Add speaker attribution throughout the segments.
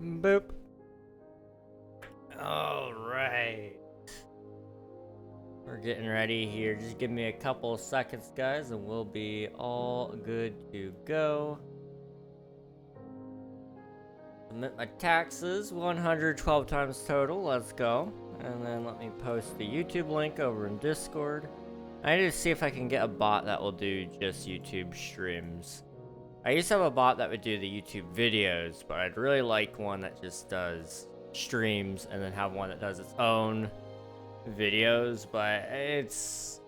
Speaker 1: Boop. Alright. We're getting ready here. Just give me a couple of seconds, guys, and we'll be all good to go. Submit my taxes, 112 times total. Let's go. And then let me post the YouTube link over in Discord. I need to see if I can get a bot that will do just YouTube streams. I used to have a bot that would do the YouTube videos, but I'd really like one that just does streams and then have one that does its own videos, but it's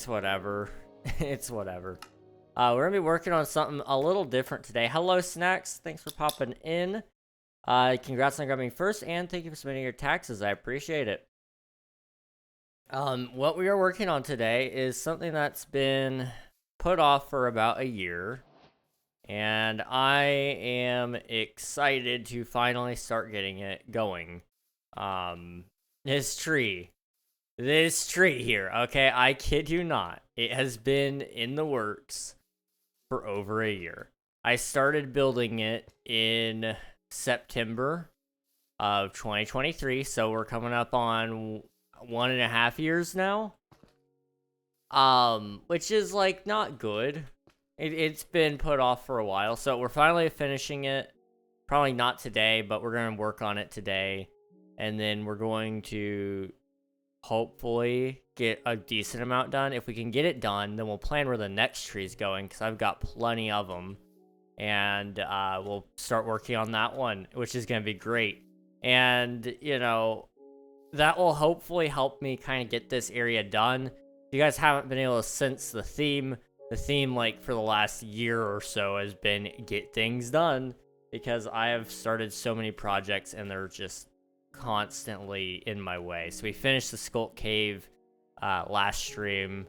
Speaker 1: whatever. It's whatever. We're gonna be working on something a little different today. Hello, Snacks. Thanks for popping in. Congrats on grabbing first, and thank you for submitting your taxes. I appreciate it. What we are working on today is something that's been put off for about a year, and I am excited to finally start getting it going. This tree here, okay? I kid you not. It has been in the works for over a year. I started building it in September of 2023, so we're coming up on 1.5 years now. Which is like not good. It's been put off for a while, so we're finally finishing it. Probably not today, but we're gonna work on it today, and then we're going to hopefully get a decent amount done. If we can get it done, then we'll plan where the next tree is going, because I've got plenty of them, and we'll start working on that one, which is gonna be great. And you know, that will hopefully help me kind of get this area done. If you guys haven't been able to sense the theme like for the last year or so has been get things done, because I have started so many projects and they're just constantly in my way. So we finished the Skulk Cave last stream.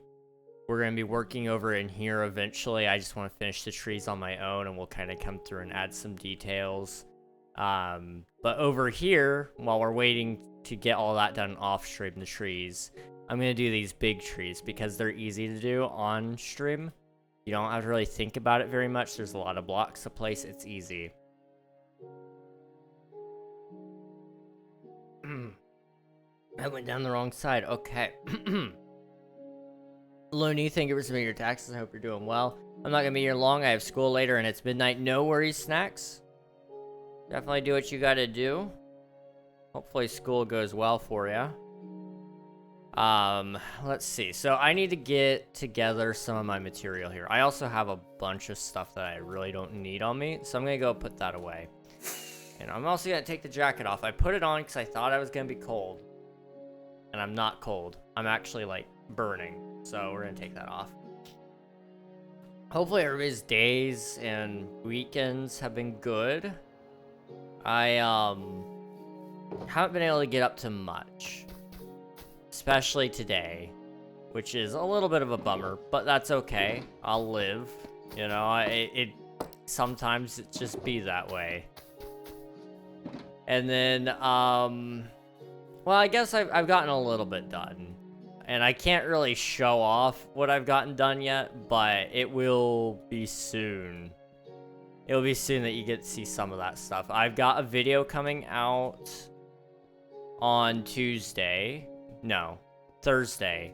Speaker 1: We're going to be working over in here eventually. I just want to finish the trees on my own, and we'll kind of come through and add some details. But over here, while we're waiting to get all that done off stream, the trees, I'm going to do these big trees because they're easy to do on stream. You don't have to really think about it very much. There's a lot of blocks to place. It's easy. I went down the wrong side. Okay. Looney, thank you for submitting your taxes. I hope you're doing well. I'm not going to be here long. I have school later and it's midnight. No worries, Snacks. Definitely do what you got to do. Hopefully school goes well for you. Let's see. So I need to get together some of my material here. I also have a bunch of stuff that I really don't need on me, so I'm going to go put that away. And I'm also going to take the jacket off. I put it on because I thought I was going to be cold. And I'm not cold. I'm actually, like, burning. So we're going to take that off. Hopefully everybody's days and weekends have been good. I, haven't been able to get up to much. Especially today. Which is a little bit of a bummer. But that's okay. I'll live. You know, sometimes it just be that way. And then, well, I guess I've gotten a little bit done. And I can't really show off what I've gotten done yet, but it will be soon. It'll be soon that you get to see some of that stuff. I've got a video coming out on Tuesday. No, Thursday.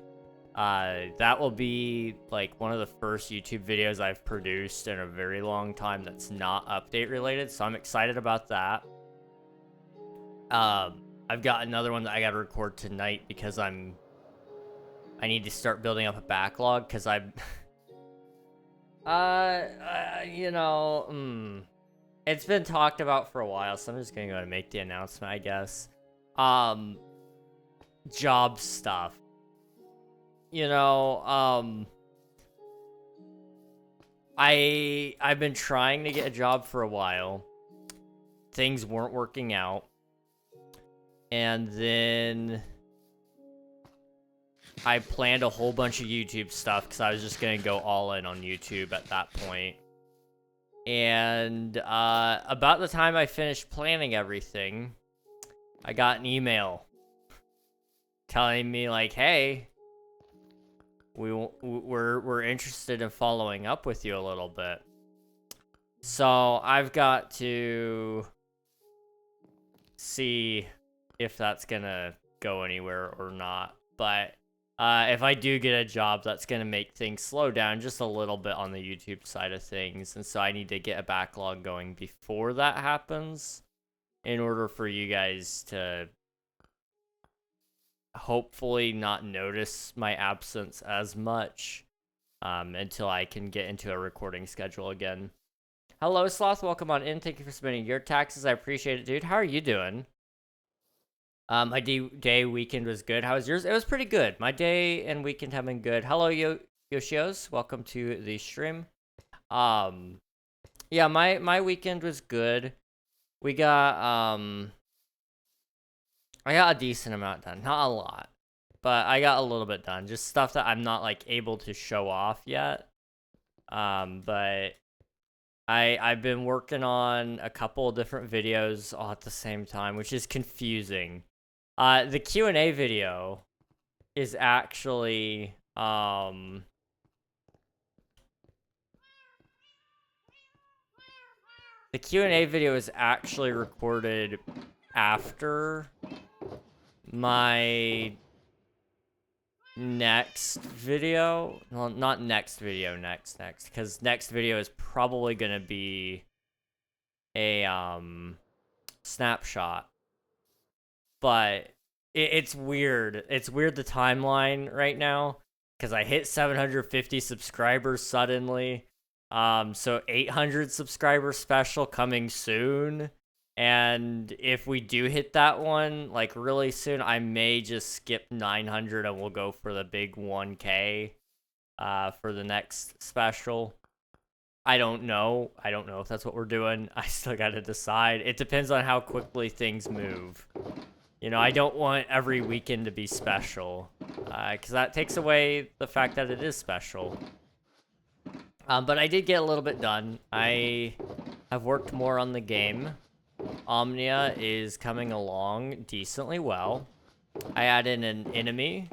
Speaker 1: That will be, like, one of the first YouTube videos I've produced in a very long time that's not update related, so I'm excited about that. I've got another one that I gotta record tonight because I need to start building up a backlog because you know, it's been talked about for a while, so I'm just gonna go and make the announcement, I guess. Job stuff. You know, I've been trying to get a job for a while. Things weren't working out. And then I planned a whole bunch of YouTube stuff because I was just going to go all in on YouTube at that point. And about the time I finished planning everything, I got an email telling me, like, hey, we're interested in following up with you a little bit. So I've got to see if that's gonna go anywhere or not. But if I do get a job, that's gonna make things slow down just a little bit on the YouTube side of things. And so I need to get a backlog going before that happens in order for you guys to hopefully not notice my absence as much until I can get into a recording schedule again. Hello, Sloth. Welcome on in. Thank you for submitting your taxes. I appreciate it, dude. How are you doing? My day weekend was good. How was yours? It was pretty good. My day and weekend have been good. Hello, Yoshios. Welcome to the stream. Yeah, my weekend was good. We got I got a decent amount done. Not a lot, but I got a little bit done. Just stuff that I'm not like able to show off yet. But I've been working on a couple of different videos all at the same time, which is confusing. The Q&A video is actually the Q&A video is actually recorded after my next video. Well, not next video, next, because next video is probably gonna be a snapshot. But it's weird. It's weird, the timeline right now, because I hit 750 subscribers suddenly. So 800 subscriber special coming soon. And if we do hit that one, like really soon, I may just skip 900 and we'll go for the big 1K for the next special. I don't know. I don't know if that's what we're doing. I still got to decide. It depends on how quickly things move. You know, I don't want every weekend to be special, because that takes away the fact that it is special. But I did get a little bit done. I have worked more on the game. Omnia is coming along decently well. I added an enemy,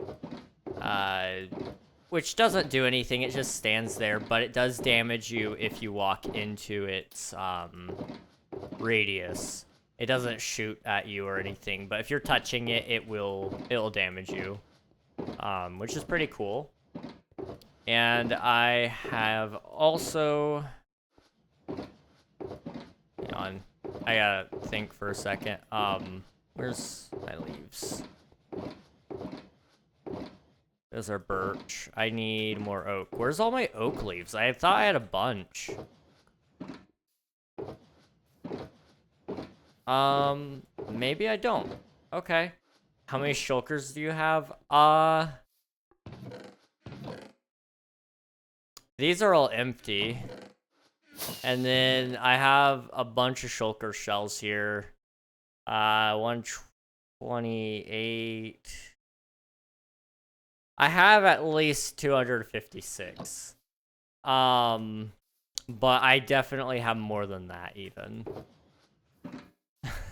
Speaker 1: which doesn't do anything. It just stands there, but it does damage you if you walk into its radius. It doesn't shoot at you or anything, but if you're touching it, it'll damage you, which is pretty cool. And I have also, hang on, I gotta think for a second. Where's my leaves? Those are birch. I need more oak. Where's all my oak leaves? I thought I had a bunch. Maybe I don't. Okay. How many shulkers do you have? These are all empty. And then I have a bunch of shulker shells here. 128. I have at least 256. But I definitely have more than that even.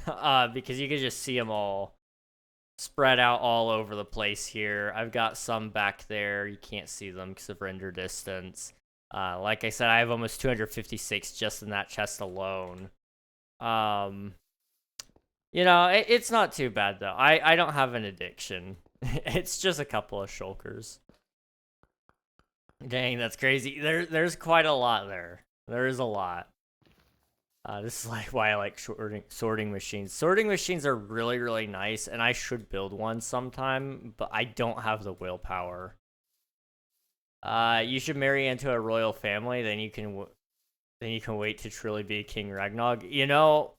Speaker 1: Because you can just see them all spread out all over the place here. I've got some back there. You can't see them because of render distance. Like I said, I have almost 256 just in that chest alone. You know, it's not too bad though. I don't have an addiction. It's just a couple of shulkers. Dang, that's crazy. There's quite a lot there. There is a lot. This is like why I like sorting machines. Sorting machines are really, really nice, and I should build one sometime, but I don't have the willpower. You should marry into a royal family, then you can wait to truly be King Ragnog. You know,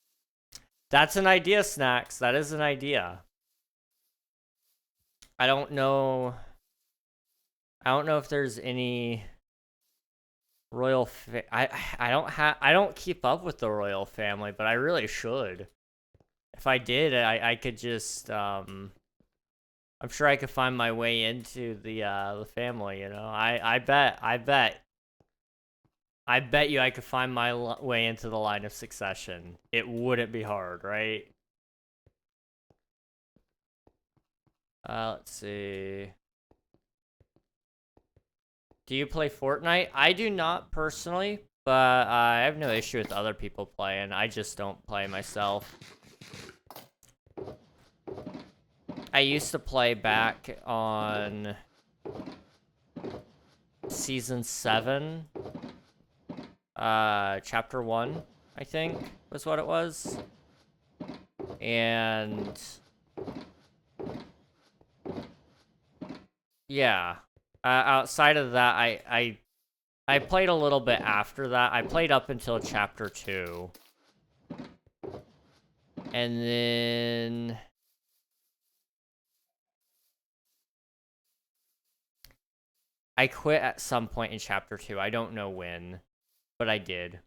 Speaker 1: that's an idea, Snacks. That is an idea. I don't know if there's any royal I don't keep up with the royal family, but I really should. If I did, I could just I'm sure I could find my way into the family, you know. I bet you I could find my way into the line of succession. It wouldn't be hard, right? Let's see. Do you play Fortnite? I do not personally, but I have no issue with other people playing. I just don't play myself. I used to play back on season 7, chapter 1, I think was what it was. And yeah, outside of that, I played a little bit after that. I played up until chapter 2. And then I quit at some point in chapter 2. I don't know when, but I did.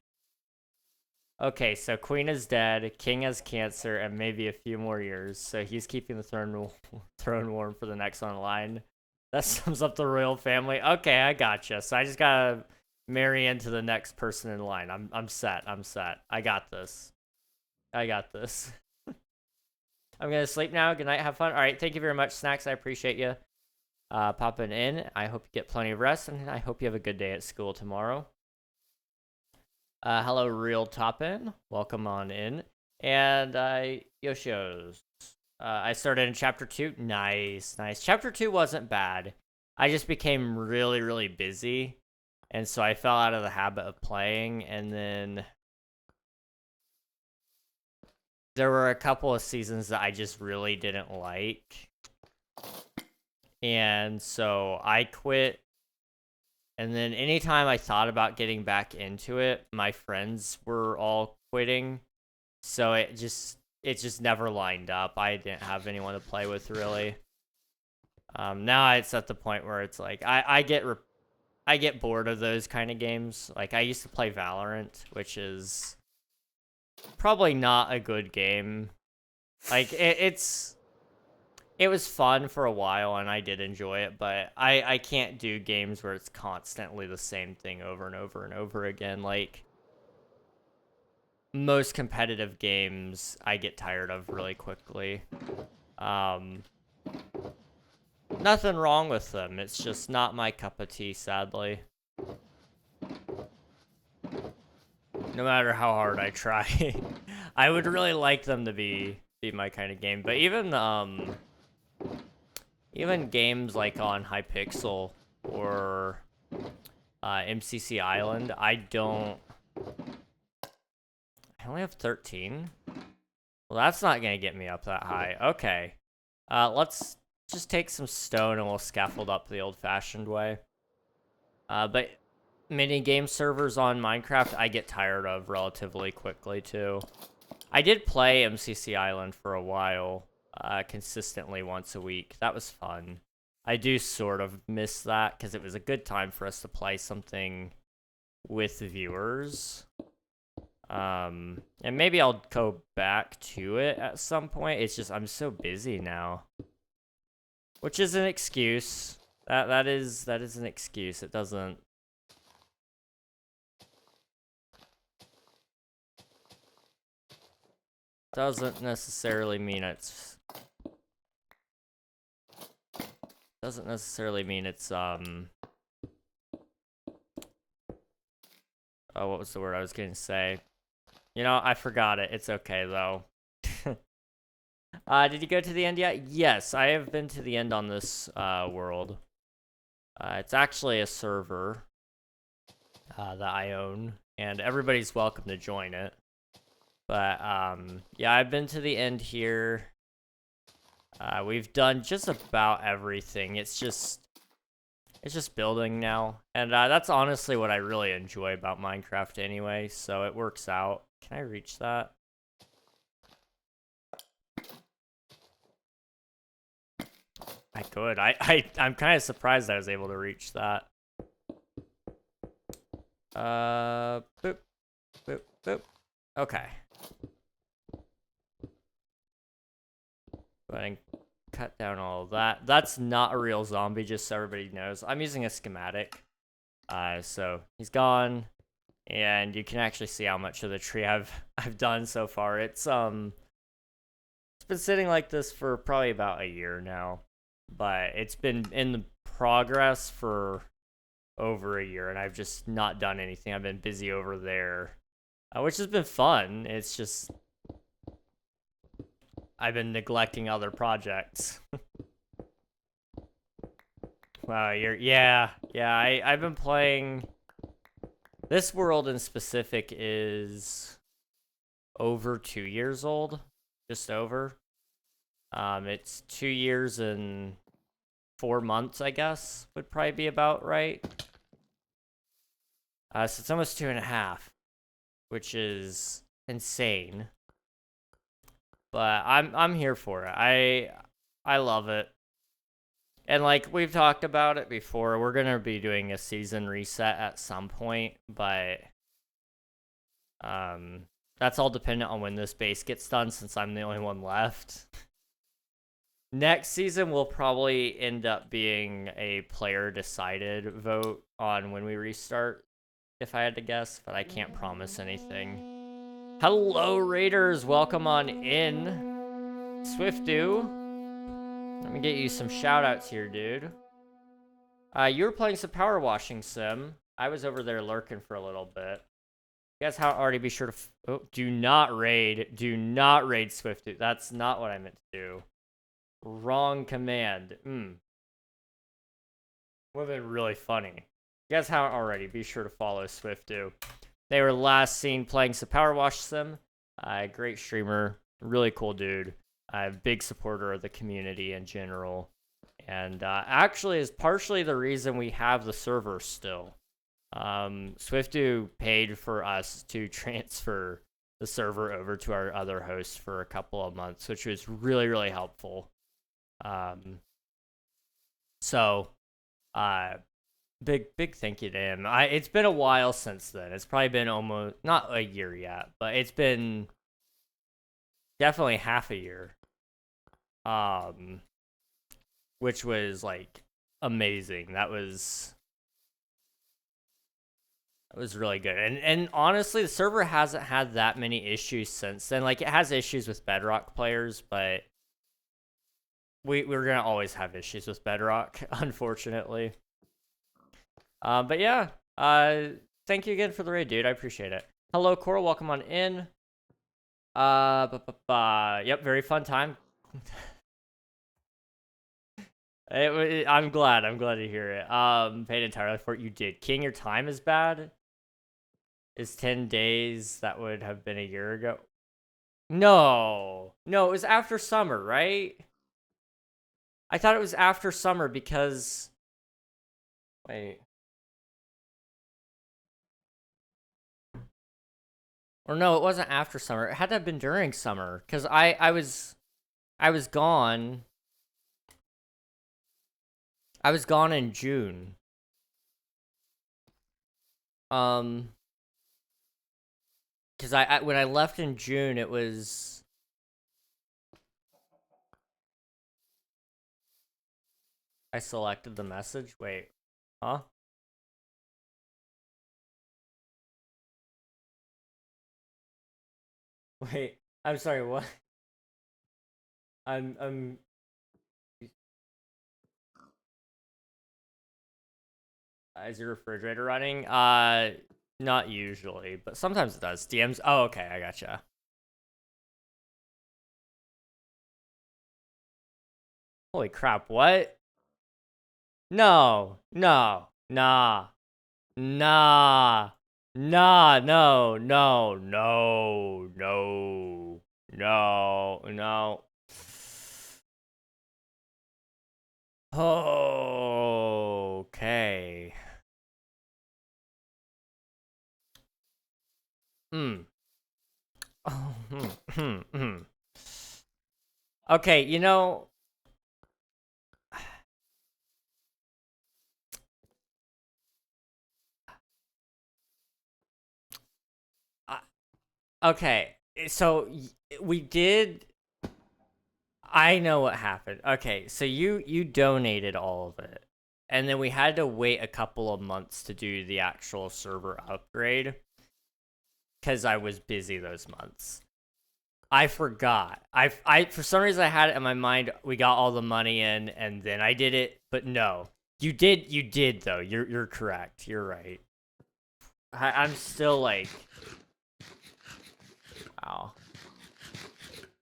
Speaker 1: Okay, so Queen is dead, King has cancer, and maybe a few more years. So he's keeping the throne warm for the next one in line. That sums up the royal family. Okay, I gotcha. So I just gotta marry into the next person in line. I'm set. I'm set. I got this. I got this. I'm gonna sleep now. Good night. Have fun. All right. Thank you very much, Snacks. I appreciate you popping in. I hope you get plenty of rest, and I hope you have a good day at school tomorrow. Hello, Real Toppin. Welcome on in. And Yoshio's. I started in chapter 2. Nice, nice. Chapter 2 wasn't bad. I just became really, really busy. And so I fell out of the habit of playing. And then there were a couple of seasons that I just really didn't like. And so I quit. And then anytime I thought about getting back into it, my friends were all quitting. So it just never lined up. I didn't have anyone to play with really. Now it's at the point where it's like I get bored of those kind of games. Like I used to play Valorant, which is probably not a good game. Like it was fun for a while and I did enjoy it, but I can't do games where it's constantly the same thing over and over and over again. Like most competitive games I get tired of really quickly. Nothing wrong with them. It's just not my cup of tea, sadly. No matter how hard I try. I would really like them to be my kind of game. But even games like on Hypixel or MCC Island, I only have 13. Well, that's not gonna get me up that high. Okay. Let's just take some stone and we'll scaffold up the old-fashioned way. But mini game servers on Minecraft, I get tired of relatively quickly too. I did play MCC Island for a while, consistently once a week. That was fun. I do sort of miss that because it was a good time for us to play something with viewers. And maybe I'll go back to it at some point. It's just I'm so busy now. Which is an excuse. That is an excuse. It doesn't necessarily mean it's oh, what was the word I was gonna say? You know, I forgot it. It's okay though. Did you go to the end yet? Yes, I have been to the end on this world. It's actually a server that I own, and everybody's welcome to join it. But yeah, I've been to the end here. We've done just about everything. It's just building now, and that's honestly what I really enjoy about Minecraft anyway. So it works out. Can I reach that? I could. I'm kind of surprised I was able to reach that. Boop, boop, boop. Okay. Go ahead and cut down all of that. That's not a real zombie, just so everybody knows. I'm using a schematic. So he's gone, and you can actually see how much of the tree I've done so far. It's been sitting like this for probably about a year now. But it's been in the progress for over a year, and I've just not done anything. I've been busy over there, which has been fun. It's just I've been neglecting other projects. Wow, I've been playing. This world in specific is over 2 years old, just over. It's 2 years and 4 months, I guess, would probably be about right. So it's almost 2.5, which is insane. But I'm here for it. I love it. And like we've talked about it before, we're gonna be doing a season reset at some point, but that's all dependent on when this base gets done since I'm the only one left. Next season will probably end up being a player decided vote on when we restart, if I had to guess, but I can't promise anything. Hello Raiders, welcome on in. Swiftu. Let me get you some shout outs here, dude. You were playing some power washing sim. I was over there lurking for a little bit. You guys already be sure to do not raid Swiftu. That's not what I meant to do. Wrong command. Would have been really funny. You guys haven't already, be sure to follow Swiftu. They were last seen playing some power wash sim. Great streamer, really cool dude. Big supporter of the community in general, and actually is partially the reason we have the server still. Swiftu paid for us to transfer the server over to our other host for a couple of months, which was really, really helpful. Big thank you to him. It's been a while since then. It's probably been almost, not a year yet, but it's been definitely half a year. Which was like amazing. That was really good. And honestly, the server hasn't had that many issues since then. Like, it has issues with Bedrock players, but we're gonna always have issues with Bedrock, unfortunately. But yeah, thank you again for the raid, dude. I appreciate it. Hello, Coral. Welcome on in. Yep, very fun time. I'm glad to hear it. Paid entirely for it. You did. King, your time is bad. Is 10 days. That would have been a year ago. No, it was after summer, right? I thought it was after summer because. Wait. Or no, it wasn't after summer. It had to have been during summer because I was gone. I was gone in June. Because when I left in June, it was. I selected the message. Wait, huh? Wait, I'm sorry. What? I'm. Is your refrigerator running? Not usually, but sometimes it does. DMs. Oh, okay, I gotcha. Holy crap! What? No, nah, no, no, no. Okay. Okay, you know. Okay, so we did. I know what happened. Okay, so you donated all of it, and then we had to wait a couple of months to do the actual server upgrade because I was busy those months. I forgot. I for some reason I had it in my mind. We got all the money in, and then I did it. But no, you did though. You're correct. You're right. I'm still like. Wow.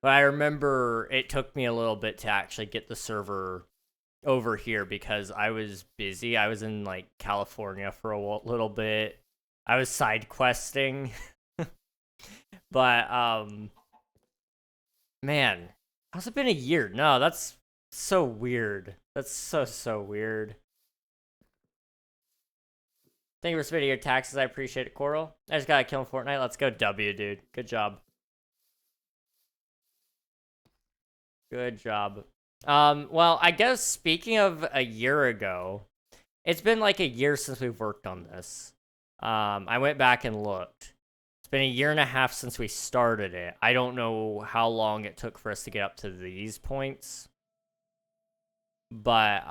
Speaker 1: But I remember it took me a little bit to actually get the server over here because I was busy. I was in like California for a little bit. I was side questing. But man, how's it been a year? No, that's so weird. That's so weird. Thank you for submitting your taxes. I appreciate it, Coral. I just gotta kill Fortnite. Let's go W, dude. Good job. Good job. Well, I guess speaking of a year ago, it's been like a year since we've worked on this. I went back and looked. It's been a year and a half since we started it. I don't know how long it took for us to get up to these points. But,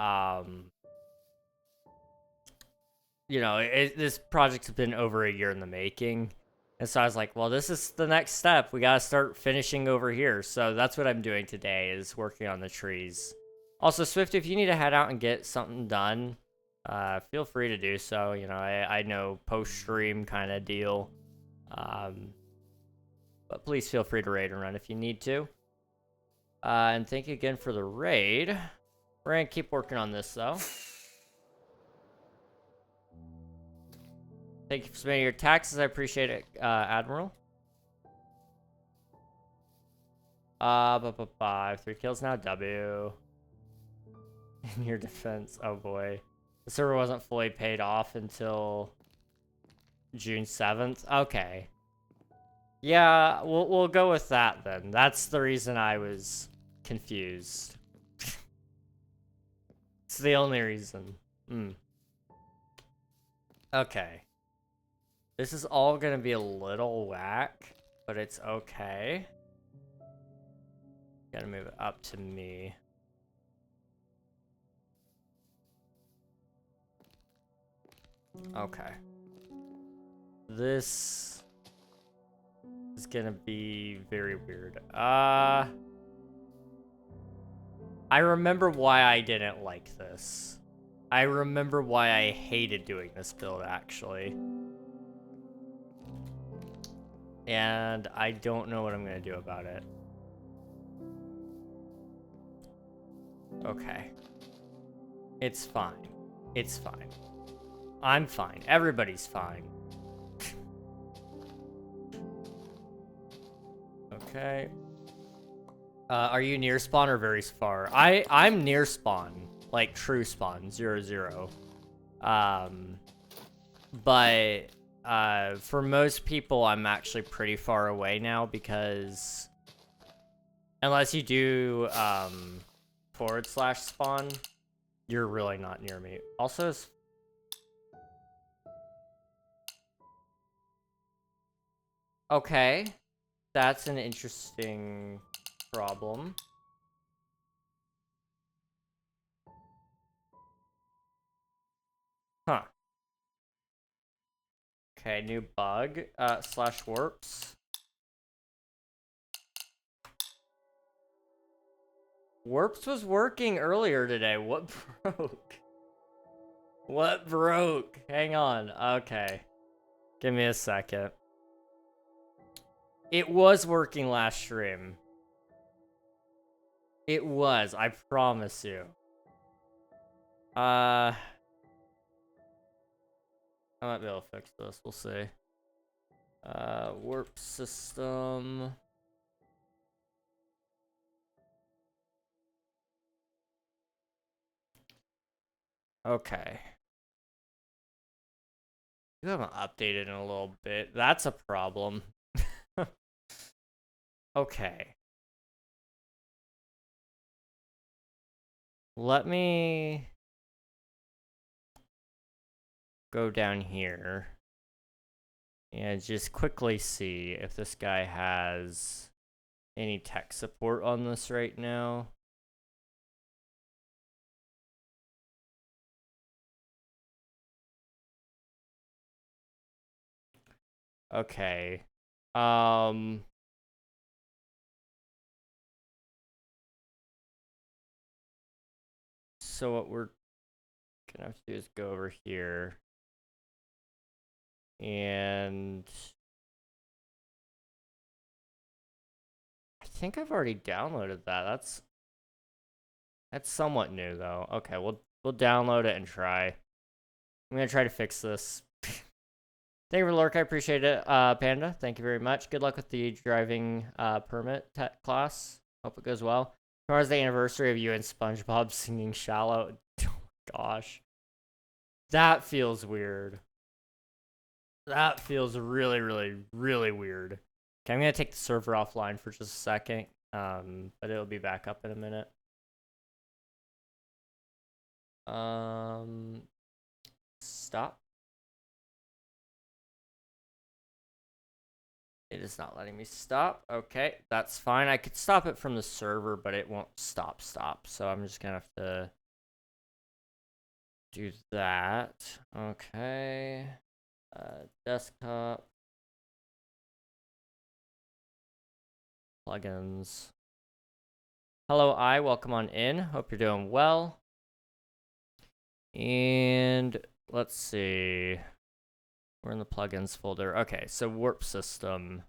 Speaker 1: you know, this project's been over a year in the making. And so I was like, well, this is the next step. We got to start finishing over here. So that's what I'm doing today, is working on the trees. Also, Swift, if you need to head out and get something done, feel free to do so. You know, I know post-stream kind of deal. But please feel free to raid and run if you need to. And thank you again for the raid. We're going to keep working on this, though. Thank you for submitting your taxes. I appreciate it, Admiral. 3 kills now. W. In your defense. Oh, boy. The server wasn't fully paid off until June 7th. Okay. Yeah, we'll go with that, then. That's the reason I was confused. It's the only reason. Okay. This is all gonna be a little whack, but it's okay. Gotta move it up to me. Okay. This is gonna be very weird. I remember why I didn't like this. I remember why I hated doing this build, actually. And I don't know what I'm gonna do about it. Okay. It's fine. It's fine. I'm fine. Everybody's fine. Okay. Are you near spawn or very far? I'm near spawn. Like true spawn. 0-0. But for most people, I'm actually pretty far away now because unless you do / spawn, you're really not near me. Also, okay, that's an interesting problem. Huh. Okay, new bug, / warps. Warps was working earlier today. What broke? What broke? Hang on. Okay. Give me a second. It was working last stream. It was, I promise you. I might be able to fix this. We'll see. Warp system. Okay. You haven't updated in a little bit. That's a problem. Okay. Let me go down here and just quickly see if this guy has any tech support on this right now. Okay. So what we're gonna have to do is go over here. And I think I've already downloaded that. That's somewhat new though. Okay, we'll download it and try. I'm gonna try to fix this. Thank you for the lurk. I appreciate it, Panda. Thank you very much. Good luck with the driving permit class. Hope it goes well. Tomorrow's the anniversary of you and SpongeBob singing "Shallow." Oh my gosh, that feels weird. That feels really, really, really weird. Okay, I'm gonna take the server offline for just a second, but it'll be back up in a minute. Stop. It is not letting me stop. Okay, that's fine. I could stop it from the server, but it won't stop. So I'm just gonna have to do that. Okay. Desktop. Plugins. Hello, welcome on in. Hope you're doing well. And let's see. We're in the plugins folder. Okay, so warp system.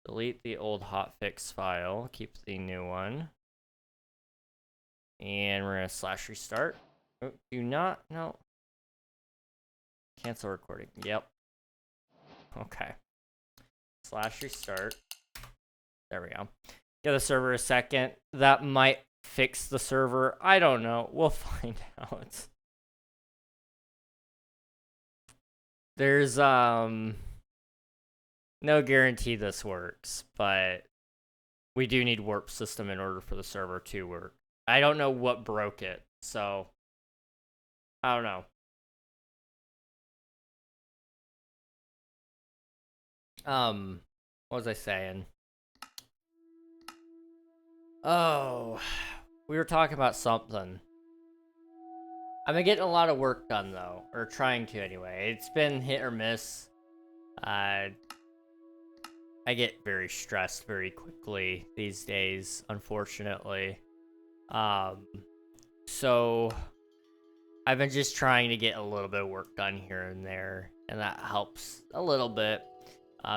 Speaker 1: Delete the old hotfix file. Keep the new one. And we're gonna slash restart. Oh, do not, no. Cancel recording. Yep. Okay. Slash restart. There we go. Give the server a second. That might fix the server. I don't know. We'll find out. There's no guarantee this works, but we do need warp system in order for the server to work. I don't know what broke it, so I don't know. What was I saying? Oh, we were talking about something. I've been getting a lot of work done though, or trying to anyway. It's been hit or miss. I get very stressed very quickly these days, unfortunately. So I've been just trying to get a little bit of work done here and there, and that helps a little bit.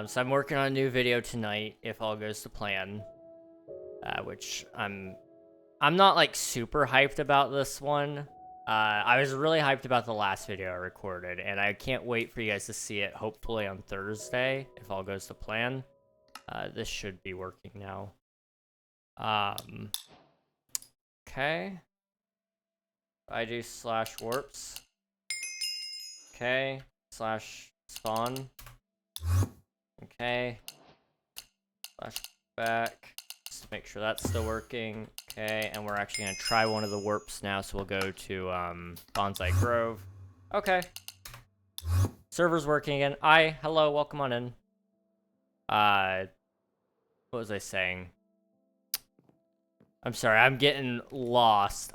Speaker 1: So I'm working on a new video tonight, if all goes to plan. Which I'm not like super hyped about this one. I was really hyped about the last video I recorded, and I can't wait for you guys to see it, hopefully on Thursday, if all goes to plan. This should be working now. Okay. I do slash warps. Okay. Slash spawn. Okay. Slash back. Just to make sure that's still working. Okay, and we're actually gonna try one of the warps now, so we'll go to Bonsai Grove. Okay. Server's working again. Hello, welcome on in. What was I saying? I'm sorry, I'm getting lost.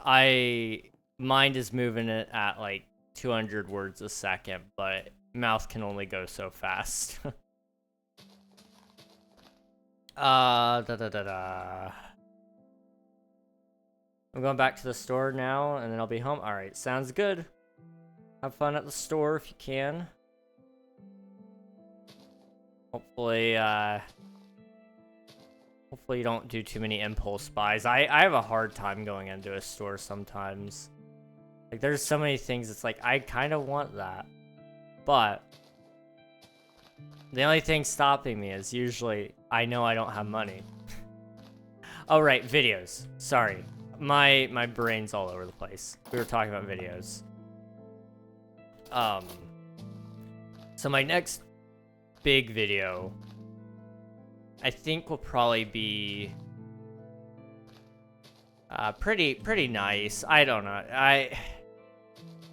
Speaker 1: Mind is moving it at like 200 words a second, but mouth can only go so fast. I'm going back to the store now, and then I'll be home. Alright, sounds good. Have fun at the store if you can. Hopefully you don't do too many impulse buys. I have a hard time going into a store sometimes. Like, there's so many things, it's like, I kind of want that. But the only thing stopping me is usually, I know I don't have money. Oh, right, videos. Sorry. My brain's all over the place. We were talking about videos. So my next big video, I think, will probably be pretty nice. I don't know.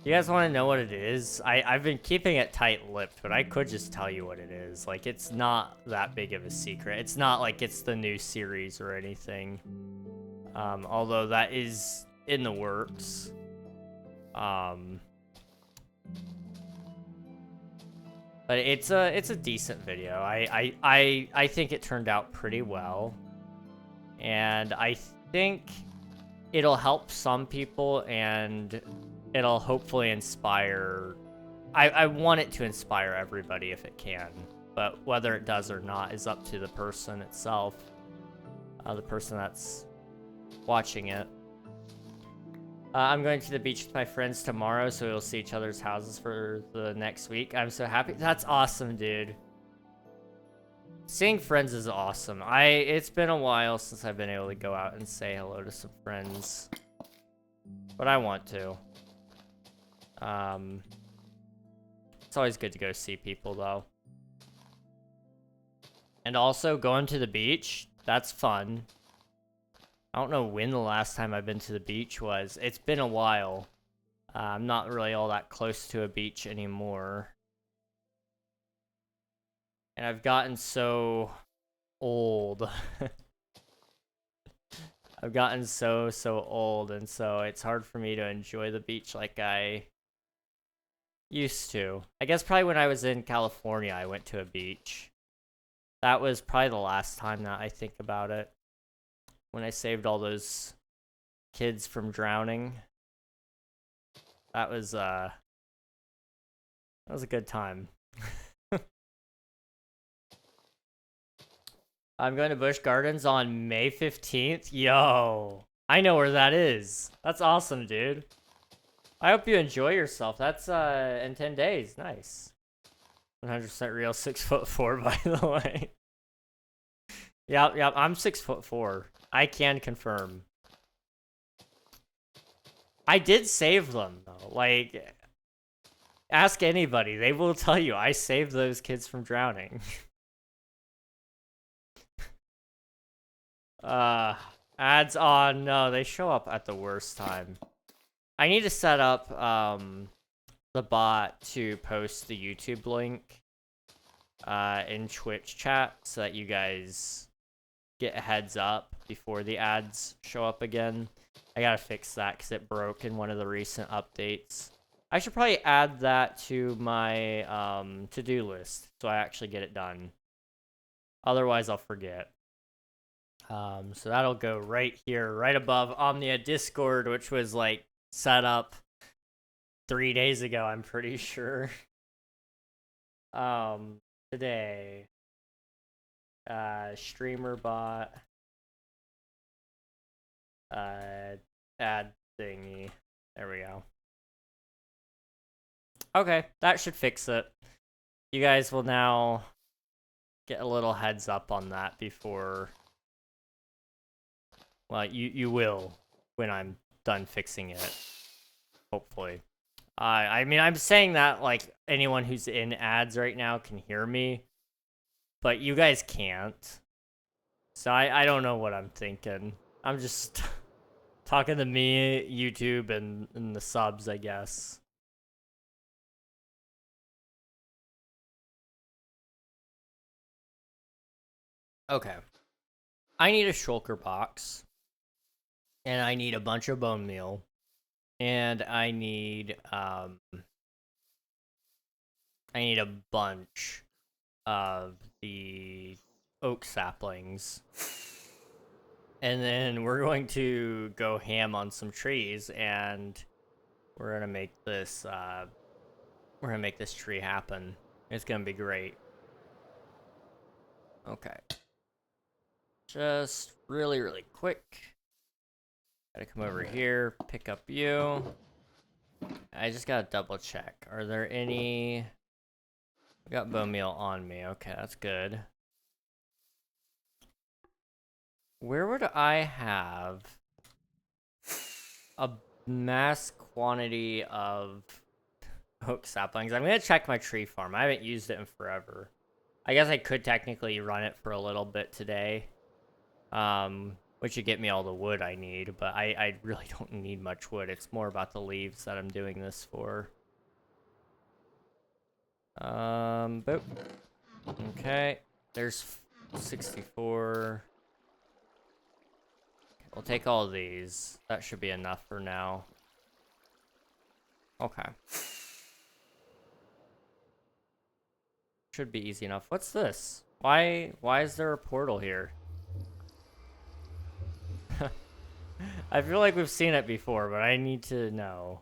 Speaker 1: You guys want to know what it is? I've been keeping it tight-lipped, but I could just tell you what it is. Like, it's not that big of a secret. It's not like it's the new series or anything. Although that is in the works. But it's a decent video. I think it turned out pretty well. And I think it'll help some people, and it'll hopefully inspire... I want it to inspire everybody if it can. but whether it does or not is up to the person itself, the person that's watching it. I'm going to the beach with my friends tomorrow, so we'll see each other's houses for the next week. I'm so happy. That's awesome, dude. Seeing friends is awesome. It's been a while since I've been able to go out and say hello to some friends, but I want to. It's always good to go see people, though. And also, going to the beach, that's fun. I don't know when the last time I've been to the beach was. It's been a while. I'm not really all that close to a beach anymore. And I've gotten so old. I've gotten so old, and so it's hard for me to enjoy the beach like I used to. I guess probably when I was in California, I went to a beach. That was probably the last time that I think about it. When I saved all those kids from drowning. That was a good time. I'm going to Busch Gardens on May 15th. Yo, I know where that is. That's awesome, dude. I hope you enjoy yourself. That's in 10 days. Nice. 100% real, 6'4", by the way. Yeah, I'm 6'4". I can confirm. I did save them, though. Like, ask anybody. They will tell you I saved those kids from drowning. Ads on. No, they show up at the worst time. I need to set up the bot to post the YouTube link in Twitch chat so that you guys get a heads up before the ads show up again. I gotta fix that because it broke in one of the recent updates. I should probably add that to my to-do list so I actually get it done. Otherwise, I'll forget. So that'll go right here, right above Omnia Discord, which was like set up 3 days ago, I'm pretty sure. Today. Streamer bot. Ad thingy. There we go. Okay, that should fix it. You guys will now get a little heads up on that before... Well, you will when I'm done fixing it. Hopefully. I mean, I'm saying that like anyone who's in ads right now can hear me, but you guys can't. So I don't know what I'm thinking. I'm just talking to me, YouTube, and the subs, I guess. Okay. I need a shulker box. And I need a bunch of bone meal. And I need a bunch of the oak saplings. And then we're going to go ham on some trees, and we're gonna make this tree happen. It's gonna be great. Okay. Just really quick. Gotta come over here, pick up you. I just gotta double check. Are there any... I got bone meal on me. Okay, that's good. Where would I have a mass quantity of oak saplings? I'm gonna check my tree farm. I haven't used it in forever. I guess I could technically run it for a little bit today. Which would get me all the wood I need, but I really don't need much wood. It's more about the leaves that I'm doing this for. Boop. Okay, there's 64. We'll take all of these. That should be enough for now. Okay. Should be easy enough. What's this? Why is there a portal here? I feel like we've seen it before, but I need to know.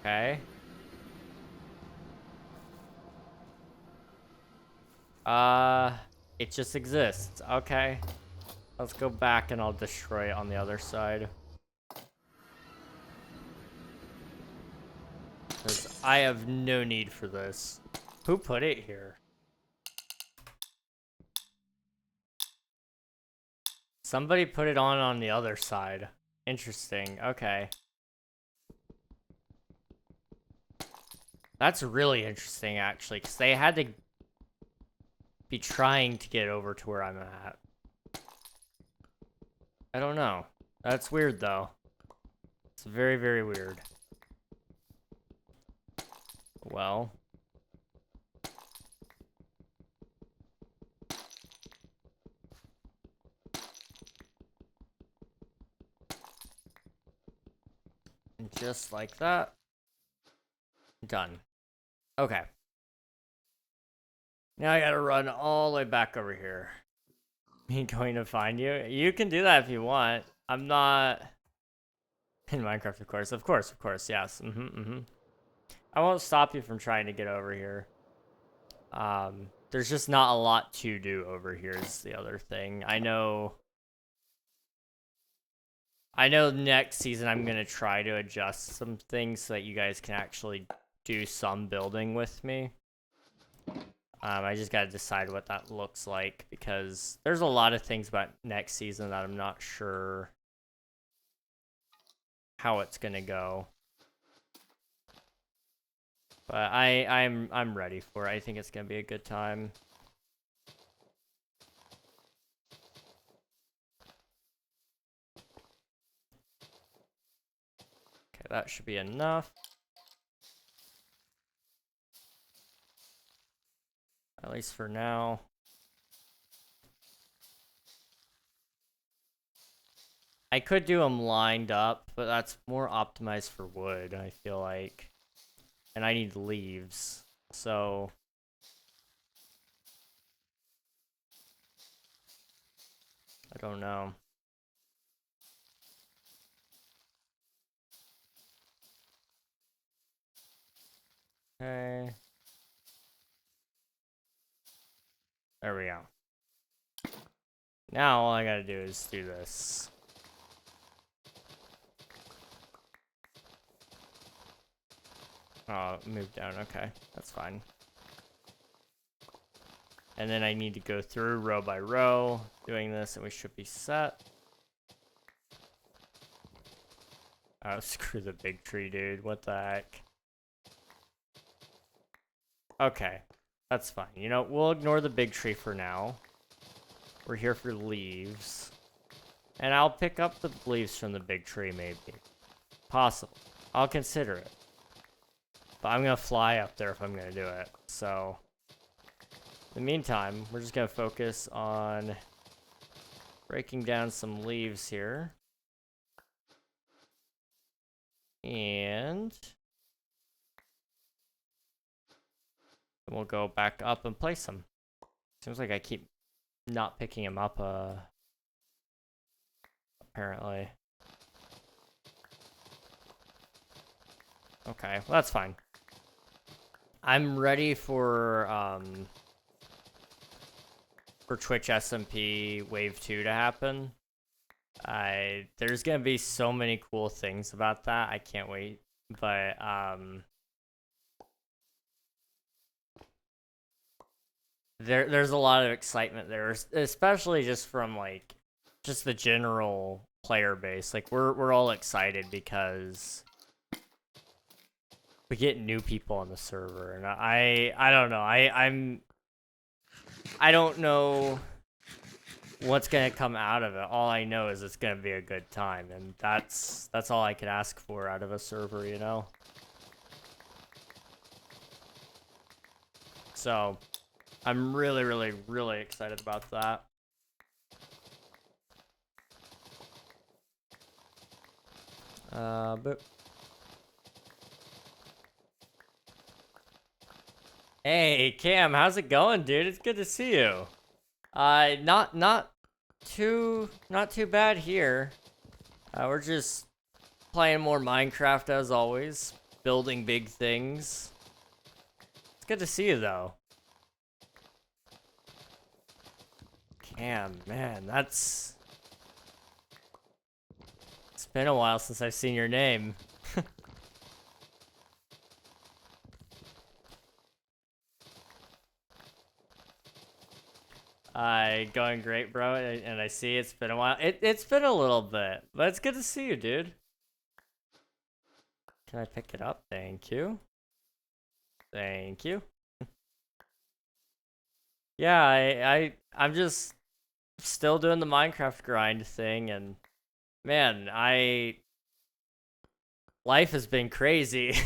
Speaker 1: Okay. It just exists. Okay. Let's go back and I'll destroy it on the other side. 'Cause I have no need for this. Who put it here? Somebody put it on the other side. Interesting. Okay. That's really interesting, actually, because they had to be trying to get over to where I'm at. I don't know. That's weird, though. It's very, very weird. Well. And just like that. Done. Okay. Now I gotta run all the way back over here. Me going to find you? You can do that if you want. I'm not... In Minecraft, of course. Of course, yes. I won't stop you from trying to get over here. There's just not a lot to do over here is the other thing. I know next season I'm gonna try to adjust some things so that you guys can actually do some building with me. I just gotta decide what that looks like because there's a lot of things about next season that I'm not sure how it's gonna go. But I'm ready for it. I think it's gonna be a good time. Okay, that should be enough. At least for now. I could do them lined up, but that's more optimized for wood, I feel like. And I need leaves, so... I don't know. Okay. There we go. Now all I gotta do is do this. Oh, move down. Okay, that's fine. And then I need to go through row by row, doing this, and we should be set. Oh, screw the big tree, dude. What the heck? Okay, that's fine. You know, we'll ignore the big tree for now. We're here for leaves. And I'll pick up the leaves from the big tree, maybe. Possible. I'll consider it. But I'm gonna fly up there if I'm gonna do it. So, in the meantime, we're just gonna focus on breaking down some leaves here. And we'll go back up and place them. Seems like I keep not picking them up, apparently. Okay, well, that's fine. I'm ready for Twitch SMP Wave 2 to happen. There's gonna be so many cool things about that. I can't wait. But there's a lot of excitement there, especially just from like just the general player base. Like we're all excited because we get new people on the server, and I don't know. I don't know what's gonna come out of it. All I know is it's gonna be a good time, and that's all I could ask for out of a server, you know. So I'm really, really, really excited about that. But hey, Cam, how's it going, dude? It's good to see you. Not too bad here. We're just playing more Minecraft as always, building big things. It's good to see you, though. Cam, man, that's... It's been a while since I've seen your name. Going great, bro, and I see it's been a while. It's been a little bit, but it's good to see you, dude. Can I pick it up? Thank you. Thank you. Yeah, I'm just still doing the Minecraft grind thing, and man, life has been crazy.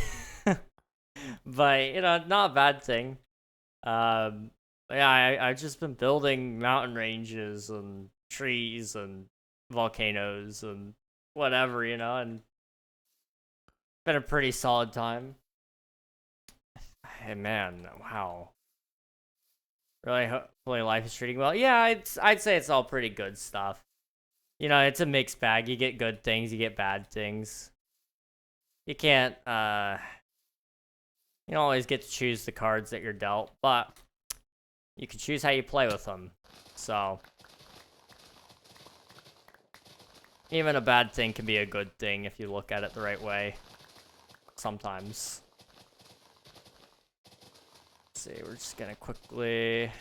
Speaker 1: But, you know, not a bad thing. Yeah, I've just been building mountain ranges and trees and volcanoes and whatever, you know, and it's been a pretty solid time. Hey, man, wow. Really, hopefully life is treating well. Yeah, I'd say it's all pretty good stuff. You know, it's a mixed bag. You get good things, you get bad things. You can't, you don't always get to choose the cards that you're dealt, but you can choose how you play with them. So, even a bad thing can be a good thing if you look at it the right way. Sometimes. Let's see, we're just gonna quickly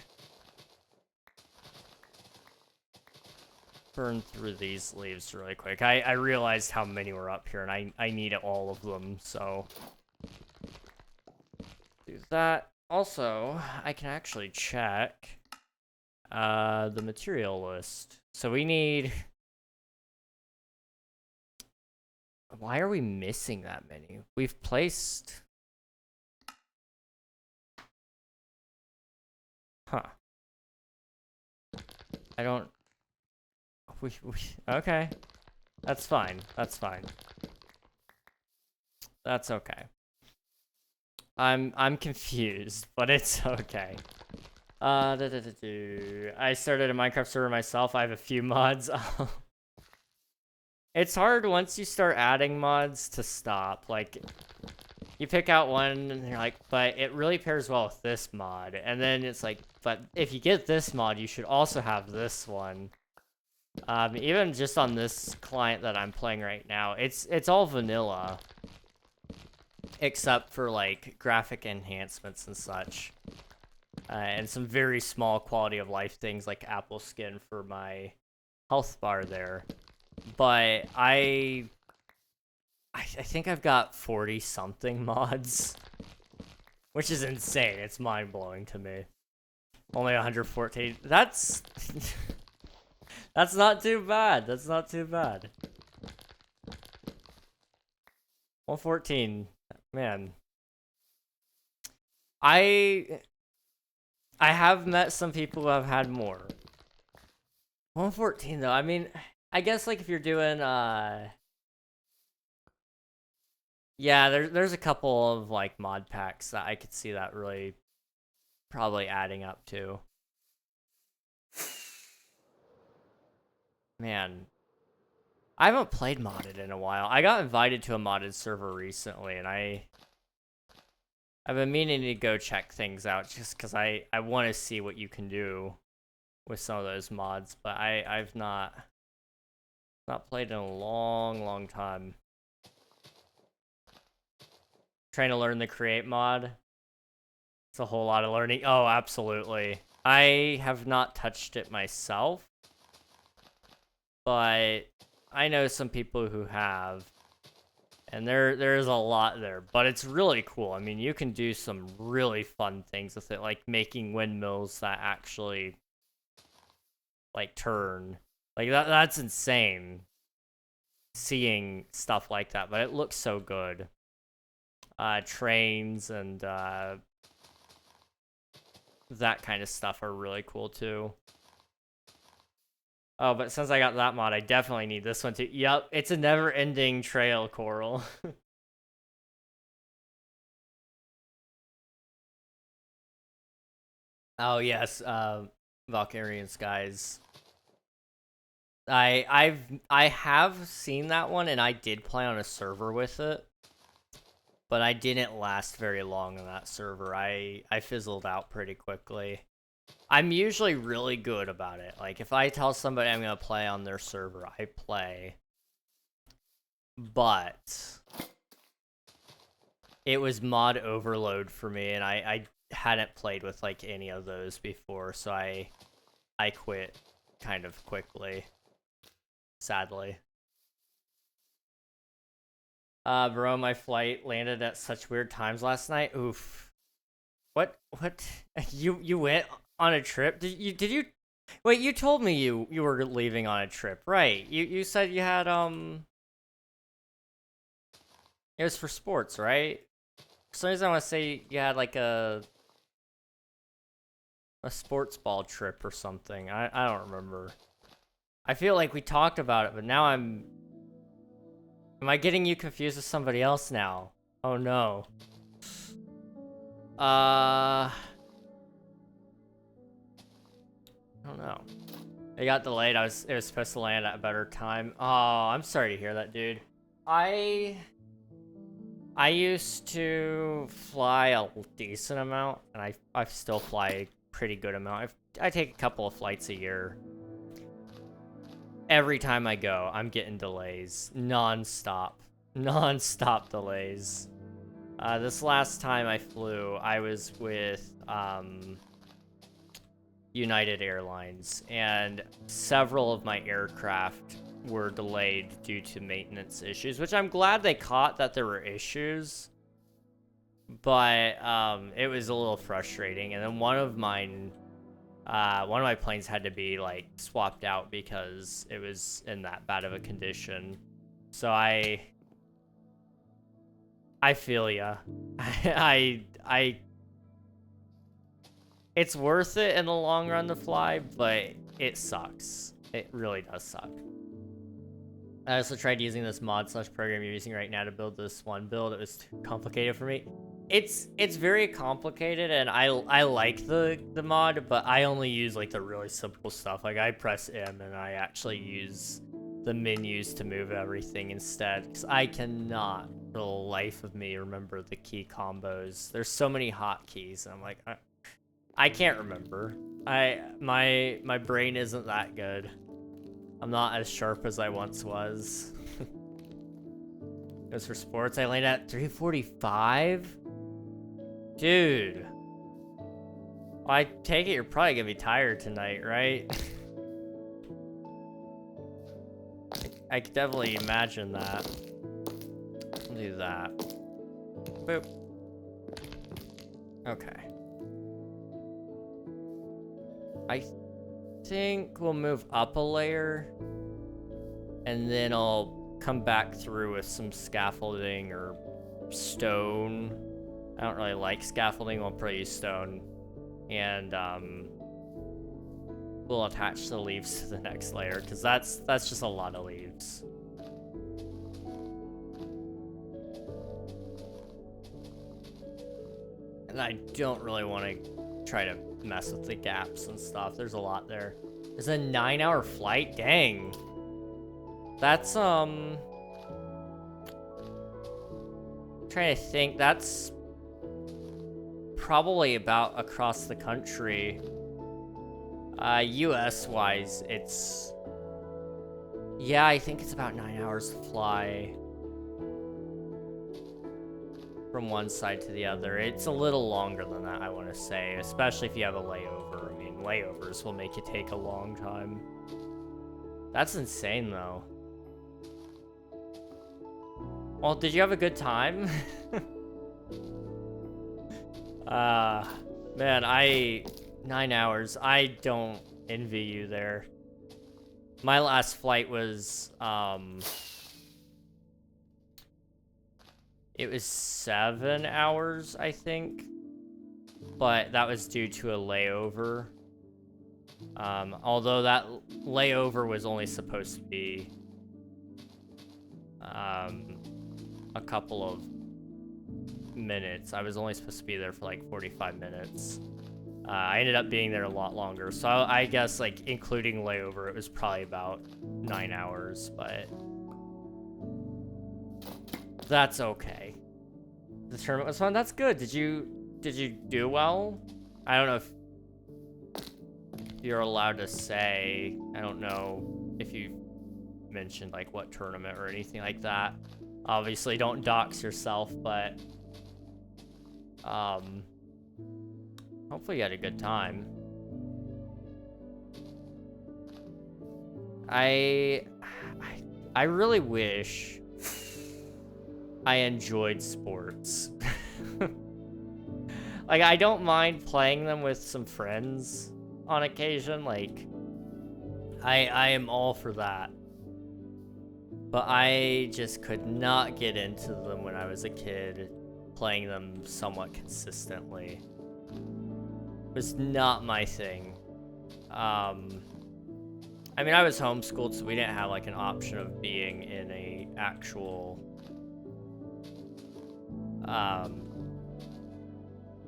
Speaker 1: burn through these leaves really quick. I realized how many were up here, and I need all of them, so... Do that. Also, I can actually check the material list. So we need... Why are we missing that many? We've placed... Huh. I don't... Okay. That's fine. That's fine. That's okay. I'm confused, but it's okay. I started a Minecraft server myself. I have a few mods. It's hard once you start adding mods to stop. Like, you pick out one and you're like, but it really pairs well with this mod. And then it's like, but if you get this mod, you should also have this one. Even just on this client that I'm playing right now, it's all vanilla. Except for, like, graphic enhancements and such. And some very small quality of life things like apple skin for my health bar there. But I think I've got 40-something mods. Which is insane. It's mind-blowing to me. Only 114. That's... That's not too bad. That's not too bad. 114. Man. I have met some people who have had more. 114 though, I mean, I guess like if you're doing yeah, there's a couple of like mod packs that I could see that really probably adding up to. Man. I haven't played modded in a while. I got invited to a modded server recently, and I've been meaning to go check things out just because I want to see what you can do with some of those mods, but I've not played in a long time. Trying to learn the create mod. It's a whole lot of learning. Oh, absolutely. I have not touched it myself, but I know some people who have, and there's a lot there, but it's really cool. I mean, you can do some really fun things with it, like making windmills that actually, like, turn. Like, that's insane, seeing stuff like that, but it looks so good. Trains and, that kind of stuff are really cool, too. Oh, but since I got that mod, I definitely need this one too. Yep, it's a never-ending trail, Coral. Oh yes, Valkyrian Skies. I have seen that one, and I did play on a server with it. But I didn't last very long on that server. I fizzled out pretty quickly. I'm usually really good about it. Like, if I tell somebody I'm going to play on their server, I play. But it was mod overload for me, and I hadn't played with, like, any of those before, so I quit kind of quickly. Sadly. Bro, my flight landed at such weird times last night. Oof. What? You went on a trip? Did you wait, you told me you were leaving on a trip, right? You said you had it was for sports, right? For some reason I want to say you had like a sports ball trip or something. I don't remember. I feel like we talked about it, but now am I getting you confused with somebody else now? Oh no. I don't know. It got delayed. It was supposed to land at a better time. Oh, I'm sorry to hear that, dude. I used to fly a decent amount, and I still fly a pretty good amount. I take a couple of flights a year. Every time I go, I'm getting delays. Non-stop delays. This last time I flew, I was with United Airlines, and several of my aircraft were delayed due to maintenance issues, which I'm glad they caught that there were issues, but it was a little frustrating. And then one of my planes had to be like swapped out because it was in that bad of a condition. So I feel ya. It's worth it in the long run to fly, but it sucks. It really does suck. I also tried using this mod / program you're using right now to build this one build. It was too complicated for me. It's very complicated, and I like the mod, but I only use like the really simple stuff. Like I press M and I actually use the menus to move everything instead, because I cannot, for the life of me, remember the key combos. There's so many hotkeys, and I'm like, I can't remember. My brain isn't that good. I'm not as sharp as I once was. It was for sports. I landed at 3:45? Dude. Well, I take it you're probably gonna be tired tonight, right? I could definitely imagine that. I'll do that. Boop. Okay. I think we'll move up a layer, and then I'll come back through with some scaffolding or stone. I don't really like scaffolding. We'll probably use stone, and we'll attach the leaves to the next layer, because that's just a lot of leaves. And I don't really want to try to mess with the gaps and stuff. There's a lot there. There's a 9-hour flight? Dang. That's, trying to think. That's probably about across the country. US-wise, it's... Yeah, I think it's about 9 hours to fly from one side to the other. It's a little longer than that, I want to say, especially if you have a layover. I mean, layovers will make it take a long time. That's insane, though. Well, did you have a good time? Man, 9 hours. I don't envy you there. My last flight was, it was 7 hours, I think, but that was due to a layover. Although that layover was only supposed to be a couple of minutes. I was only supposed to be there for like 45 minutes. I ended up being there a lot longer, so I guess like including layover, it was probably about 9 hours, but that's okay. The tournament was fun. That's good. Did you do well? I don't know if you're allowed to say. I don't know if you mentioned like what tournament or anything like that. Obviously, don't dox yourself, but hopefully you had a good time. I really wish I enjoyed sports. Like, I don't mind playing them with some friends on occasion. Like, I am all for that. But I just could not get into them when I was a kid, playing them somewhat consistently. It was not my thing. I mean, I was homeschooled, so we didn't have like an option of being in a actual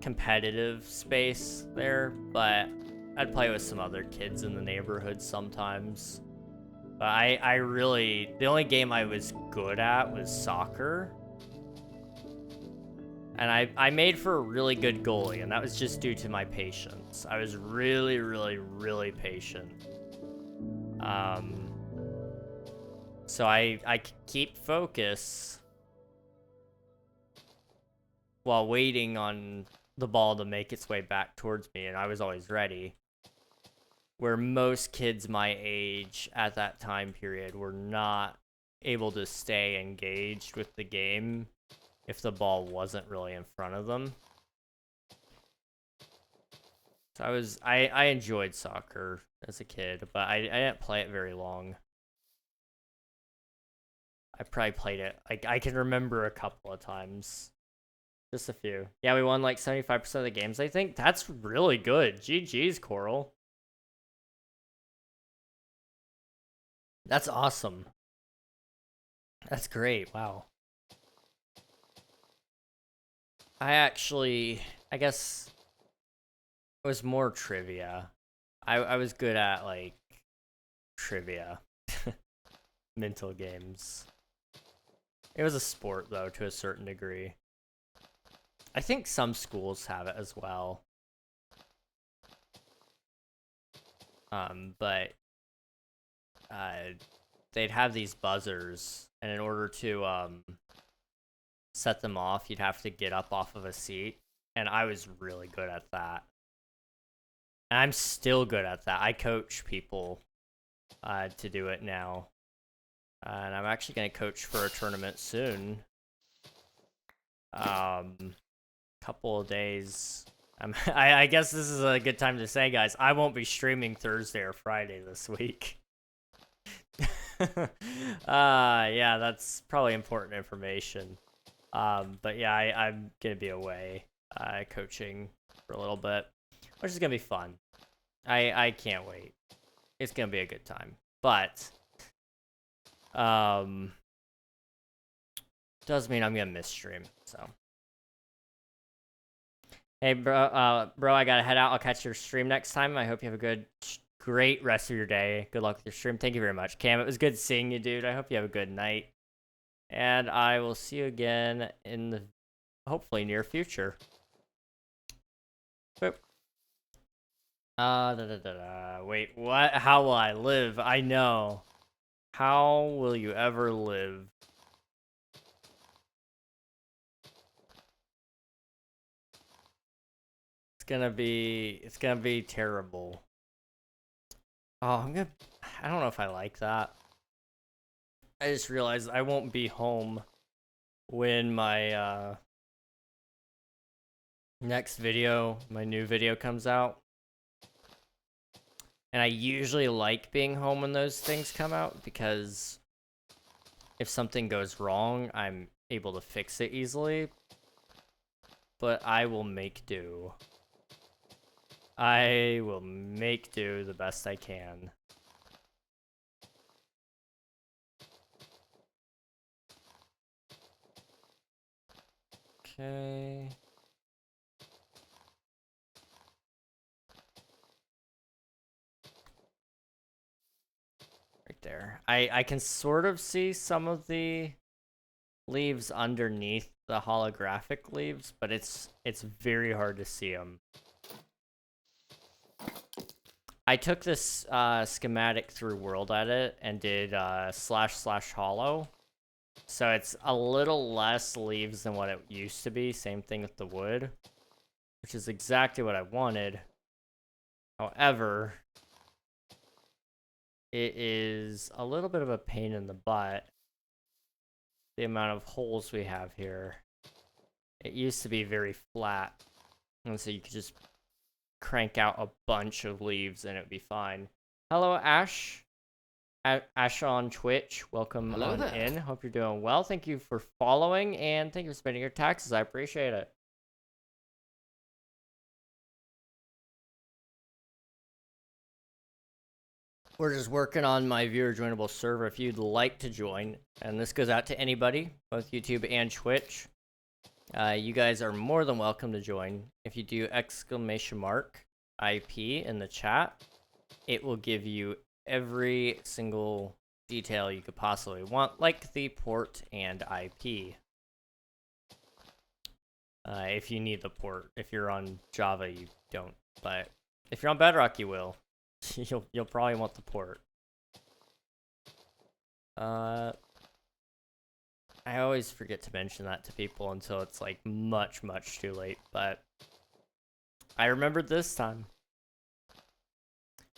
Speaker 1: competitive space there, but I'd play with some other kids in the neighborhood sometimes. But I really, the only game I was good at was soccer. And I made for a really good goalie, and that was just due to my patience. I was really, really, really patient. So I keep focus while waiting on the ball to make its way back towards me, and I was always ready. Where most kids my age at that time period were not able to stay engaged with the game if the ball wasn't really in front of them. So I enjoyed soccer as a kid, but I didn't play it very long. I probably played it, like, I can remember a couple of times. Just a few. Yeah, we won like 75% of the games, I think. That's really good. GG's, Coral. That's awesome. That's great. Wow. I guess it was more trivia. I was good at, like, trivia. Mental games. It was a sport, though, to a certain degree. I think some schools have it as well. But they'd have these buzzers, and in order to set them off, you'd have to get up off of a seat, and I was really good at that. And I'm still good at that. I coach people to do it now. And I'm actually going to coach for a tournament soon. Couple of days. I guess this is a good time to say, guys, I won't be streaming Thursday or Friday this week. Yeah, that's probably important information. But yeah, I'm gonna be away coaching for a little bit, which is gonna be fun. I can't wait. It's gonna be a good time. But does mean I'm gonna miss stream, so. Hey, bro, I gotta head out. I'll catch your stream next time. I hope you have a great rest of your day. Good luck with your stream. Thank you very much, Cam. It was good seeing you, dude. I hope you have a good night. And I will see you again in the hopefully near future. Boop. Wait, what? How will I live? I know. How will you ever live? It's gonna be terrible. Oh, I don't know if I like that. I just realized I won't be home when my next video, my new video comes out. And I usually like being home when those things come out, because if something goes wrong, I'm able to fix it easily. But I will make do. I will make do the best I can. Okay. Right there. I can sort of see some of the leaves underneath the holographic leaves, but it's very hard to see them. I took this schematic through World Edit and did //hollow. So it's a little less leaves than what it used to be. Same thing with the wood, which is exactly what I wanted. However, it is a little bit of a pain in the butt, the amount of holes we have here. It used to be very flat, and so you could just crank out a bunch of leaves and it would be fine. Hello, Ash. Ash on Twitch, welcome
Speaker 2: Hello
Speaker 1: on
Speaker 2: there.
Speaker 1: in. Hope you're doing well. Thank you for following, and thank you for spending your taxes. I appreciate it. We're just working on my viewer joinable server if you'd like to join, and this goes out to anybody, both YouTube and Twitch. You guys are more than welcome to join. If you do !IP in the chat, it will give you every single detail you could possibly want, like the port and IP. If you need the port. If you're on Java, you don't, but if you're on Bedrock, you will. You'll probably want the port. I always forget to mention that to people until it's like much too late, but I remembered this time.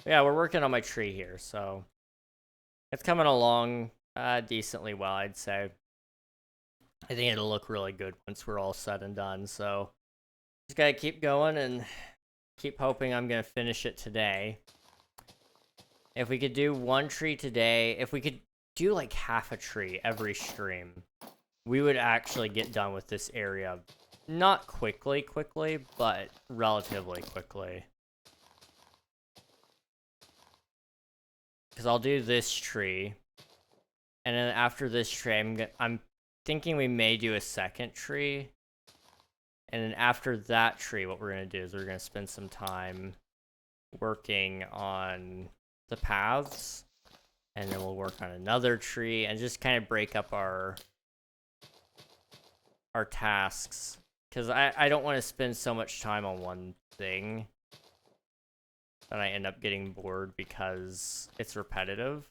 Speaker 1: Yeah, we're working on my tree here, so it's coming along decently well, I'd say. I think it'll look really good once we're all said and done, so just gotta keep going and keep hoping I'm gonna finish it today. If we could do one tree today, if we could do like half a tree every stream, we would actually get done with this area. Not quickly, but relatively quickly. Because I'll do this tree, and then after this tree, I'm thinking we may do a second tree, and then after that tree, what we're going to do is we're going to spend some time working on the paths, and then we'll work on another tree, and just kind of break up our tasks, because I don't want to spend so much time on one thing that I end up getting bored because it's repetitive.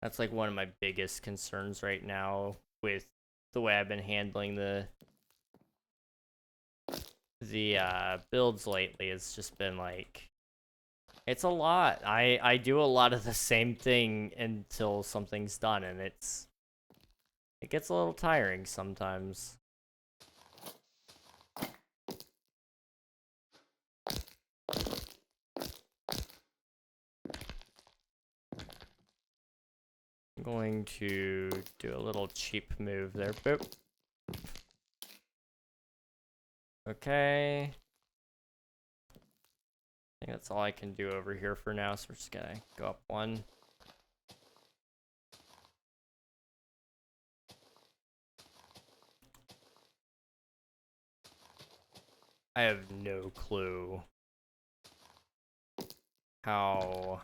Speaker 1: That's like one of my biggest concerns right now with the way I've been handling the builds lately. It's just been like, it's a lot. I do a lot of the same thing until something's done, and it gets a little tiring sometimes. I'm going to do a little cheap move there. Boop. Okay. I think that's all I can do over here for now, so we're just gonna go up one. I have no clue how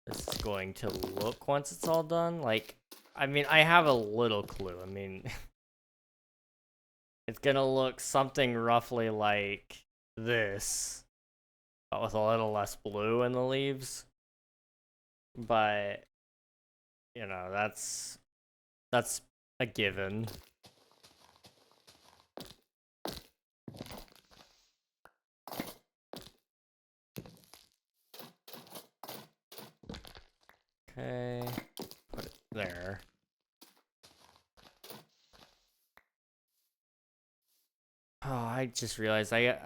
Speaker 1: this is going to look once it's all done. Like, I mean, I have a little clue. I mean, it's gonna look something roughly like this, but with a little less blue in the leaves. But, you know, that's a given. Okay, put it there. Oh, I just realized I've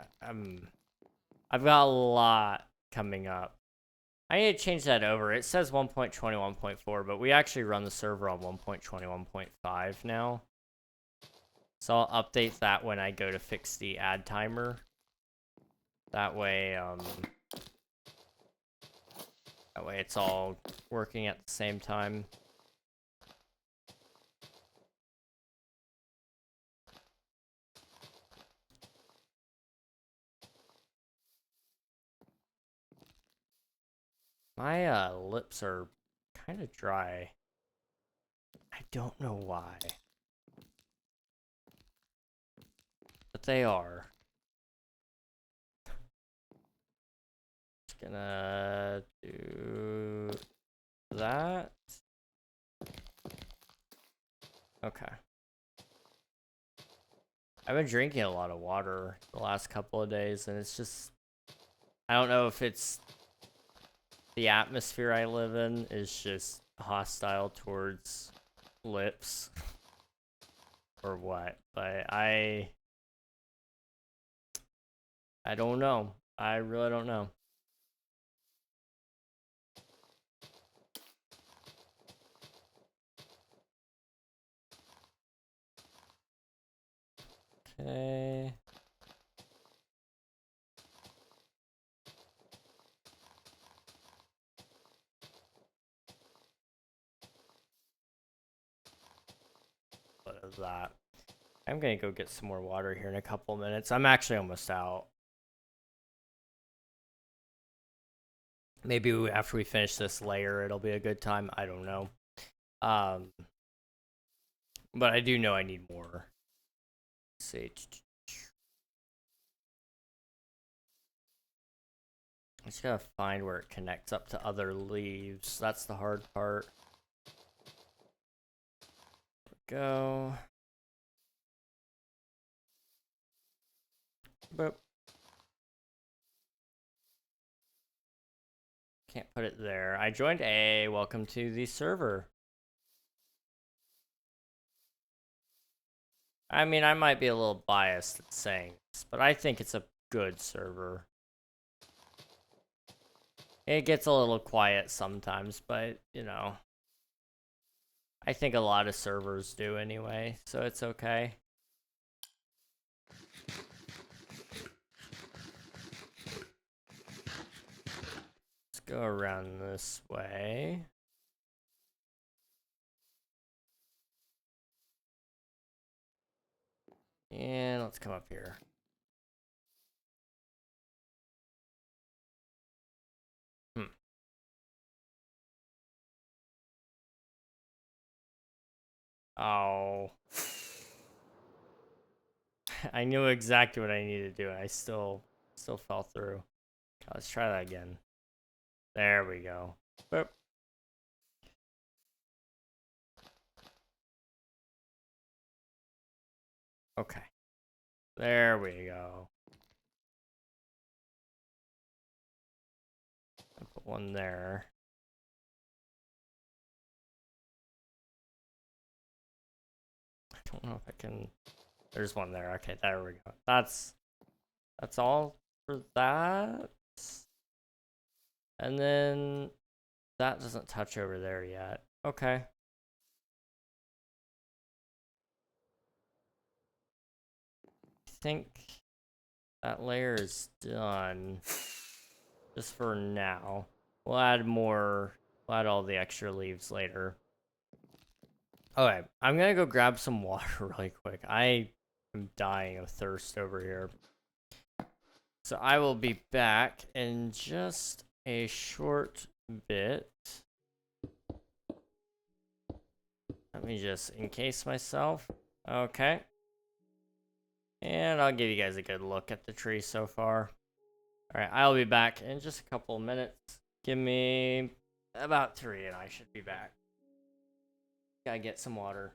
Speaker 1: got a lot coming up. I need to change that over. It says 1.21.4, but we actually run the server on 1.21.5 now. So I'll update that when I go to fix the ad timer. That way it's all working at the same time. My lips are kind of dry. I don't know why. But they are. Just gonna do that. Okay. I've been drinking a lot of water the last couple of days, and it's just, I don't know if it's the atmosphere I live in is just hostile towards lips or what, but I don't know. I really don't know. Okay. What is that? I'm gonna go get some more water here in a couple minutes. I'm actually almost out. Maybe after we finish this layer, it'll be a good time. I don't know. But I do know I need more. Let's see. I just gotta find where it connects up to other leaves. That's the hard part. Go. Boop. Can't put it there. I joined A. Welcome to the server. I mean, I might be a little biased at saying this, but I think it's a good server. It gets a little quiet sometimes, but, you know, I think a lot of servers do anyway, so it's okay. Let's go around this way. And let's come up here. Oh. I knew exactly what I needed to do. I still fell through. Let's try that again. There we go. Boop. Okay. There we go. I'll put one there. I don't know if I can. There's one there. Okay, there we go. That's all for that. And then that doesn't touch over there yet. Okay. I think that layer is done. Just for now. We'll add more. We'll add all the extra leaves later. Okay, I'm gonna go grab some water really quick. I am dying of thirst over here. So I will be back in just a short bit. Let me just encase myself. Okay. And I'll give you guys a good look at the tree so far. Alright, I'll be back in just a couple of minutes. Give me about 3 and I should be back. Gotta get some water.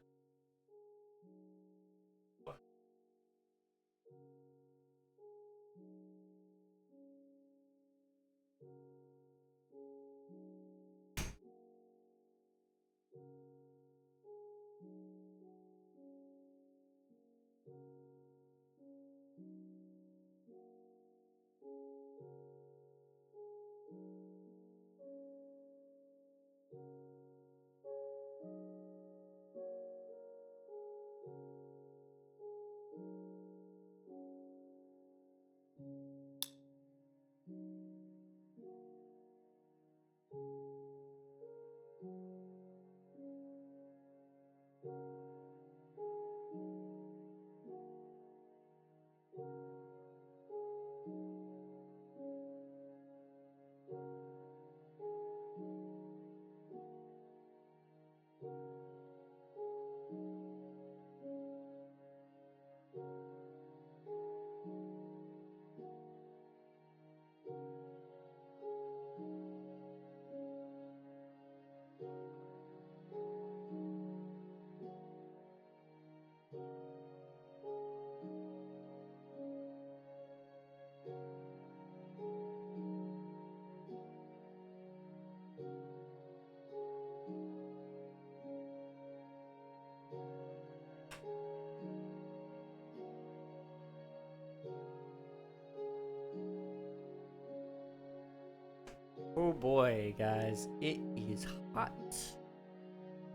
Speaker 1: Oh boy, guys, it is hot.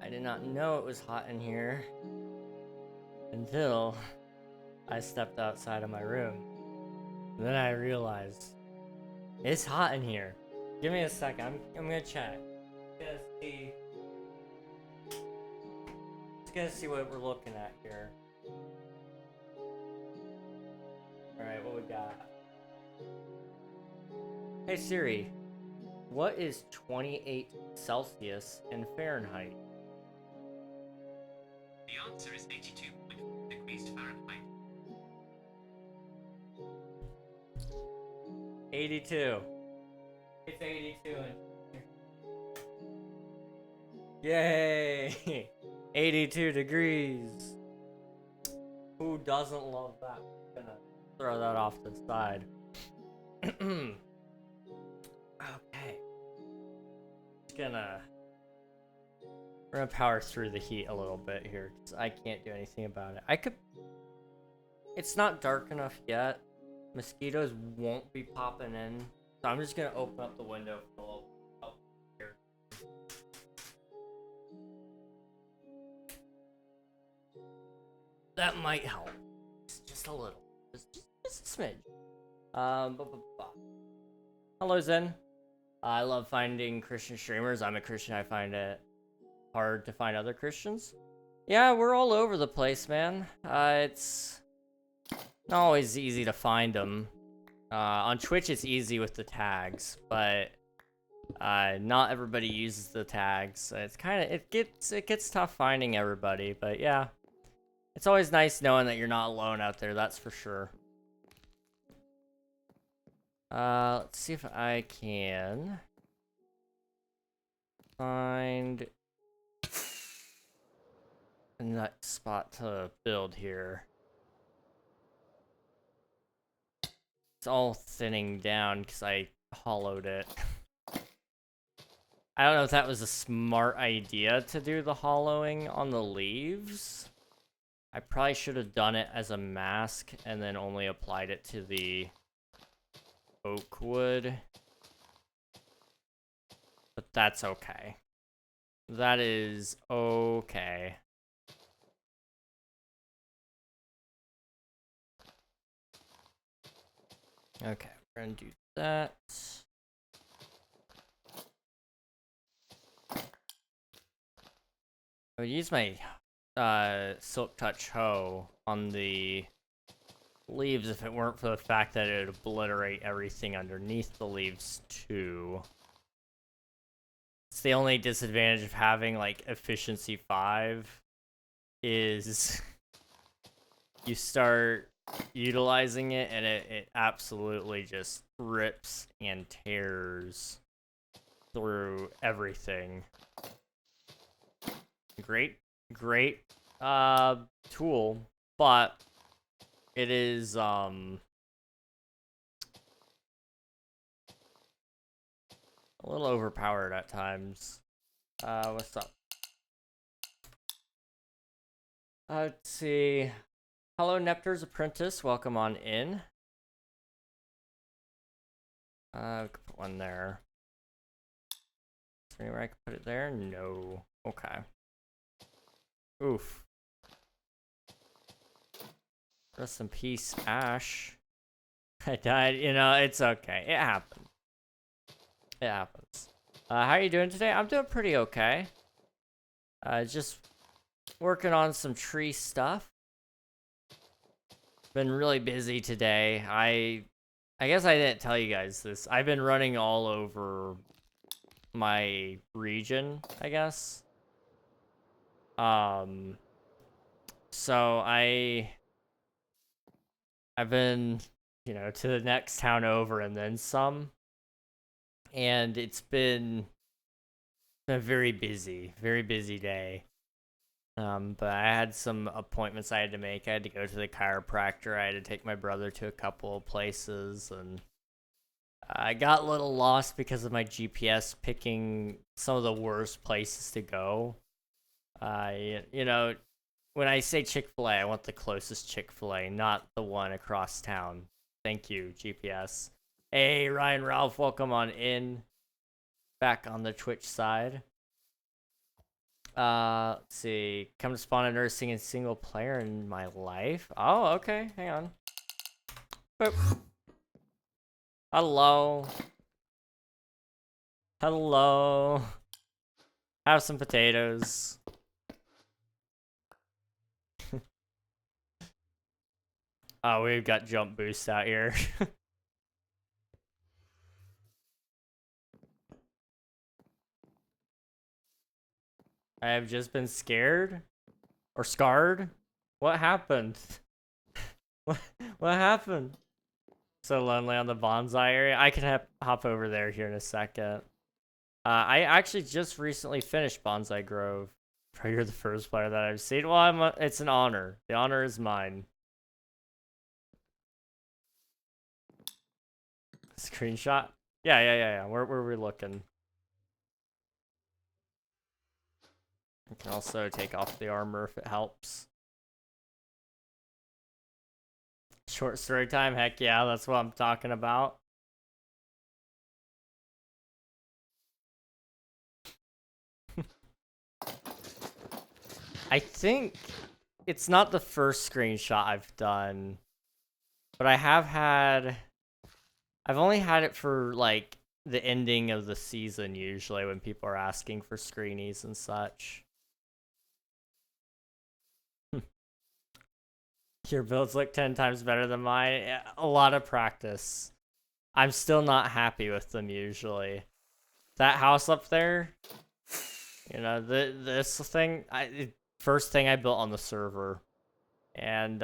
Speaker 1: I did not know it was hot in here until I stepped outside of my room. And then I realized it's hot in here. Give me a second. I'm gonna check. Just gonna see what we're looking at here. All right, what we got? Hey Siri, what is 28 Celsius in Fahrenheit?
Speaker 2: The answer is 82.4 degrees Fahrenheit.
Speaker 1: 82. It's 82. Yay! 82 degrees. Who doesn't love that? I'm gonna throw that off to the side. Okay. We're gonna power through the heat a little bit here, because I can't do anything about it. It's not dark enough yet. Mosquitoes won't be popping in. So I'm just gonna open up the window for a little here. That might help. Just a little. Just a smidge. Hello, Zen. I love finding Christian streamers. I'm a Christian. I find it hard to find other Christians. Yeah, we're all over the place, man. It's not always easy to find them. On Twitch, it's easy with the tags, but not everybody uses the tags. It's it gets tough finding everybody, but yeah, it's always nice knowing that you're not alone out there. That's for sure. Let's see if I can find a nut spot to build here. It's all thinning down because I hollowed it. I don't know if that was a smart idea to do the hollowing on the leaves. I probably should have done it as a mask and then only applied it to the oak wood. But that's okay. That is okay. Okay, we're gonna do that. I would use my silk touch hoe on the leaves if it weren't for the fact that it would obliterate everything underneath the leaves too. It's the only disadvantage of having like efficiency 5 is you start utilizing it and it absolutely just rips and tears through everything. Great tool, but it is a little overpowered at times. What's up? Let's see. Hello, Nepter's Apprentice. Welcome on in. I could put one there. Is there anywhere I could put it there? No. Okay. Oof. Rest in peace, Ash. I died. You know, it's okay. It happens. It happens. How are you doing today? I'm doing pretty okay. Just working on some tree stuff. Been really busy today. I guess I didn't tell you guys this. I've been running all over my region, I guess. So I've been, you know, to the next town over and then some. And it's been a very busy day. But I had some appointments I had to make. I had to go to the chiropractor. I had to take my brother to a couple of places, and I got a little lost because of my GPS picking some of the worst places to go. You know, when I say Chick-fil-A, I want the closest Chick-fil-A, not the one across town. Thank you, GPS. Hey, Ryan Ralph, welcome on in. back on the Twitch side. Let's see. Come to spawn a nursing and single player in my life. Oh, okay. Hang on. Boop. Hello. Hello. Have some potatoes. Oh, we've got jump boost out here. I have just been scared or scarred. What happened? what happened? So lonely on the bonsai area. I can hop over there here in a second. I actually just recently finished Bonsai Grove. You're the first player that I've seen. Well, it's an honor. The honor is mine. Screenshot? Yeah. Where were we looking? I can also take off the armor if it helps. Short story time? Heck yeah, that's what I'm talking about. I think it's not the first screenshot I've done, but I've only had it for like the ending of the season usually when people are asking for screenies and such. Your builds look 10 times better than mine. A lot of practice. I'm still not happy with them usually. That house up there, you know, this thing, first thing I built on the server. And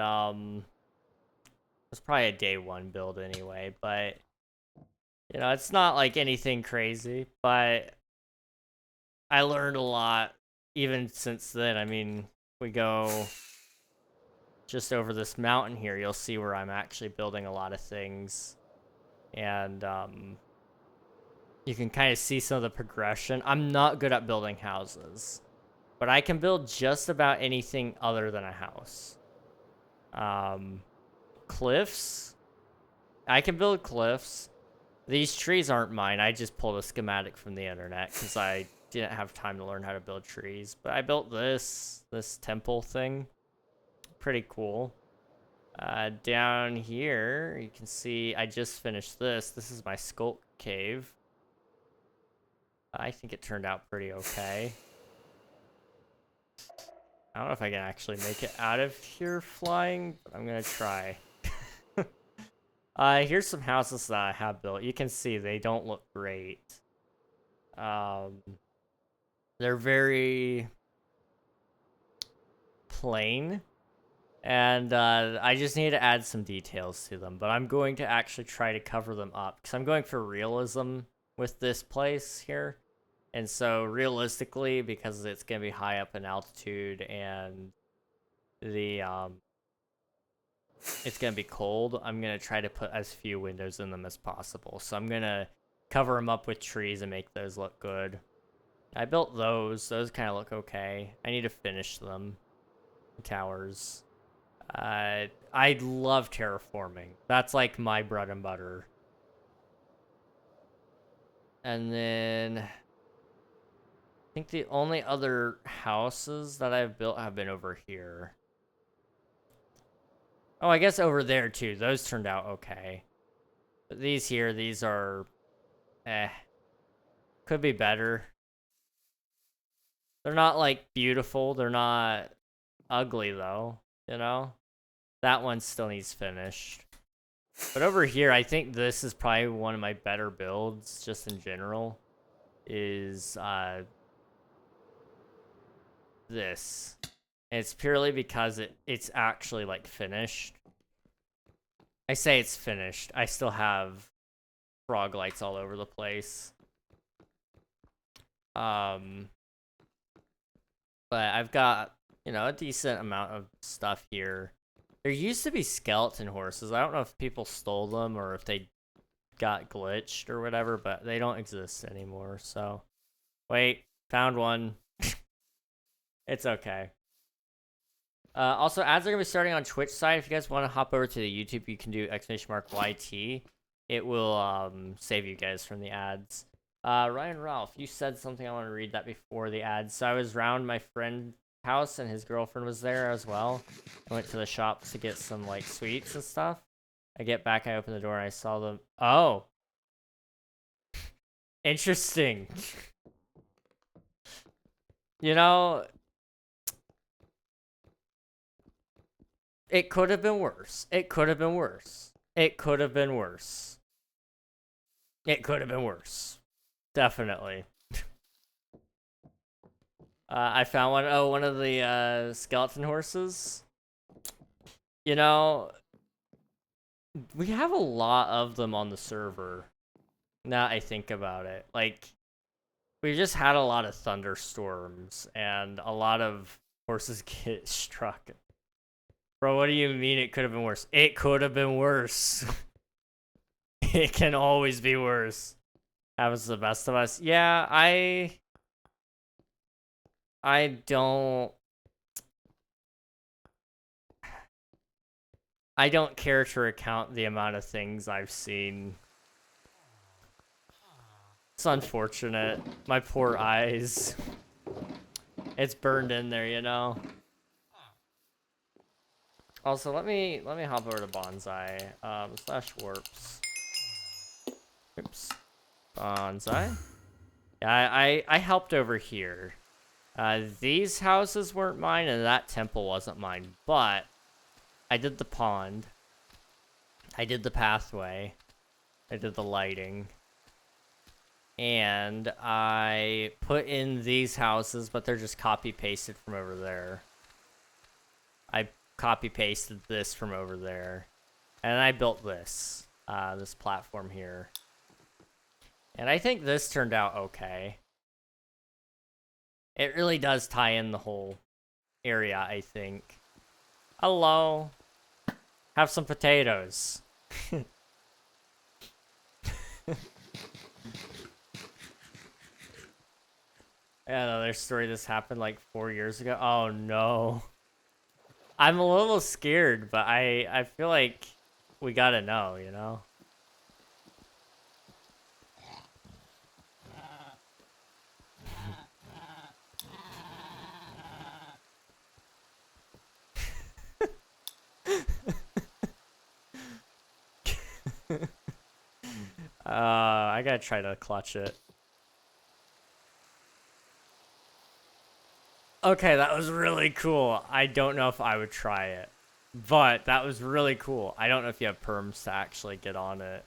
Speaker 1: it's probably a day one build anyway, but you know, it's not like anything crazy, but I learned a lot even since then. I mean, we go just over this mountain here, you'll see where I'm actually building a lot of things. And you can kind of see some of the progression. I'm not good at building houses, but I can build just about anything other than a house. Cliffs. I can build cliffs. These trees aren't mine. I just pulled a schematic from the internet because I didn't have time to learn how to build trees. But I built this temple thing. Pretty cool. Down here, you can see I just finished this. This is my sculk cave. I think it turned out pretty okay. I don't know if I can actually make it out of here flying, but I'm gonna try. Here's some houses that I have built. You can see they don't look great. They're very plain. And I just need to add some details to them, but I'm going to actually try to cover them up because I'm going for realism with this place here. And so realistically, because it's going to be high up in altitude and the it's going to be cold, I'm going to try to put as few windows in them as possible. So I'm going to cover them up with trees and make those look good. I built those. Those kind of look okay. I need to finish them. Towers. I love terraforming. That's like my bread and butter. And then I think the only other houses that I've built have been over here. Oh, I guess over there too. Those turned out okay. But these here, these are could be better. They're not like beautiful. They're not ugly though, you know? That one still needs finished. But over here, I think this is probably one of my better builds, just in general, is this. And it's purely because it's actually, like, finished. I say it's finished. I still have frog lights all over the place. But I've got, you know, a decent amount of stuff here. There used to be skeleton horses. I don't know if people stole them or if they got glitched or whatever, but they don't exist anymore, so. Wait, found one. It's okay. Also, ads are going to be starting on Twitch side. If you guys want to hop over to the YouTube, you can do !YT. It will save you guys from the ads. Ryan Ralph, you said something. I want to read that before the ads. So I was round my friend's house and his girlfriend was there as well. I went to the shop to get some like sweets and stuff. I get back, I open the door, and I saw them. Oh, interesting. You know, it could have been worse. It could have been worse. It could have been worse. It could have been worse. Definitely. I found one. Oh, one of the skeleton horses. You know, we have a lot of them on the server. Now I think about it. Like, we just had a lot of thunderstorms and a lot of horses get struck. Bro, what do you mean it could have been worse? It could have been worse. It can always be worse. Happens to the best of us. Yeah, I don't care to recount the amount of things I've seen. It's unfortunate. My poor eyes. It's burned in there, you know. Also, let me hop over to Bonsai. Slash warps. Oops. Bonsai. Yeah, I helped over here. These houses weren't mine, and that temple wasn't mine, but I did the pond. I did the pathway. I did the lighting. And I put in these houses, but they're just copy-pasted from over there. I copy-pasted this from over there. And I built this. This platform here. And I think this turned out okay. It really does tie in the whole area, I think. Hello. Have some potatoes. Another story, this happened like 4 years ago. Oh no. I'm a little scared, but I feel like we gotta know, you know? I gotta try to clutch it. Okay, that was really cool. I don't know if I would try it, but that was really cool. I don't know if you have perms to actually get on it.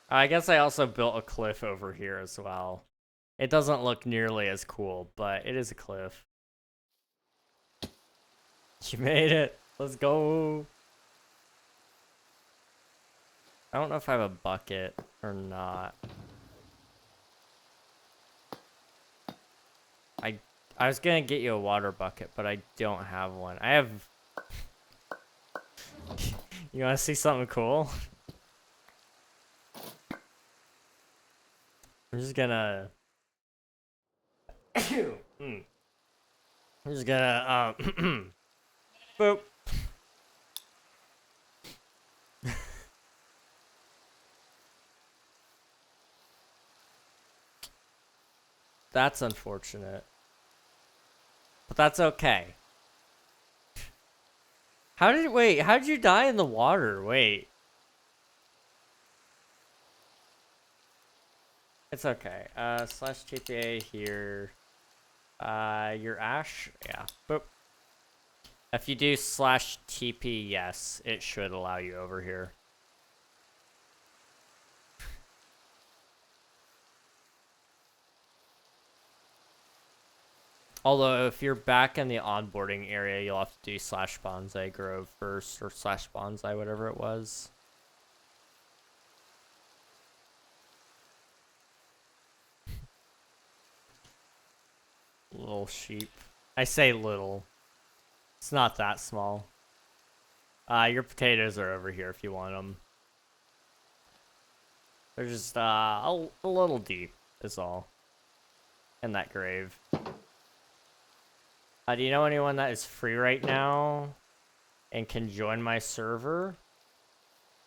Speaker 1: I guess I also built a cliff over here as well. It doesn't look nearly as cool, but it is a cliff. You made it. Let's go. I don't know if I have a bucket or not. I was gonna get you a water bucket, but I don't have one. I have... You wanna see something cool? I'm just gonna... I'm just gonna, boop. That's unfortunate. But that's okay. Wait, how did you die in the water? Wait. It's okay. Slash TPA here. Your Ash? Yeah. Boop. If you do slash TP, yes, it should allow you over here. Although, if you're back in the onboarding area, you'll have to do slash bonsai grove first, or slash bonsai, whatever it was. Little sheep. I say little. It's not that small. Your potatoes are over here if you want them. They're just a little deep, is all. In that grave. Do you know anyone that is free right now and can join my server?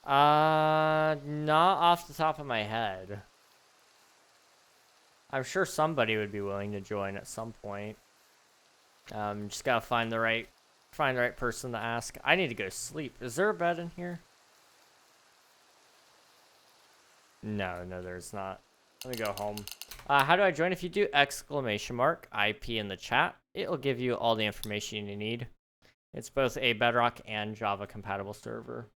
Speaker 1: Not off the top of my head. I'm sure somebody would be willing to join at some point. Just gotta find the right person to ask. I need to go sleep. Is there a bed in here? No, there's not. Let me go home. How do I join? If you do !IP in the chat, it'll give you all the information you need. It's both a Bedrock and Java compatible server.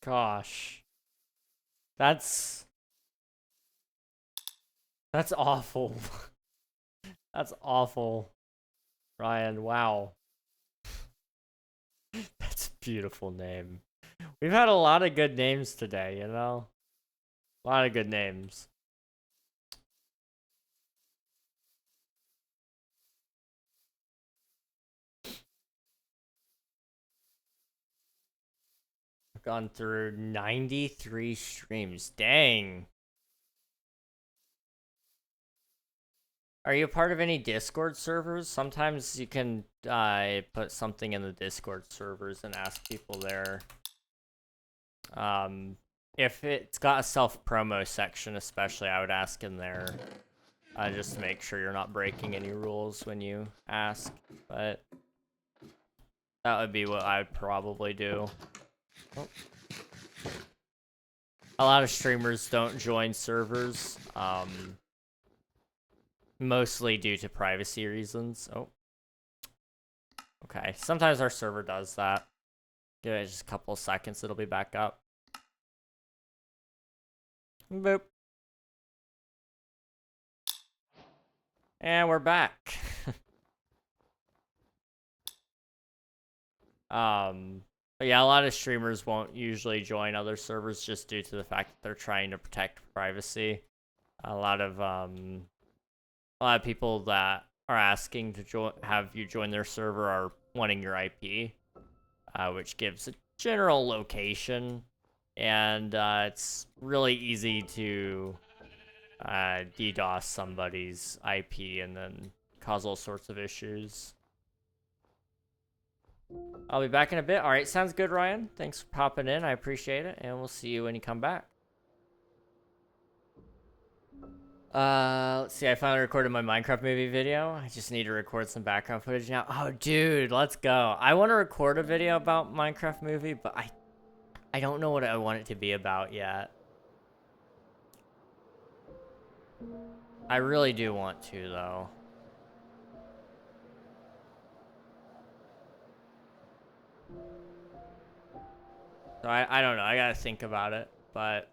Speaker 1: Gosh. That's awful. That's awful. Ryan, wow. That's a beautiful name. We've had a lot of good names today, you know? A lot of good names. I've gone through 93 streams. Dang. Are you a part of any Discord servers? Sometimes you can put something in the Discord servers and ask people there. If it's got a self-promo section especially, I would ask in there. Just to make sure you're not breaking any rules when you ask. But that would be what I would probably do. Oh. A lot of streamers don't join servers. Mostly due to privacy reasons. Oh. Okay. Sometimes our server does that. Give it just a couple of seconds, it'll be back up. Boop. And we're back. But yeah, a lot of streamers won't usually join other servers just due to the fact that they're trying to protect privacy. A lot of people that are asking to have you join their server are wanting your IP, which gives a general location, and it's really easy to DDoS somebody's IP and then cause all sorts of issues. I'll be back in a bit. All right, sounds good, Ryan. Thanks for popping in. I appreciate it, and we'll see you when you come back. Let's see. I finally recorded my Minecraft movie video. I just need to record some background footage now. Oh, dude, let's go. I want to record a video about Minecraft movie, but I don't know what I want it to be about yet. I really do want to, though. So I don't know. I gotta think about it, but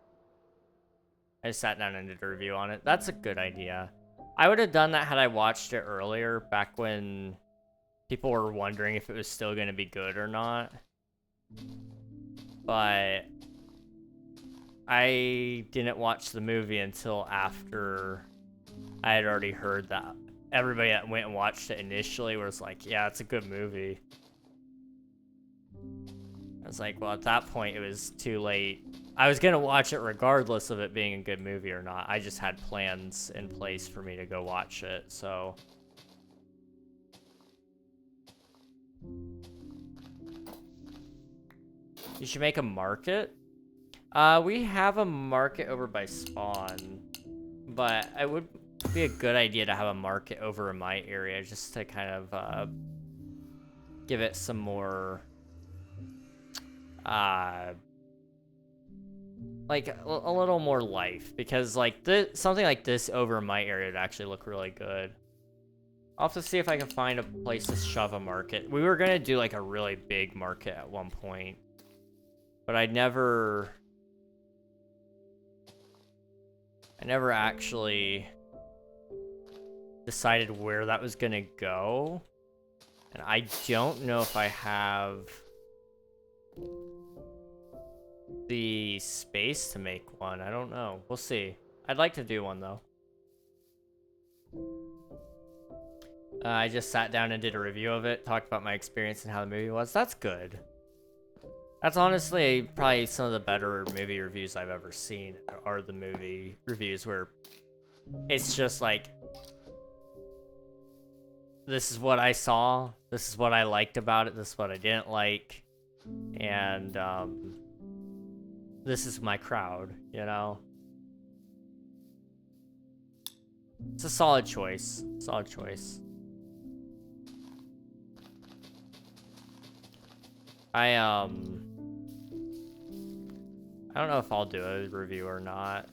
Speaker 1: I just sat down and did a review on it. That's a good idea. I would have done that had I watched it earlier, back when people were wondering if it was still going to be good or not. But I didn't watch the movie until after I had already heard that everybody that went and watched it initially was like, yeah, it's a good movie. I was like, well, at that point, it was too late. I was going to watch it regardless of it being a good movie or not. I just had plans in place for me to go watch it, so... You should make a market? We have a market over by Spawn, but it would be a good idea to have a market over in my area just to kind of give it some more... like a little more life, because like something like this over in my area would actually look really good. I'll have to see if I can find a place to shove a market. We were gonna do like a really big market at one point, but I never actually decided where that was gonna go, and I don't know if I have the space to make one. I don't know. We'll see. I'd like to do one, though. I just sat down and did a review of it, talked about my experience and how the movie was. That's good. That's honestly probably some of the better movie reviews I've ever seen are the movie reviews where it's just like, this is what I saw, this is what I liked about it, this is what I didn't like, and this is my crowd, you know? It's a solid choice. Solid choice. I don't know if I'll do a review or not.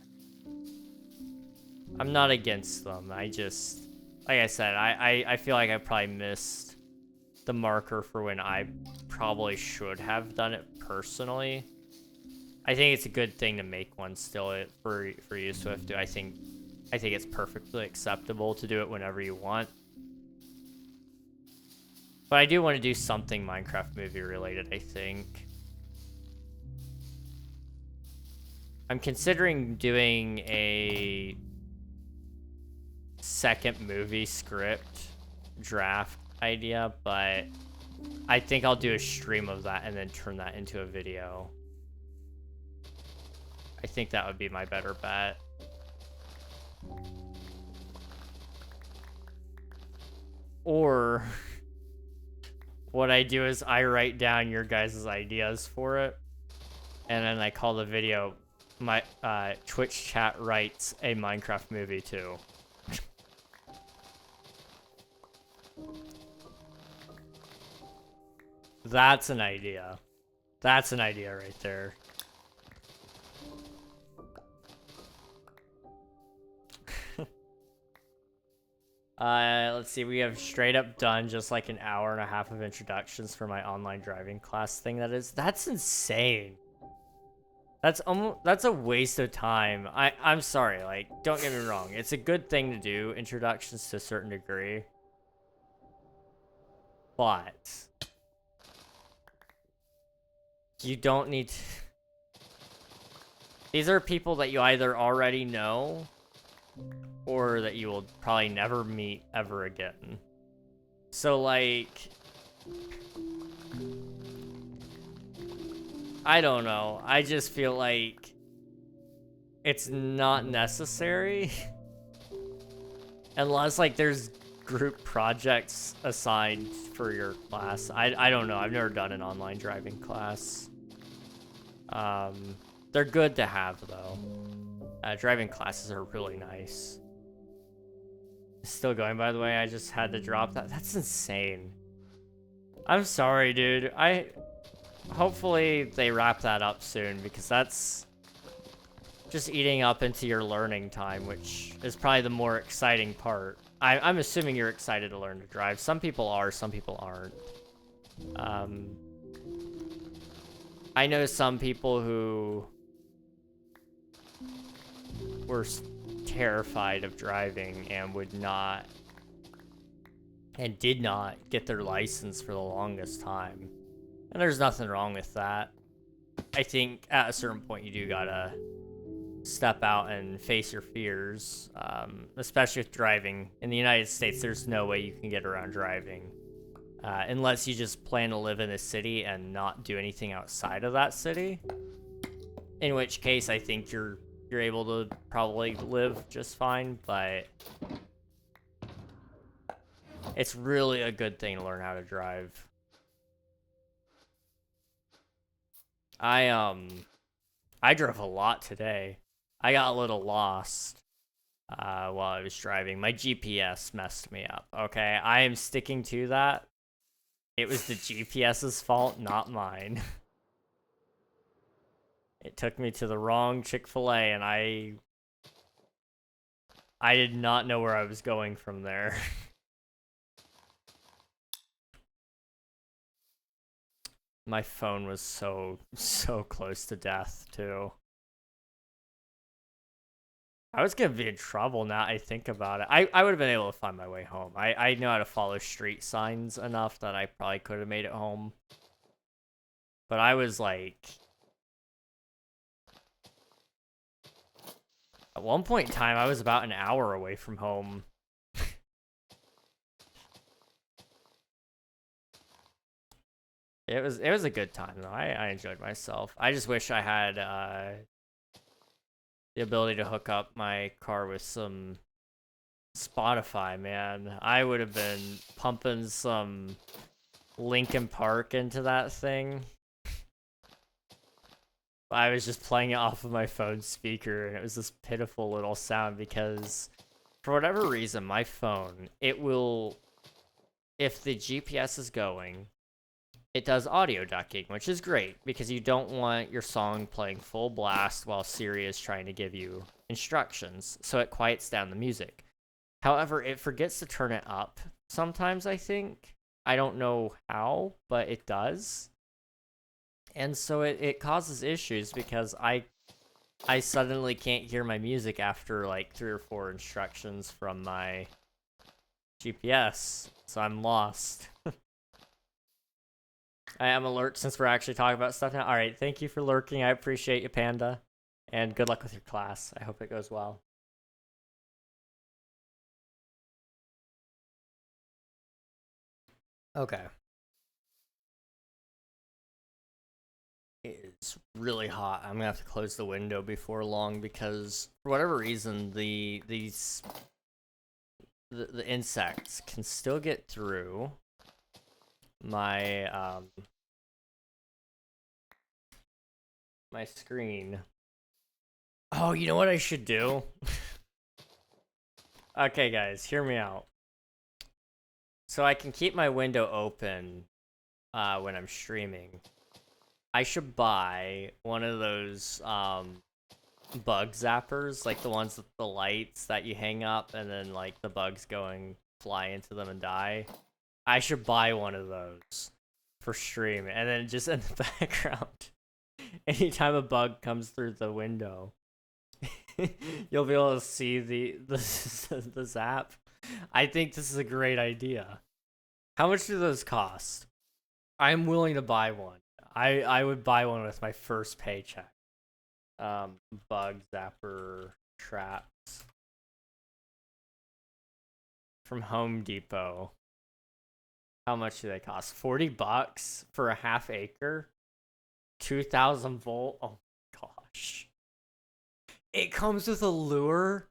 Speaker 1: I'm not against them. I just, like I said, I feel like I probably missed the marker for when I probably should have done it personally. I think it's a good thing to make one still for you, Swift. I think it's perfectly acceptable to do it whenever you want. But I do want to do something Minecraft movie related, I think. I'm considering doing a second movie script draft idea, but I think I'll do a stream of that and then turn that into a video. I think that would be my better bet. Or what I do is I write down your guys' ideas for it, and then I call the video my Twitch chat writes a Minecraft movie too. That's an idea. That's an idea right there. Let's see, we have straight up done just like an hour and a half of introductions for my online driving class thing. That's insane. That's a waste of time. I'm sorry, like, don't get me wrong. It's a good thing to do, introductions to a certain degree. But you don't need to... These are people that you either already know or that you will probably never meet ever again. So, like, I don't know. I just feel like it's not necessary unless, like, there's group projects assigned for your class. I don't know. I've never done an online driving class. They're good to have, though. Driving classes are really nice. Still going, by the way. I just had to drop that. That's insane. I'm sorry, dude. Hopefully they wrap that up soon, because that's just eating up into your learning time, which is probably the more exciting part. I'm assuming you're excited to learn to drive. Some people are, some people aren't. I know some people who were terrified of driving and did not get their license for the longest time. And there's nothing wrong with that. I think at a certain point you do gotta step out and face your fears, especially with driving. In the United States, there's no way you can get around driving unless you just plan to live in a city and not do anything outside of that city. In which case, I think you're able to probably live just fine, but it's really a good thing to learn how to drive. I drove a lot today. I got a little lost while I was driving. My GPS messed me up, okay? I am sticking to that. It was the GPS's fault, not mine. It took me to the wrong Chick-fil-A, and I did not know where I was going from there. My phone was so close to death, too. I was gonna be in trouble now I think about it. I would have been able to find my way home. I know how to follow street signs enough that I probably could have made it home. But I was like... At one point in time, I was about an hour away from home. It was a good time though. I enjoyed myself. I just wish I had the ability to hook up my car with some Spotify, man. I would have been pumping some Linkin Park into that thing. I was just playing it off of my phone speaker, and it was this pitiful little sound because, for whatever reason, my phone, it will, if the GPS is going, it does audio ducking, which is great because you don't want your song playing full blast while Siri is trying to give you instructions, so it quiets down the music. However, it forgets to turn it up sometimes, I think. I don't know how, but it does. And so it causes issues because I suddenly can't hear my music after like 3 or 4 instructions from my GPS, so I'm lost. I am alert since we're actually talking about stuff now. All right, thank you for lurking. I appreciate you, Panda, and good luck with your class. I hope it goes well. Okay. It's really hot. I'm gonna have to close the window before long because for whatever reason the insects can still get through my my screen. Oh, you know what I should do? Okay, guys, hear me out. So I can keep my window open when I'm streaming. I should buy one of those bug zappers, like the ones with the lights that you hang up and then like the bugs fly into them and die. I should buy one of those for stream, and then just in the background, anytime a bug comes through the window, you'll be able to see the zap. I think this is a great idea. How much do those cost? I'm willing to buy one. I would buy one with my first paycheck. Bug zapper traps from Home Depot. How much do they cost? $40 for a half acre? 2,000 volt? Oh my gosh. It comes with a lure?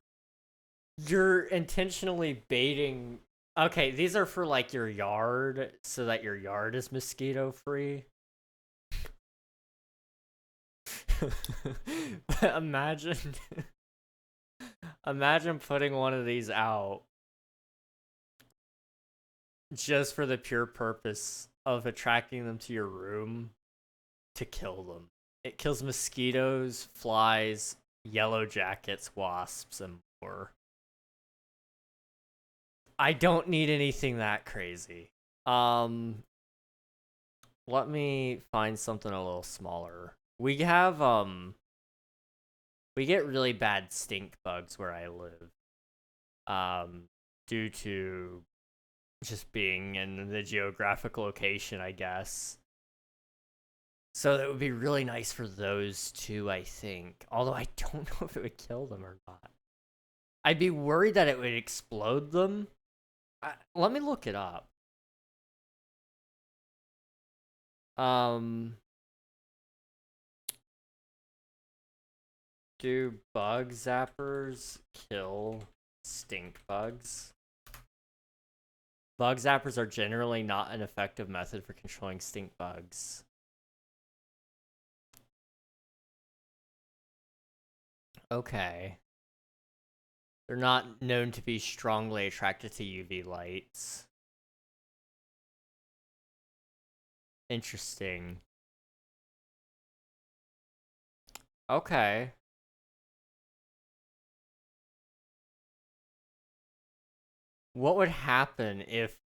Speaker 1: You're intentionally baiting. Okay, these are for like your yard so that your yard is mosquito free. But imagine putting one of these out just for the pure purpose of attracting them to your room to kill them. It kills mosquitoes, flies, yellow jackets, wasps, and more. I don't need anything that crazy. Let me find something a little smaller. We have we get really bad stink bugs where I live. Due to just being in the geographic location, I guess. So that would be really nice for those two, I think. Although I don't know if it would kill them or not. I'd be worried that it would explode them. Let me look it up. Do bug zappers kill stink bugs? Bug zappers are generally not an effective method for controlling stink bugs. Okay. They're not known to be strongly attracted to UV lights. Interesting. Okay. What would happen if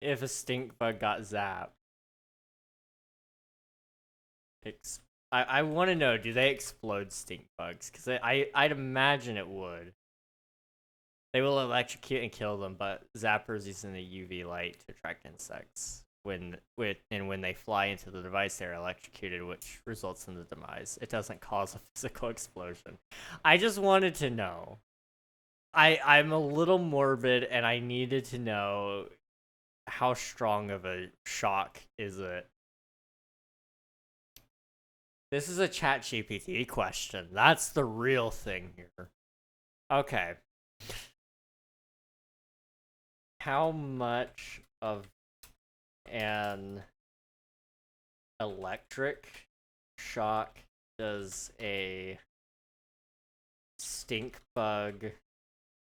Speaker 1: if a stink bug got zapped? I want to know, do they explode stink bugs? Because I'd imagine it would. They will electrocute and kill them, but zappers using the UV light to attract insects. When they fly into the device, they're electrocuted, which results in the demise. It doesn't cause a physical explosion. I just wanted to know. I'm a little morbid, and I needed to know how strong of a shock is it. This is a ChatGPT question. That's the real thing here. Okay. How much of an electric shock does a stink bug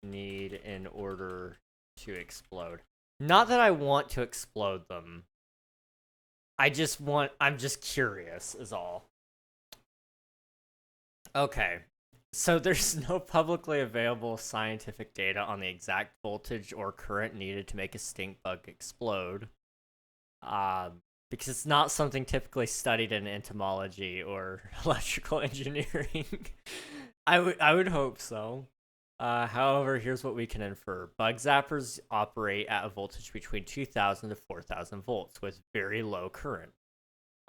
Speaker 1: need in order to explode? Not that I want to explode them. I'm just curious, is all. Okay. So there's no publicly available scientific data on the exact voltage or current needed to make a stink bug explode. Because it's not something typically studied in entomology or electrical engineering. I would hope so. However, here's what we can infer. Bug zappers operate at a voltage between 2,000 to 4,000 volts with very low current,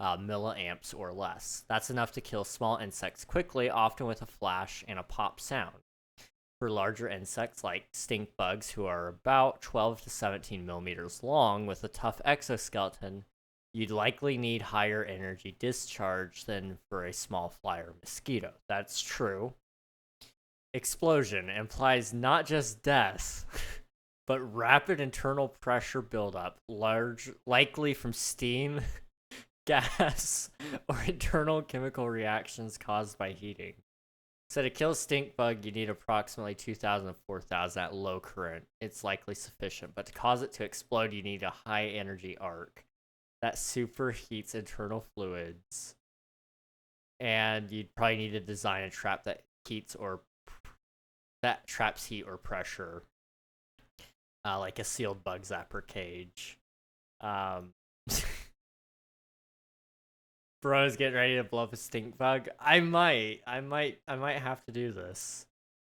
Speaker 1: milliamps or less. That's enough to kill small insects quickly, often with a flash and a pop sound. For larger insects like stink bugs, who are about 12 to 17 millimeters long with a tough exoskeleton, you'd likely need higher energy discharge than for a small fly or mosquito. That's true. Explosion implies not just death, but rapid internal pressure buildup, likely from steam, gas, or internal chemical reactions caused by heating. So to kill a stink bug, you need approximately 2,000 to 4,000 at low current. It's likely sufficient, but to cause it to explode, you need a high energy arc that superheats internal fluids. And you'd probably need to design a trap that traps heat or pressure, like a sealed bug zapper cage. Bro's getting ready to blow up a stink bug. I might have to do this.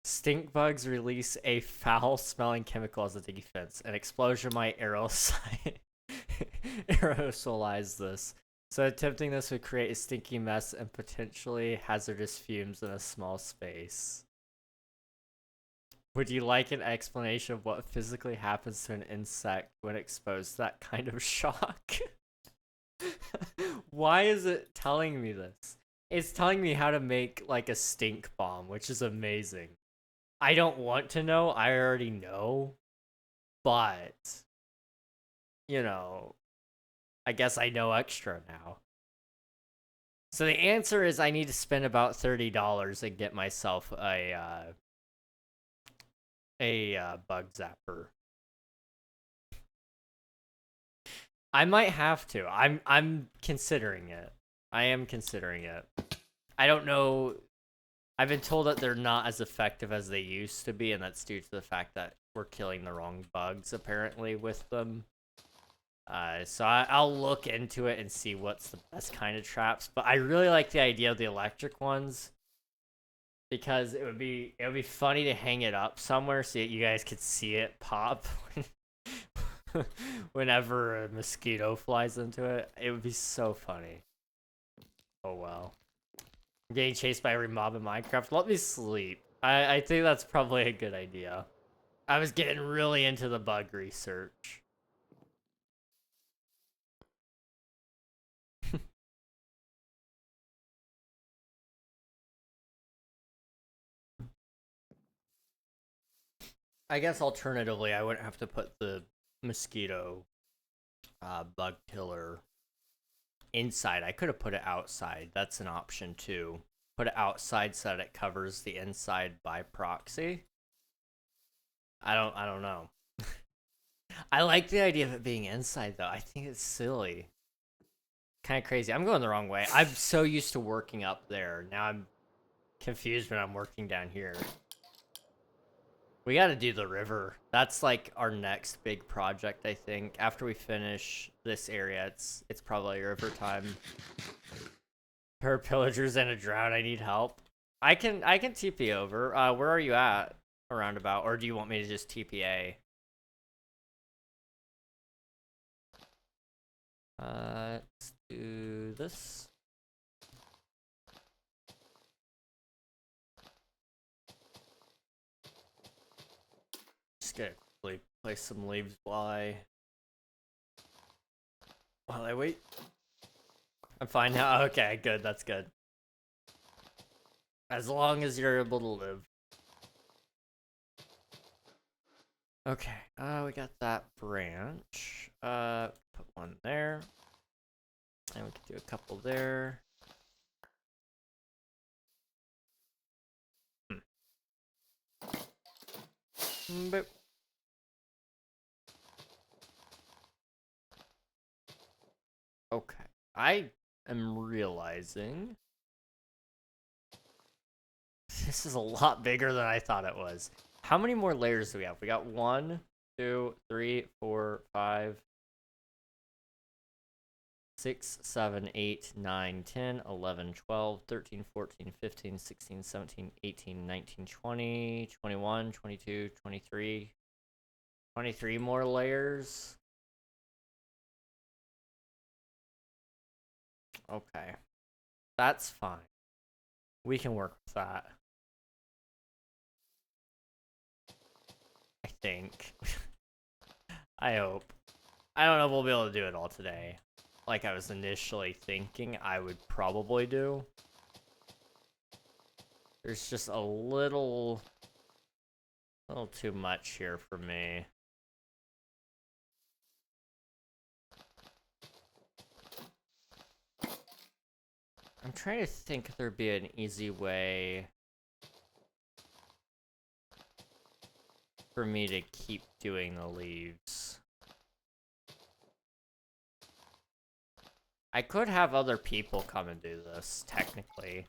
Speaker 1: Stink bugs release a foul-smelling chemical as a defense. An explosion might aerosolize this. So attempting this would create a stinky mess and potentially hazardous fumes in a small space. Would you like an explanation of what physically happens to an insect when exposed to that kind of shock? Why is it telling me this? It's telling me how to make like a stink bomb, which is amazing. I don't want to know. I already know. But, you know, I guess I know extra now. So the answer is I need to spend about $30 and get myself a bug zapper. I might have to. I'm considering it. I am considering it. I don't know. I've been told that they're not as effective as they used to be, and that's due to the fact that we're killing the wrong bugs, apparently, with them. So I'll look into it and see what's the best kind of traps. But I really like the idea of the electric ones, because it would be funny to hang it up somewhere so that you guys could see it pop whenever a mosquito flies into it. It would be so funny. Oh well. I'm getting chased by every mob in Minecraft. Let me sleep. I think that's probably a good idea. I was getting really into the bug research. I guess alternatively, I wouldn't have to put the mosquito bug killer inside. I could have put it outside. That's an option too. Put it outside so that it covers the inside by proxy. I don't know. I like the idea of it being inside though. I think it's silly. Kind of crazy. I'm going the wrong way. I'm so used to working up there. Now I'm confused when I'm working down here. We got to do the river. That's like our next big project, I think. After we finish this area, it's probably river time. Per pillagers and a drought, I need help. I can TP over. Where are you at? Around about, or do you want me to just TPA? Let's do this. just gonna quickly place some leaves while I wait. I'm fine now. Okay, good. That's good. As long as you're able to live. Okay. We got that branch. Put one there. And we can do a couple there. Boop. Okay. I am realizing this is a lot bigger than I thought it was. How many more layers do we have? We got 1, 2, 3, 4, 5, 6, 7, 8, 9, 10, 11, 12, 13, 14, 15, 16, 17, 18, 19, 20, 21, 22, 23. 23 more layers. Okay. That's fine. We can work with that. I think. I hope. I don't know if we'll be able to do it all today. Like I was initially thinking I would probably do. There's just a little too much here for me. I'm trying to think if there'd be an easy way for me to keep doing the leaves. I could have other people come and do this, technically.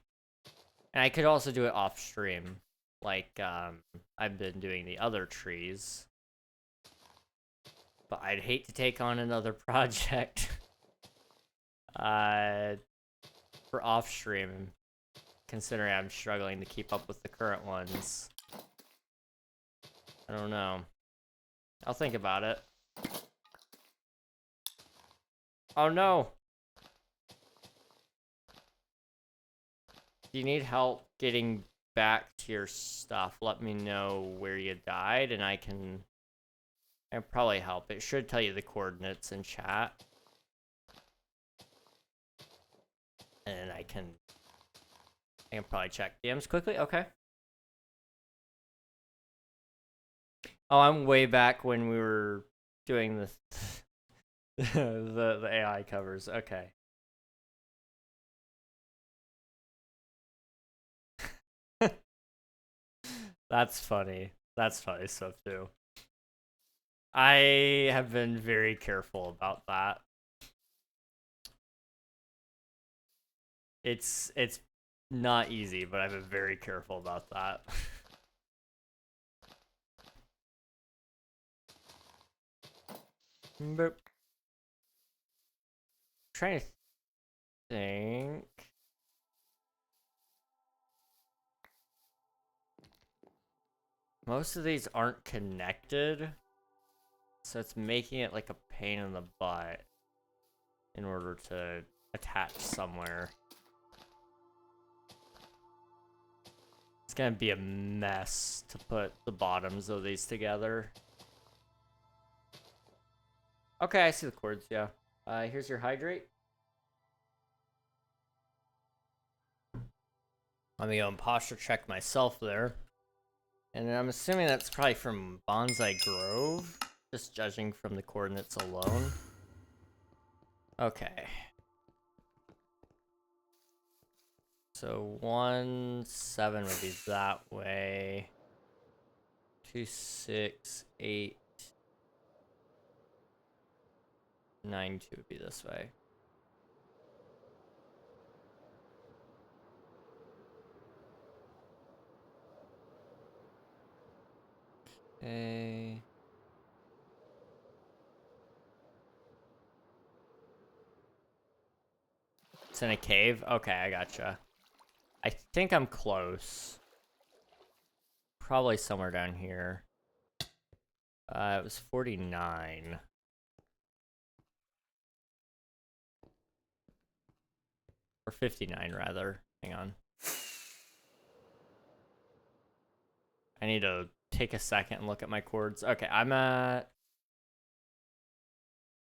Speaker 1: And I could also do it off stream, like I've been doing the other trees. But I'd hate to take on another project for off stream, considering I'm struggling to keep up with the current ones. I don't know. I'll think about it. Oh no! If you need help getting back to your stuff, let me know where you died, and I can probably help. It should tell you the coordinates in chat. And I can probably check DMs quickly. Okay. Oh, I'm way back when we were doing this, the AI covers. Okay. That's funny. That's funny stuff too. I have been very careful about that. It's not easy, but I've been very careful about that. Boop. Trying to think. Most of these aren't connected, so it's making it like a pain in the butt in order to attach somewhere. It's gonna be a mess to put the bottoms of these together. Okay, I see the cords, yeah. Here's your hydrate. Let me go and posture check myself there. And I'm assuming that's probably from Bonsai Grove, just judging from the coordinates alone. Okay. So 1, 7 would be that way. 2, 6, 8, 9, 2 would be this way. Okay. It's in a cave? Okay, I gotcha. I think I'm close. Probably somewhere down here. It was 49. Or 59, rather. Hang on. I need to take a second and look at my chords. Okay, I'm at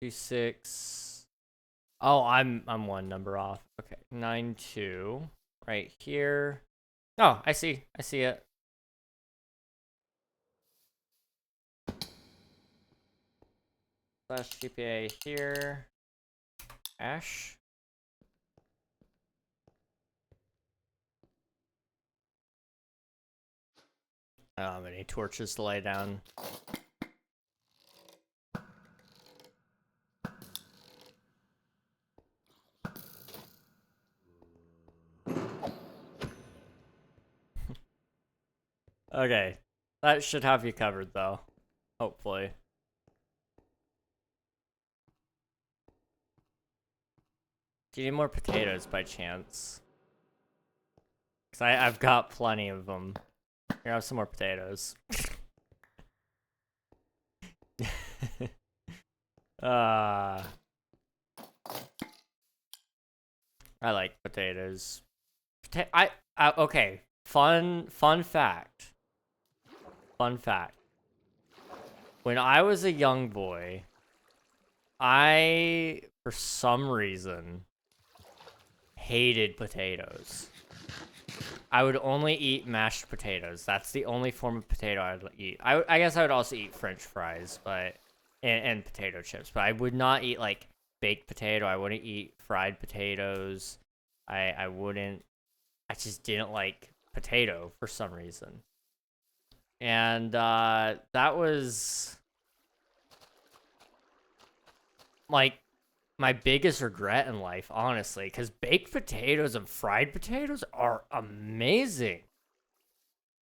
Speaker 1: 2-6. Oh, I'm one number off. Okay, 9-2 right here. Oh, I see it. Slash GPA here. Ash. I don't have any torches to lay down. Okay, that should have you covered though, hopefully. Do you need more potatoes by chance? Because I've got plenty of them. Here, have some more potatoes. I like potatoes. Okay. Fun fact. Fun fact. When I was a young boy, I, for some reason, hated potatoes. I would only eat mashed potatoes. That's the only form of potato I'd eat. I guess I would also eat French fries, but and potato chips, but I would not eat like baked potato. I wouldn't eat fried potatoes. I wouldn't. I just didn't like potato for some reason. And that was like my biggest regret in life, honestly, because baked potatoes and fried potatoes are amazing.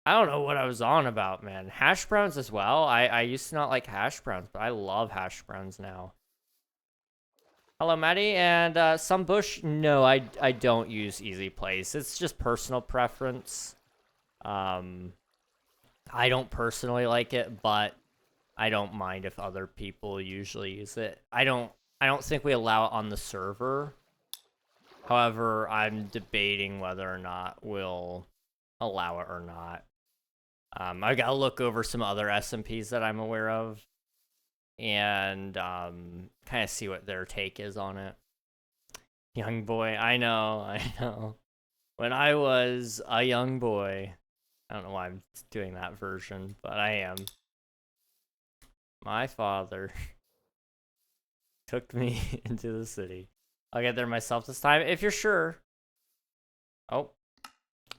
Speaker 1: I don't know what I was on about, man. Hash browns as well. I used to not like hash browns, but I love hash browns now. Hello, Maddie. And some bush. No, I don't use easy place. It's just personal preference. I don't personally like it, but I don't mind if other people usually use it. I don't think we allow it on the server. However, I'm debating whether or not we'll allow it or not. I gotta look over some other SMPs that I'm aware of and kind of see what their take is on it. Young boy, I know. When I was a young boy, I don't know why I'm doing that version, but I am. My father took me into the city. I'll get there myself this time, if you're sure. Oh,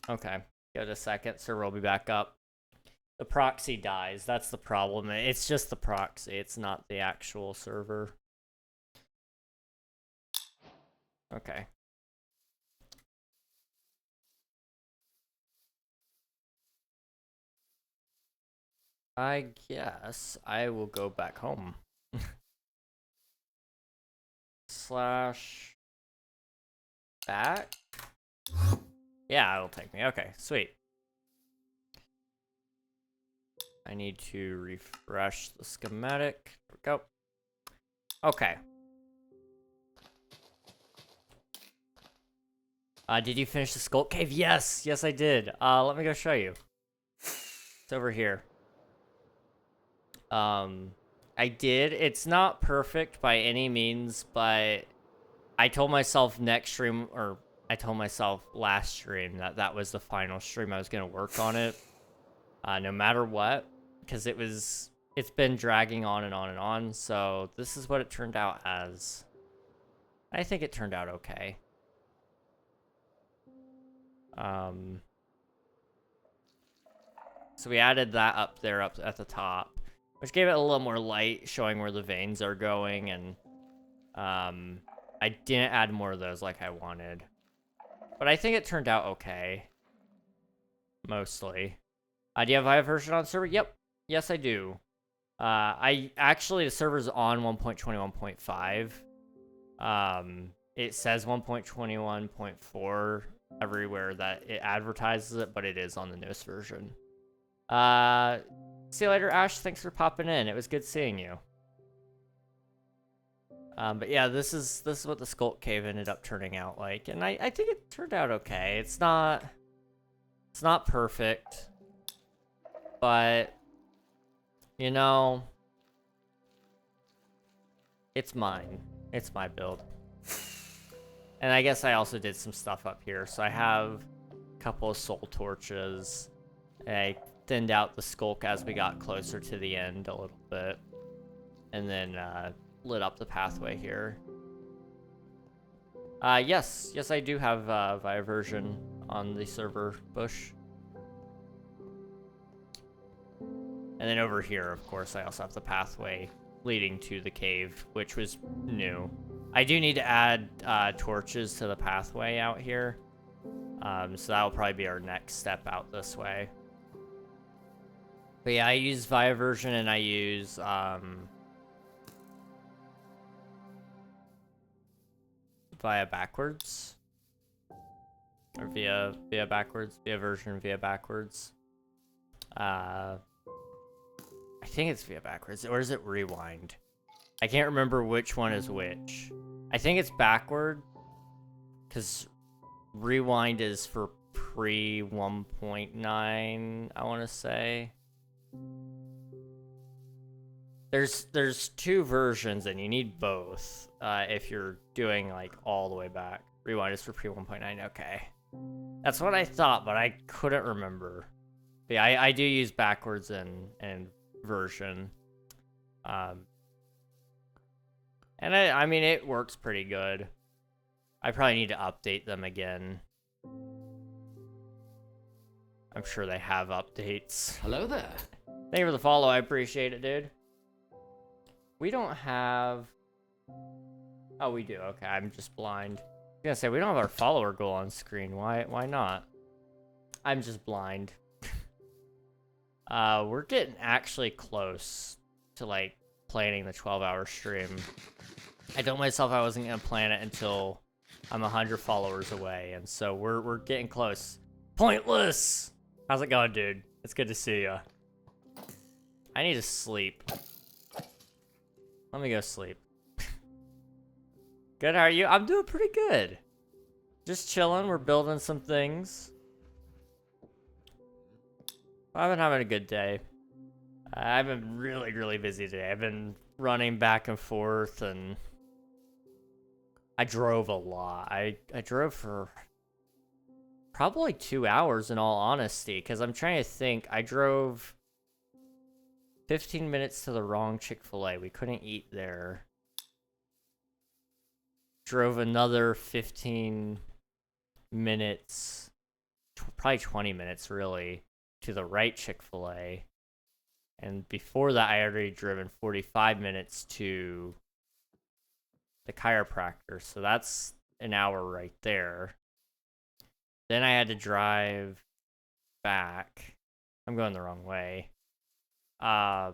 Speaker 1: okay. Give it a second, server will be back up. The proxy dies, that's the problem. It's just the proxy, it's not the actual server. Okay. I guess I will go back home. Slash back? Yeah, it'll take me. Okay, sweet. I need to refresh the schematic. There we go. Okay. Did you finish the Skull Cave? Yes! Yes, I did. Let me go show you. It's over here. I did. It's not perfect by any means, but I told myself next stream, or I told myself last stream that that was the final stream I was going to work on it. No matter what, because it's been dragging on and on and on, so this is what it turned out as. I think it turned out okay. So we added that up there, up at the top, which gave it a little more light, showing where the veins are going, and I didn't add more of those like I wanted. But I think it turned out okay. Mostly. Do you have a version on server? Yep. Yes, I do. The server's on 1.21.5. It says 1.21.4 everywhere that it advertises it, but it is on the newest version. See you later, Ash. Thanks for popping in. It was good seeing you. But yeah, this is what the Skulk Cave ended up turning out like, and I think it turned out okay. It's not perfect, but You know, it's mine. It's my build. And I guess I also did some stuff up here. So I have a couple of soul torches. I thinned out the skulk as we got closer to the end a little bit. And then lit up the pathway here. Yes, I do have Via version on the server bush. And then over here, of course, I also have the pathway leading to the cave, which was new. I do need to add torches to the pathway out here. So that'll probably be our next step out this way. But yeah, I use Via version and I use Via backwards. Or via backwards. Via version via backwards. I think it's via backwards. Or is it rewind? I can't remember which one is which. I think it's backward. Because rewind is for pre 1.9, I want to say. There's two versions and you need both if you're doing like all the way back. Rewind is for pre 1.9. Okay, that's what I thought, but I couldn't remember. But yeah, I do use backwards and version, and I mean it works pretty good. I probably need to update them again. I'm sure they have updates.
Speaker 3: Hello there.
Speaker 1: Thank you for the follow. I appreciate it, dude. We don't have... Oh, we do. Okay, I'm just blind. I was gonna say, we don't have our follower goal on screen. Why not? I'm just blind. We're getting actually close to, like, planning the 12-hour stream. I told myself I wasn't gonna plan it until I'm 100 followers away, and so we're getting close. Pointless! How's it going, dude? It's good to see ya. I need to sleep. Let me go sleep. Good, how are you? I'm doing pretty good. Just chilling, we're building some things. I've been having a good day. I've been really, really busy today. I've been running back and forth, and I drove a lot. I drove for probably 2 hours in all honesty, because I'm trying to think. I drove 15 minutes to the wrong Chick-fil-A. We couldn't eat there. Drove another 15 minutes, probably 20 minutes really, to the right Chick-fil-A. And before that, I had already driven 45 minutes to the chiropractor. So that's an hour right there. Then I had to drive back. I'm going the wrong way. I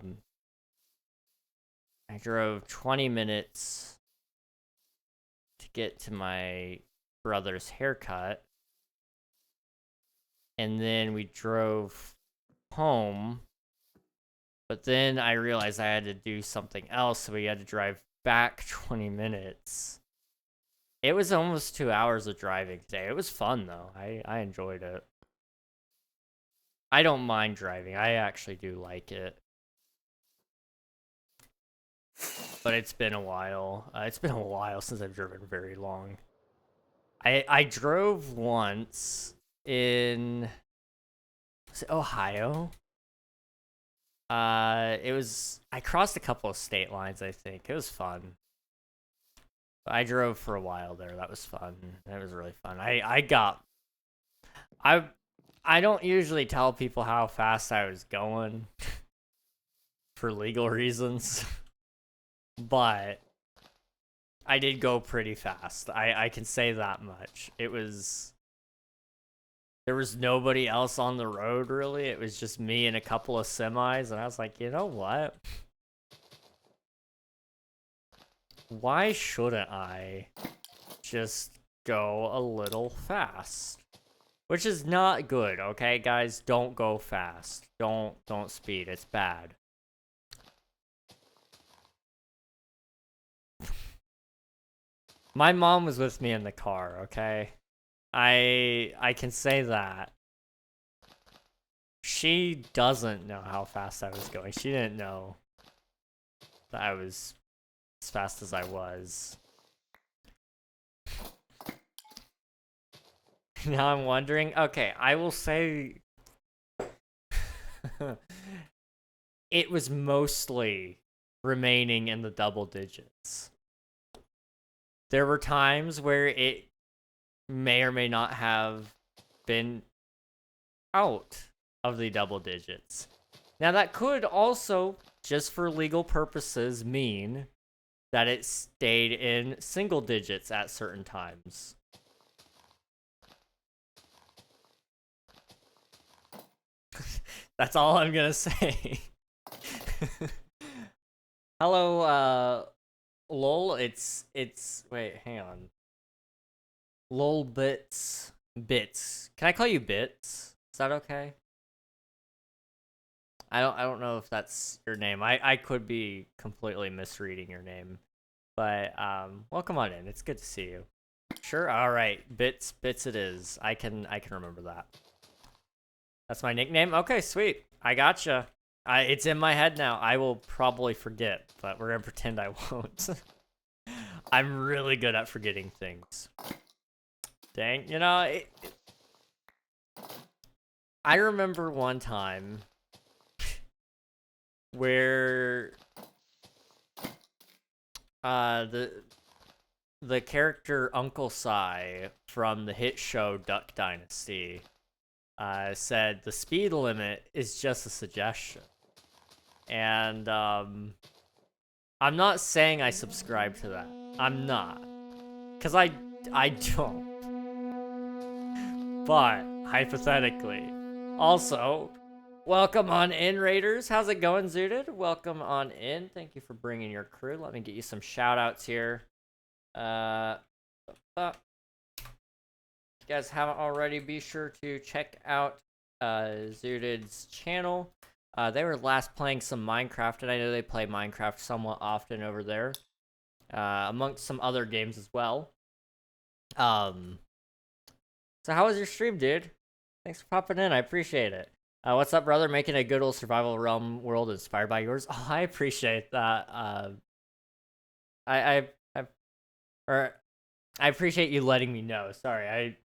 Speaker 1: drove 20 minutes to get to my brother's haircut. And then we drove home. But then I realized I had to do something else, so we had to drive back 20 minutes. It was almost 2 hours of driving today. It was fun, though. I enjoyed it. I don't mind driving. I actually do like it. But it's been a while. It's been a while since I've driven very long. I drove once in... Was it Ohio? I crossed a couple of state lines, I think. It was fun. But I drove for a while there. That was fun. That was really fun. I don't usually tell people how fast I was going for legal reasons, but I did go pretty fast. I can say that much. There was nobody else on the road, really. It was just me and a couple of semis, and I was like, you know what? Why shouldn't I just go a little fast? Which is not good, okay, guys? Don't go fast. Don't speed. It's bad. My mom was with me in the car, okay? I can say that. She doesn't know how fast I was going. She didn't know that I was as fast as I was. Now I'm wondering. Okay, I will say it was mostly remaining in the double digits. There were times where it may or may not have been out of the double digits. Now that could also, just for legal purposes, mean that it stayed in single digits at certain times. That's all I'm gonna say. Hello, lol, it's, wait, hang on. Lol bits. Bits. Can I call you Bits? Is that okay? I don't know if that's your name. I could be completely misreading your name. But welcome on in. It's good to see you. Sure. All right. Bits it is. I can remember that. That's my nickname. Okay, sweet. I gotcha. It's in my head now. I will probably forget, but we're gonna pretend I won't. I'm really good at forgetting things. Dang, you know, I remember one time where the character Uncle Si from the hit show Duck Dynasty said the speed limit is just a suggestion. And I'm not saying I subscribe to that. I'm not. Because I don't. But, hypothetically. Also, welcome on in, Raiders. How's it going, Zooted? Welcome on in. Thank you for bringing your crew. Let me get you some shout-outs here. If you guys haven't already, be sure to check out Zooted's channel. They were last playing some Minecraft, and I know they play Minecraft somewhat often over there, amongst some other games as well. So how was your stream, dude? Thanks for popping in. I appreciate it. What's up, brother? Making a good old survival realm world inspired by yours. Oh, I appreciate that. I appreciate you letting me know. Sorry,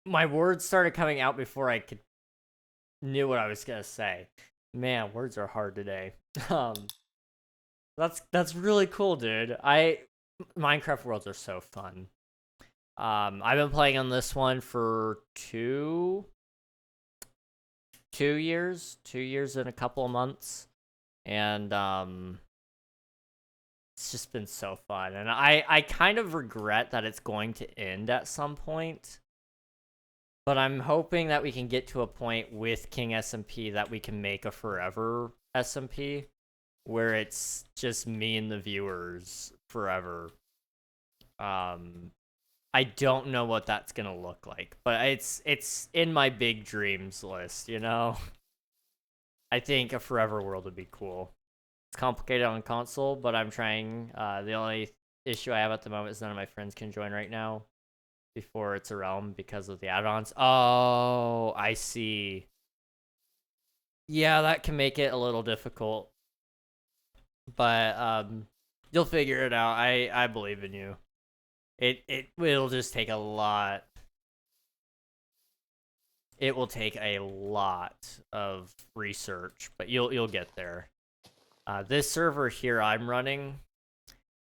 Speaker 1: my words started coming out before I knew what I was gonna say. Man, words are hard today. That's really cool, dude. Minecraft worlds are so fun. I've been playing on this one for 2 years and a couple of months, and it's just been so fun. And I kind of regret that it's going to end at some point, but I'm hoping that we can get to a point with King SMP that we can make a forever SMP where it's just me and the viewers forever. I don't know what that's gonna look like, but it's in my big dreams list, you know? I think a forever world would be cool. It's complicated on console, but I'm trying. The only issue I have at the moment is none of my friends can join right now before it's a realm because of the add-ons. Oh, I see. Yeah, that can make it a little difficult. But you'll figure it out. I believe in you. It will just take a lot. It will take a lot of research, but you'll get there. This server here I'm running,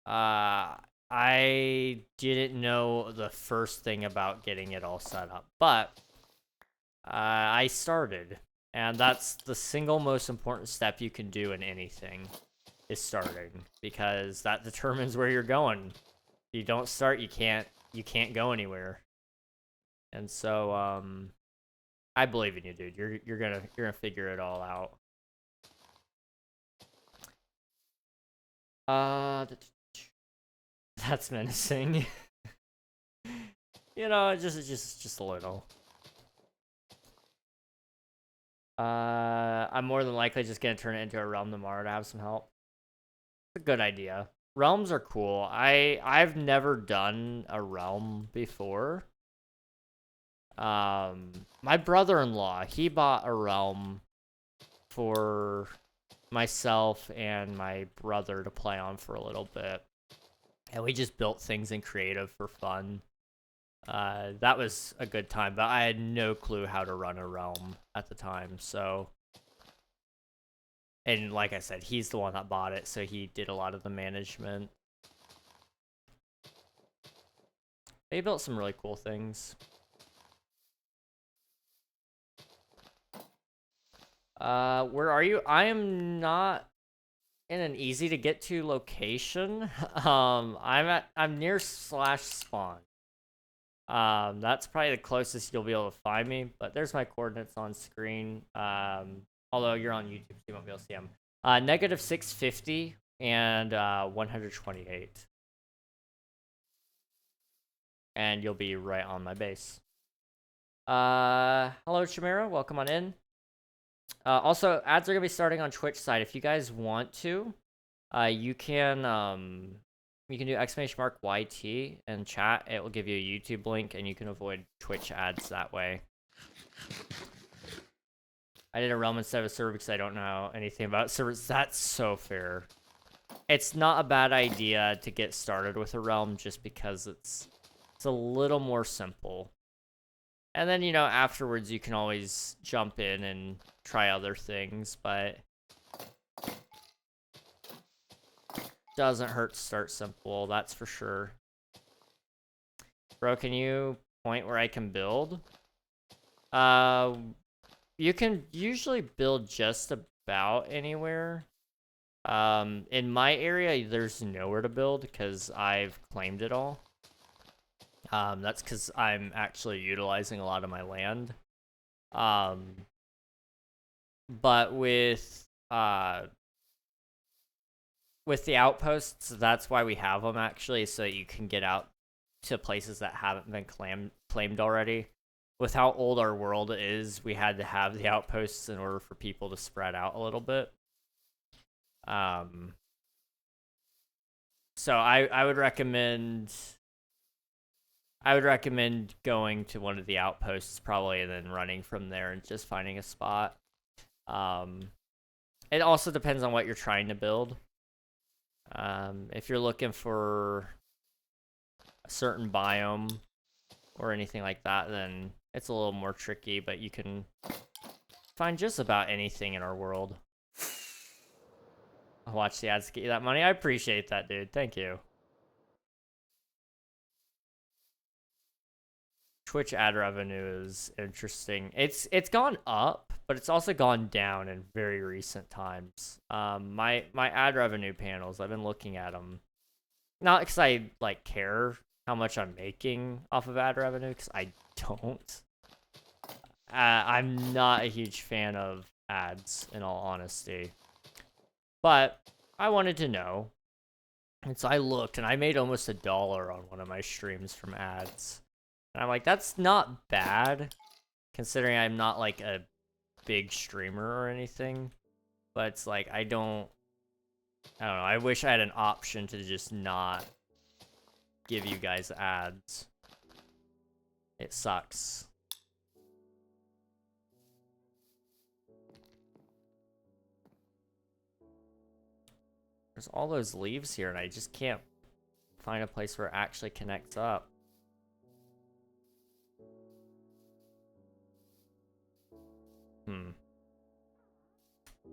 Speaker 1: I didn't know the first thing about getting it all set up, but I started, and that's the single most important step you can do in anything, is starting, because that determines where you're going. If you don't start, you can't go anywhere. And so I believe in you, dude. You're gonna figure it all out. That's menacing. You know, just a little. I'm more than likely just gonna turn it into a realm tomorrow to have some help. It's a good idea. Realms are cool. I've never done a realm before. My brother-in-law, he bought a realm for myself and my brother to play on for a little bit. And we just built things in creative for fun. That was a good time, but I had no clue how to run a realm at the time, so... And like I said, he's the one that bought it, so he did a lot of the management. They built some really cool things. Where are you? I am not in an easy to get to location. I'm near /spawn. That's probably the closest you'll be able to find me, but there's my coordinates on screen. Although you're on YouTube, so you won't be able to see them. Negative 650 and 128. And you'll be right on my base. Hello, Chimera. Welcome on in. Also, ads are going to be starting on Twitch side. If you guys want to, you can do !YT and chat. It will give you a YouTube link, and you can avoid Twitch ads that way. I did a realm instead of a server because I don't know anything about servers. That's so fair. It's not a bad idea to get started with a realm just because it's a little more simple. And then, you know, afterwards you can always jump in and try other things, but doesn't hurt to start simple, that's for sure. Bro, can you point where I can build? You can usually build just about anywhere. In my area, there's nowhere to build because I've claimed it all. That's because I'm actually utilizing a lot of my land. But with the outposts, that's why we have them actually, so you can get out to places that haven't been claimed already. With how old our world is, we had to have the outposts in order for people to spread out a little bit. So I would recommend going to one of the outposts probably, and then running from there and just finding a spot. It also depends on what you're trying to build. If you're looking for a certain biome or anything like that, then it's a little more tricky, but you can find just about anything in our world. I'll watch the ads to get you that money. I appreciate that, dude. Thank you. Twitch ad revenue is interesting. It's gone up, but it's also gone down in very recent times. My ad revenue panels, I've been looking at them. Not because I like care how much I'm making off of ad revenue, because I don't. I'm not a huge fan of ads, in all honesty. But I wanted to know. And so I looked, and I made almost $1 on one of my streams from ads. And I'm like, that's not bad, considering I'm not like a big streamer or anything. But it's like, I don't know. I wish I had an option to just not give you guys ads. It sucks. There's all those leaves here, and I just can't find a place where it actually connects up. I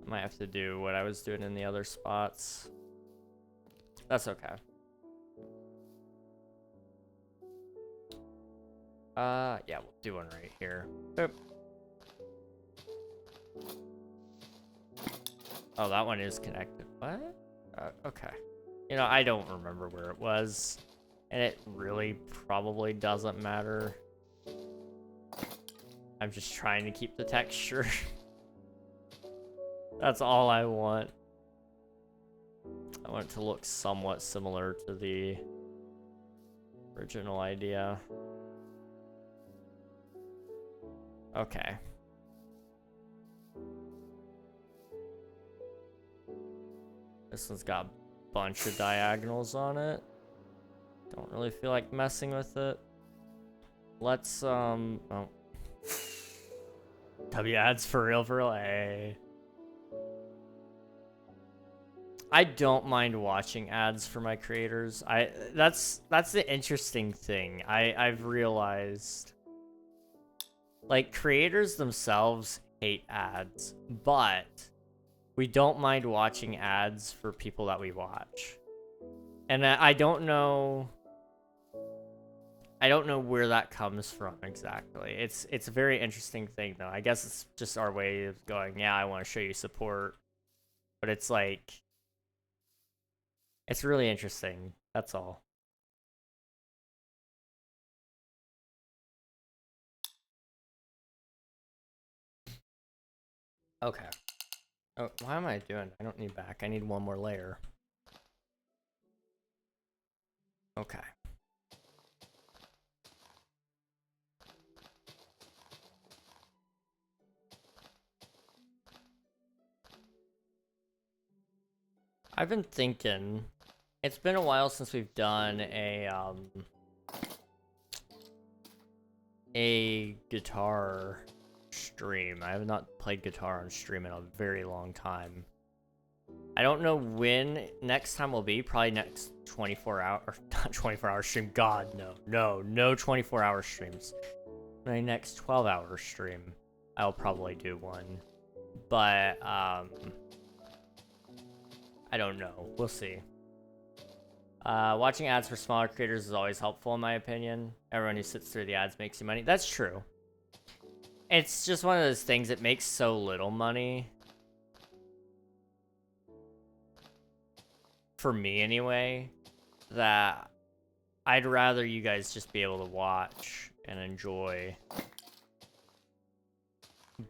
Speaker 1: might have to do what I was doing in the other spots. That's okay. Yeah, we'll do one right here. Boop. Oh, that one is connected. What? Okay. You know, I don't remember where it was, and it really probably doesn't matter. I'm just trying to keep the texture. That's all I want. I want it to look somewhat similar to the original idea. Okay. This one's got a bunch of diagonals on it. Don't really feel like messing with it. Let's, oh. W ads for real, Hey. I don't mind watching ads for my creators. That's the interesting thing. I've realized, like, creators themselves hate ads, but we don't mind watching ads for people that we watch. And I don't know where that comes from exactly. It's a very interesting thing though. I guess it's just our way of going, yeah, I want to show you support. But it's like, it's really interesting. That's all. Okay. Oh, why am I doing? I don't need back. I need one more layer. Okay. I've been thinking, it's been a while since we've done a guitar stream. I have not played guitar on stream in a very long time. I don't know when next time will be. Probably next 24 hour, or not 24-hour stream. God, no 24-hour streams. My next 12-hour stream, I'll probably do one. But I don't know. We'll see. Watching ads for smaller creators is always helpful in my opinion. Everyone who sits through the ads makes you money. That's true. It's just one of those things that makes so little money. For me anyway, that I'd rather you guys just be able to watch and enjoy.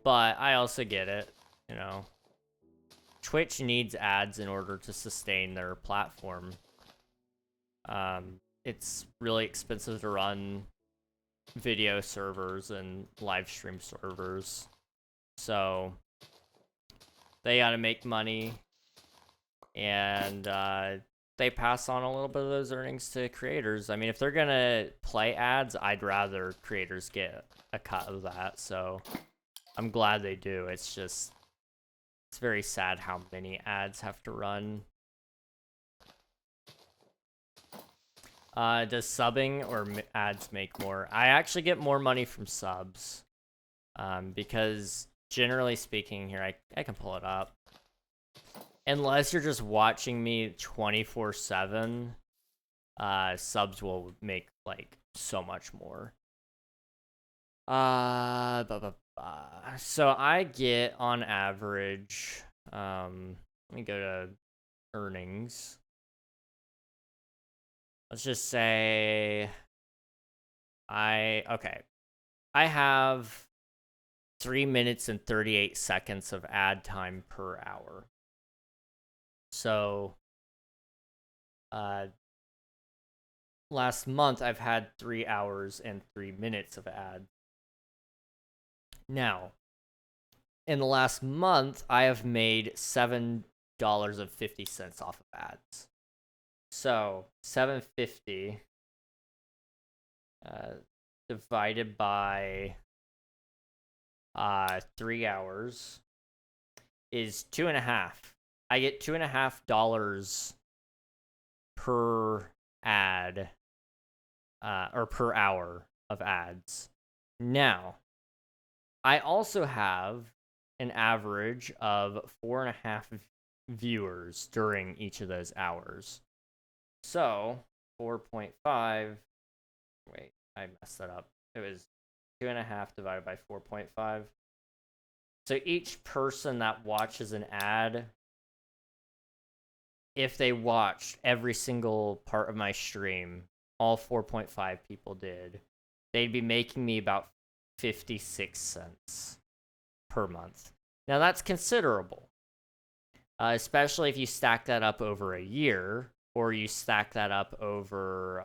Speaker 1: But I also get it, you know. Twitch needs ads in order to sustain their platform. It's really expensive to run video servers and live stream servers. So they gotta make money. And they pass on a little bit of those earnings to creators. I mean, if they're gonna play ads, I'd rather creators get a cut of that. So I'm glad they do. It's just, it's very sad how many ads have to run. Does subbing or ads make more? I actually get more money from subs. Because generally speaking here, I can pull it up. Unless you're just watching me 24/7, subs will make, like, so much more. So I get, on average, let me go to earnings. Let's just say okay. I have 3 minutes and 38 seconds of ad time per hour. So, last month I've had 3 hours and 3 minutes of ad. Now, in the last month, I have made $7.50 off of ads. So, $7.50 divided by 3 hours is $2.50. I get $2.50 per ad, or per hour of ads. Now, I also have an average of 4.5 viewers during each of those hours. So 4.5. Wait, I messed that up. It was 2.5 divided by 4.5. So each person that watches an ad, if they watched every single part of my stream, all 4.5 people did, they'd be making me about 56 cents per month. Now that's considerable, especially if you stack that up over a year, or you stack that up over,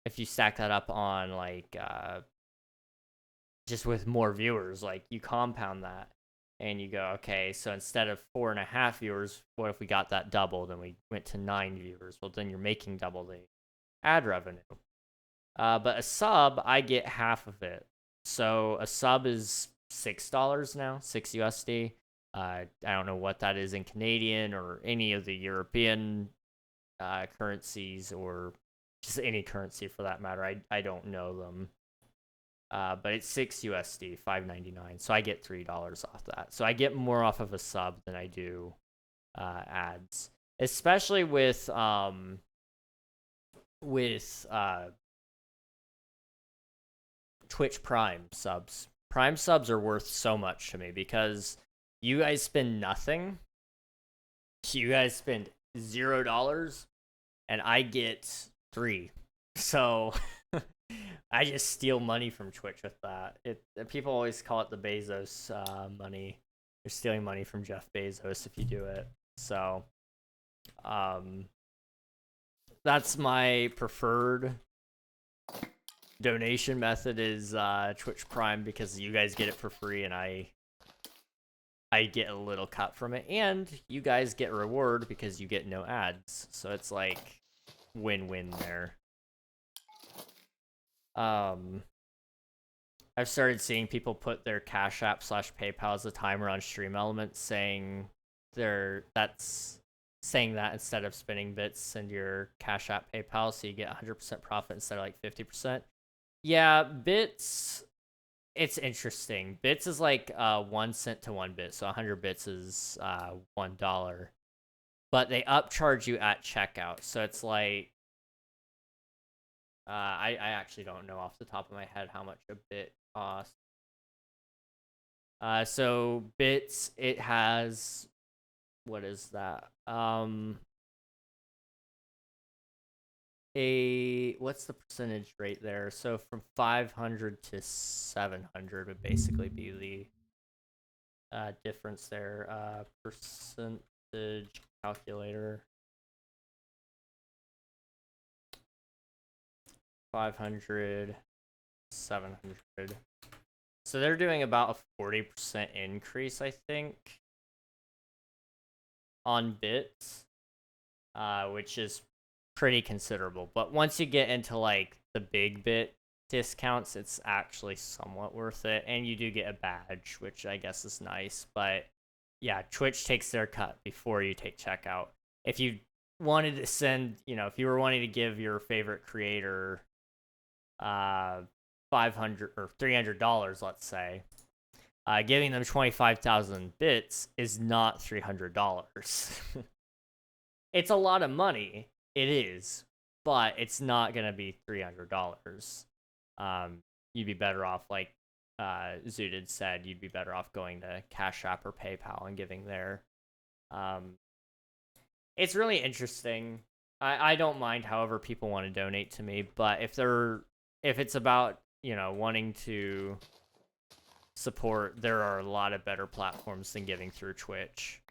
Speaker 1: if you stack that up on, like, just with more viewers, like, you compound that. And you go, okay, so instead of 4.5 viewers, what if we got that doubled and we went to 9 viewers? Well, then you're making double ad revenue. But a sub, I get half of it. So a sub is $6 now, 6 USD. I don't know what that is in Canadian or any of the European currencies, or just any currency for that matter. I don't know them. But it's 6 USD, $5.99. So I get $3 off that. So I get more off of a sub than I do ads, especially with Twitch Prime subs. Prime subs are worth so much to me because you guys spend nothing. You guys spend $0 and I get 3. So I just steal money from Twitch with that. People always call it the Bezos money. You're stealing money from Jeff Bezos if you do it. So that's my preferred donation method is Twitch Prime, because you guys get it for free and I get a little cut from it, and you guys get reward because you get no ads. So it's like win-win there. I've started seeing people put their Cash App / PayPal as a timer on Stream Elements, saying saying that instead of spending bits, send your Cash App PayPal so you get 100% profit instead of like 50%. Yeah, bits, it's interesting. Bits is like 1 cent to 1 bit, so 100 bits is $1. But they upcharge you at checkout, so it's like I actually don't know off the top of my head how much a bit costs. So bits, it has, what is that? What's the percentage rate there? So from 500 to 700 would basically be the difference there. Percentage calculator. 500, 700. So they're doing about a 40% increase, I think, on bits, which is pretty considerable. But once you get into like the big bit discounts, it's actually somewhat worth it, and you do get a badge, which I guess is nice. But yeah, Twitch takes their cut before you take checkout. If you wanted to send, if you were wanting to give your favorite creator $500 or $300, let's say, giving them 25,000 bits is not $300. It's a lot of money. It is, but it's not gonna be $300. You'd be better off, like Zoodid said, you'd be better off going to Cash App or PayPal and giving there. It's really interesting. I don't mind however people want to donate to me, but if it's about, wanting to support, there are a lot of better platforms than giving through Twitch.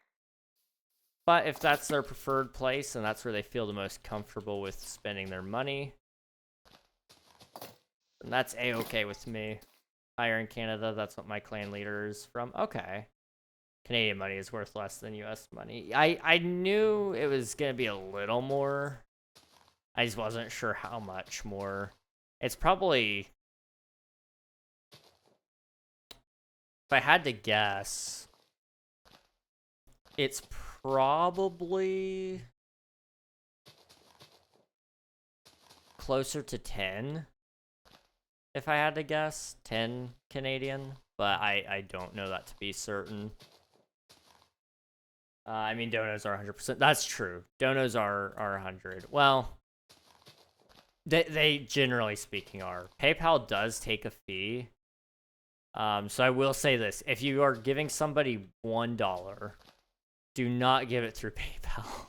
Speaker 1: But if that's their preferred place and that's where they feel the most comfortable with spending their money, then that's a-okay with me. Higher in Canada, that's what my clan leader is from. Okay. Canadian money is worth less than US money. I knew it was going to be a little more. I just wasn't sure how much more. It's probably, if I had to guess, it's probably closer to 10. If I had to guess, 10 Canadian, but I don't know that to be certain. I mean, donos are 100%. That's true. Donos are 100. Well, they generally speaking are. PayPal does take a fee. So I will say this. If you are giving somebody $1, do not give it through PayPal.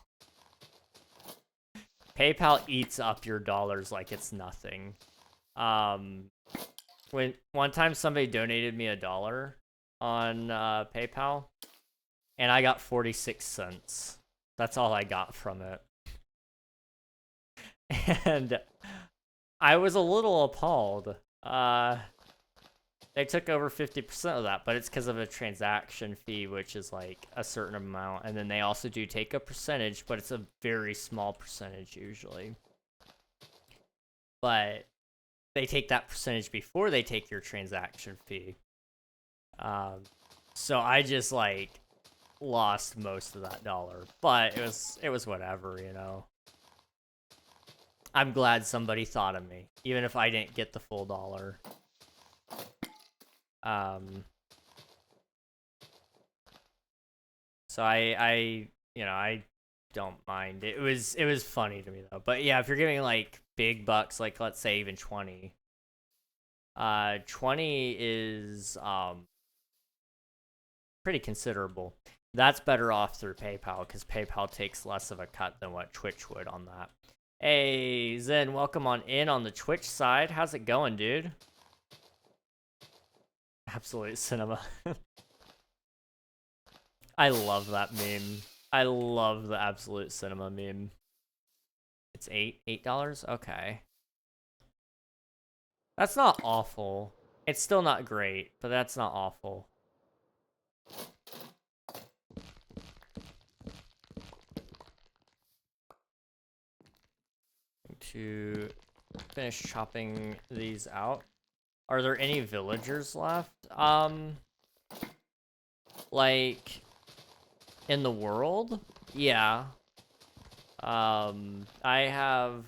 Speaker 1: PayPal eats up your dollars like it's nothing. When one time somebody donated me $1 on PayPal, and I got 46 cents. That's all I got from it. And I was a little appalled. They took over 50% of that, but it's because of a transaction fee, which is like a certain amount. And then they also do take a percentage, but it's a very small percentage usually. but they take that percentage before they take your transaction fee. So I just like lost most of that dollar, but it was whatever, you know. I'm glad somebody thought of me, even if I didn't get the full dollar. So I you know, I don't mind. It was funny to me though. But yeah, if you're giving like big bucks, like let's say even 20, 20 is pretty considerable. That's better off through PayPal because PayPal takes less of a cut than what Twitch would on that. Hey Zen, welcome on in on the Twitch side. How's it going, dude? Absolute cinema. I love that meme. I love the absolute cinema meme. It's $8? Okay. That's not awful. It's still not great, but that's not awful. To finish chopping these out. Are there any villagers left? Like in the world? Yeah. I have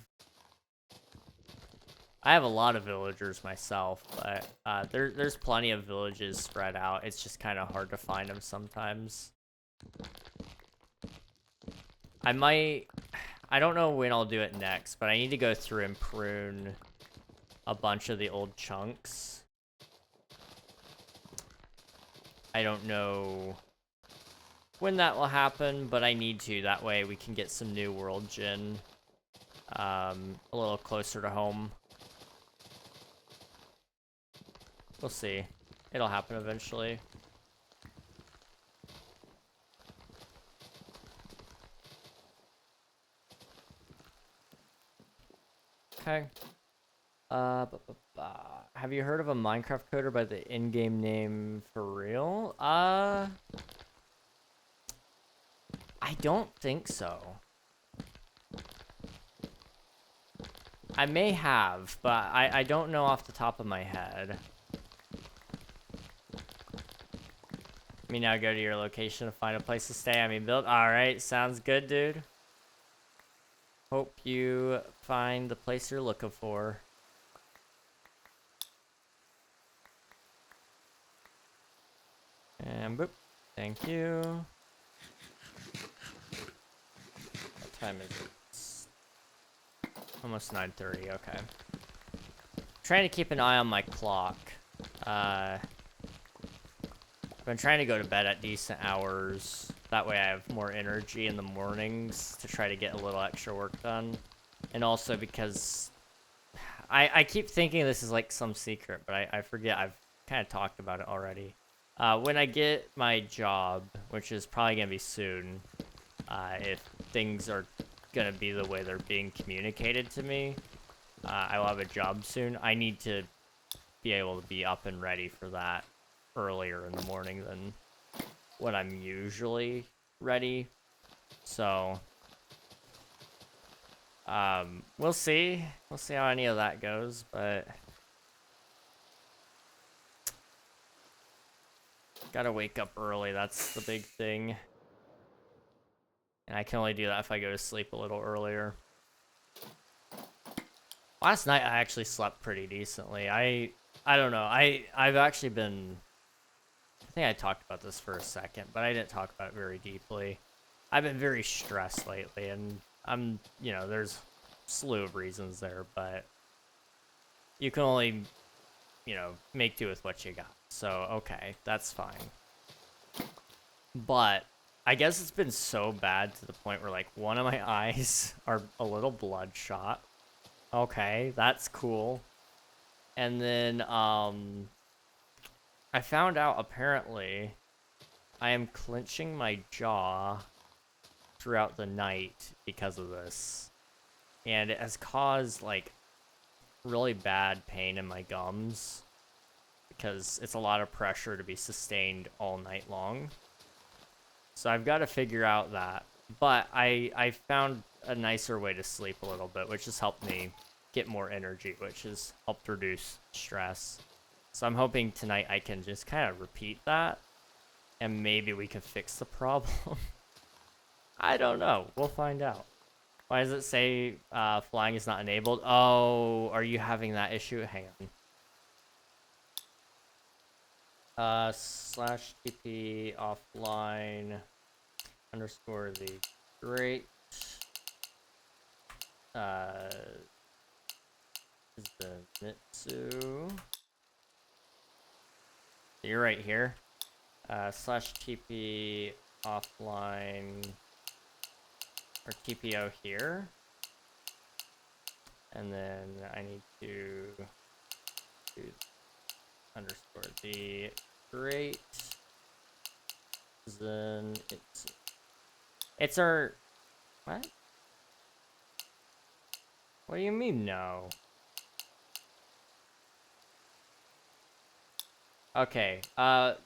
Speaker 1: a lot of villagers myself, but there's plenty of villages spread out. It's just kind of hard to find them sometimes. I don't know when I'll do it next, but I need to go through and prune a bunch of the old chunks. I don't know when that will happen, but I need to. That way we can get some new world gen a little closer to home. We'll see. It'll happen eventually. Okay. Have you heard of a Minecraft coder by the in-game name for real? I don't think so. I may have, but I don't know off the top of my head. Let me now go to your location to find a place to stay. I mean, build. Alright, sounds good, dude. Hope you find the place you're looking for. And boop. Thank you. What time is it? Almost 9:30, okay. Trying to keep an eye on my clock. I've been trying to go to bed at decent hours. That way I have more energy in the mornings to try to get a little extra work done. And also because I keep thinking this is like some secret, but I forget I've kind of talked about it already. When I get my job, which is probably going to be soon, if things are going to be the way they're being communicated to me, I will have a job soon. I need to be able to be up and ready for that earlier in the morning than when I'm usually ready. So, we'll see. We'll see how any of that goes, but gotta wake up early. That's the big thing. And I can only do that if I go to sleep a little earlier. Last night I actually slept pretty decently. I don't know. I've actually been, I think I talked about this for a second, but I didn't talk about it very deeply. I've been very stressed lately, and I'm, you know, there's a slew of reasons there, but you can only, you know, make do with what you got. So, okay, that's fine. But I guess it's been so bad to the point where, like, one of my eyes are a little bloodshot. Okay, that's cool. And then, I found out apparently I am clenching my jaw throughout the night because of this. And it has caused, like, really bad pain in my gums because it's a lot of pressure to be sustained all night long. So I've got to figure out that. But I found a nicer way to sleep a little bit, which has helped me get more energy, which has helped reduce stress. So I'm hoping tonight I can just kind of repeat that, and maybe we can fix the problem. I don't know. We'll find out. Why does it say flying is not enabled? Oh, are you having that issue? Hang on. Slash TP offline underscore the great is the Mitsu. So you're right here. Slash TP offline or TPO here. And then I need to do underscore the great. Then it's our what? What do you mean no? Okay,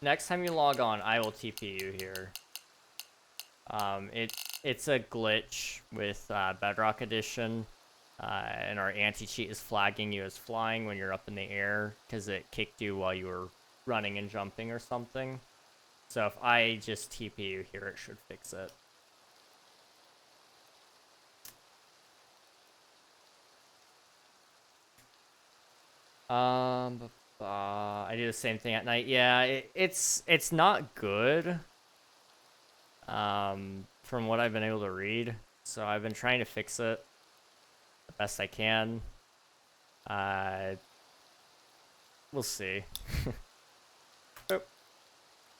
Speaker 1: next time you log on, I will TP you here. It's a glitch with Bedrock Edition, and our anti-cheat is flagging you as flying when you're up in the air because it kicked you while you were running and jumping or something. So if I just TP you here, it should fix it. I do the same thing at night. Yeah, it's not good. From what I've been able to read, so I've been trying to fix it the best I can. We'll see. Oh.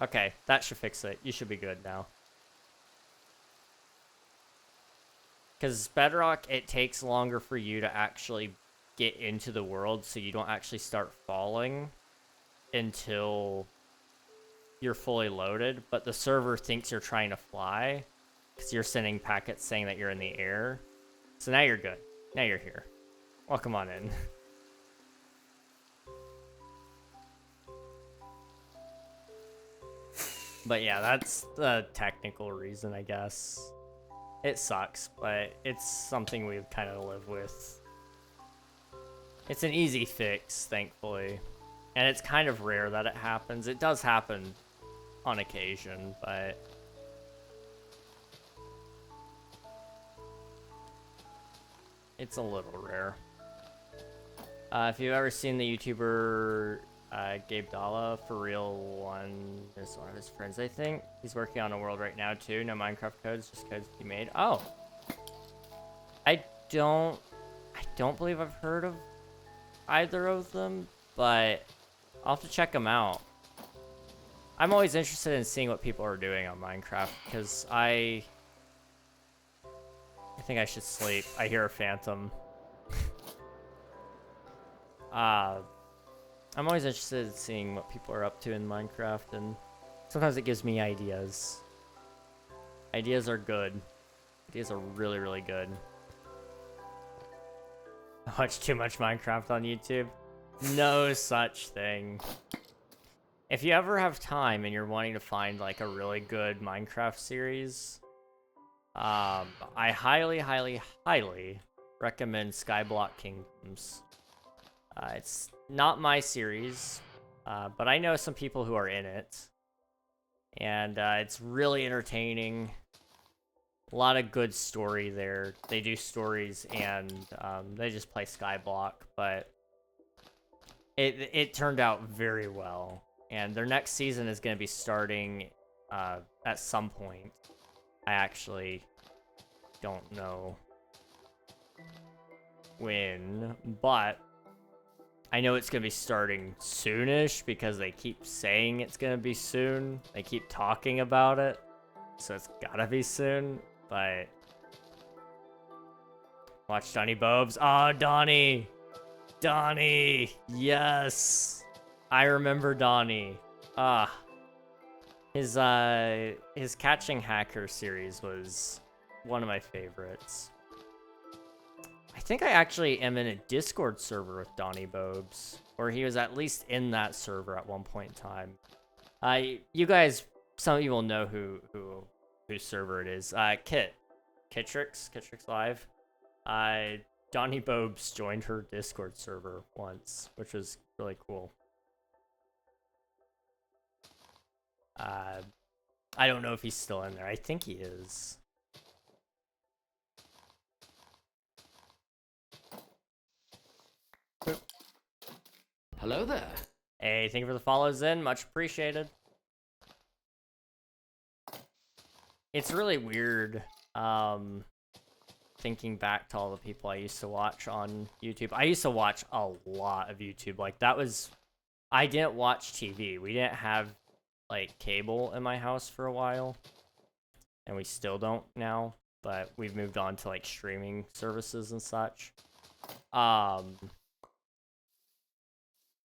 Speaker 1: Okay, that should fix it. You should be good now. Because Bedrock, it takes longer for you to actually get into the world, so you don't actually start falling until you're fully loaded, but the server thinks you're trying to fly because you're sending packets saying that you're in the air. So now you're good. Now you're here. Welcome on in. But yeah, that's the technical reason, I guess. It sucks, but it's something we kind of live with. It's an easy fix, thankfully. And it's kind of rare that it happens. It does happen on occasion, but it's a little rare. If you've ever seen the YouTuber Gabe Dalla, For Real One is one of his friends, I think. He's working on a world right now too. No Minecraft codes, just codes he made. Oh, I don't believe I've heard of either of them, but I'll have to check them out. I'm always interested in seeing what people are doing on Minecraft because I think I should sleep. I hear a phantom. I'm always interested in seeing what people are up to in Minecraft, and sometimes it gives me ideas. Ideas are good. Ideas are really, really good. I watch too much Minecraft on YouTube. No such thing. If you ever have time and you're wanting to find like a really good Minecraft series, I highly, highly, highly recommend Skyblock Kingdoms. It's not my series, but I know some people who are in it, and it's really entertaining. A lot of good story there. They do stories and they just play Skyblock, but it turned out very well. And their next season is going to be starting at some point. I actually don't know when, but I know it's going to be starting soonish because they keep saying it's going to be soon. They keep talking about it, so it's got to be soon. But watch Donnie Bobes. Oh, Donnie! Donnie! Yes! I remember Donnie. His Catching Hacker series was one of my favorites. I think I actually am in a Discord server with Donnie Bobes, or he was at least in that server at one point in time. You guys, some of you will know whose server it is. Kitrix Live. Johnny Bobes joined her Discord server once, which was really cool. I don't know if he's still in there. I think he is.
Speaker 3: Hello there.
Speaker 1: Hey, thank you for the follows in. Much appreciated. It's really weird, thinking back to all the people I used to watch on YouTube. I used to watch a lot of YouTube. Like, that was... I didn't watch TV. We didn't have, like, cable in my house for a while. And we still don't now. But we've moved on to, like, streaming services and such.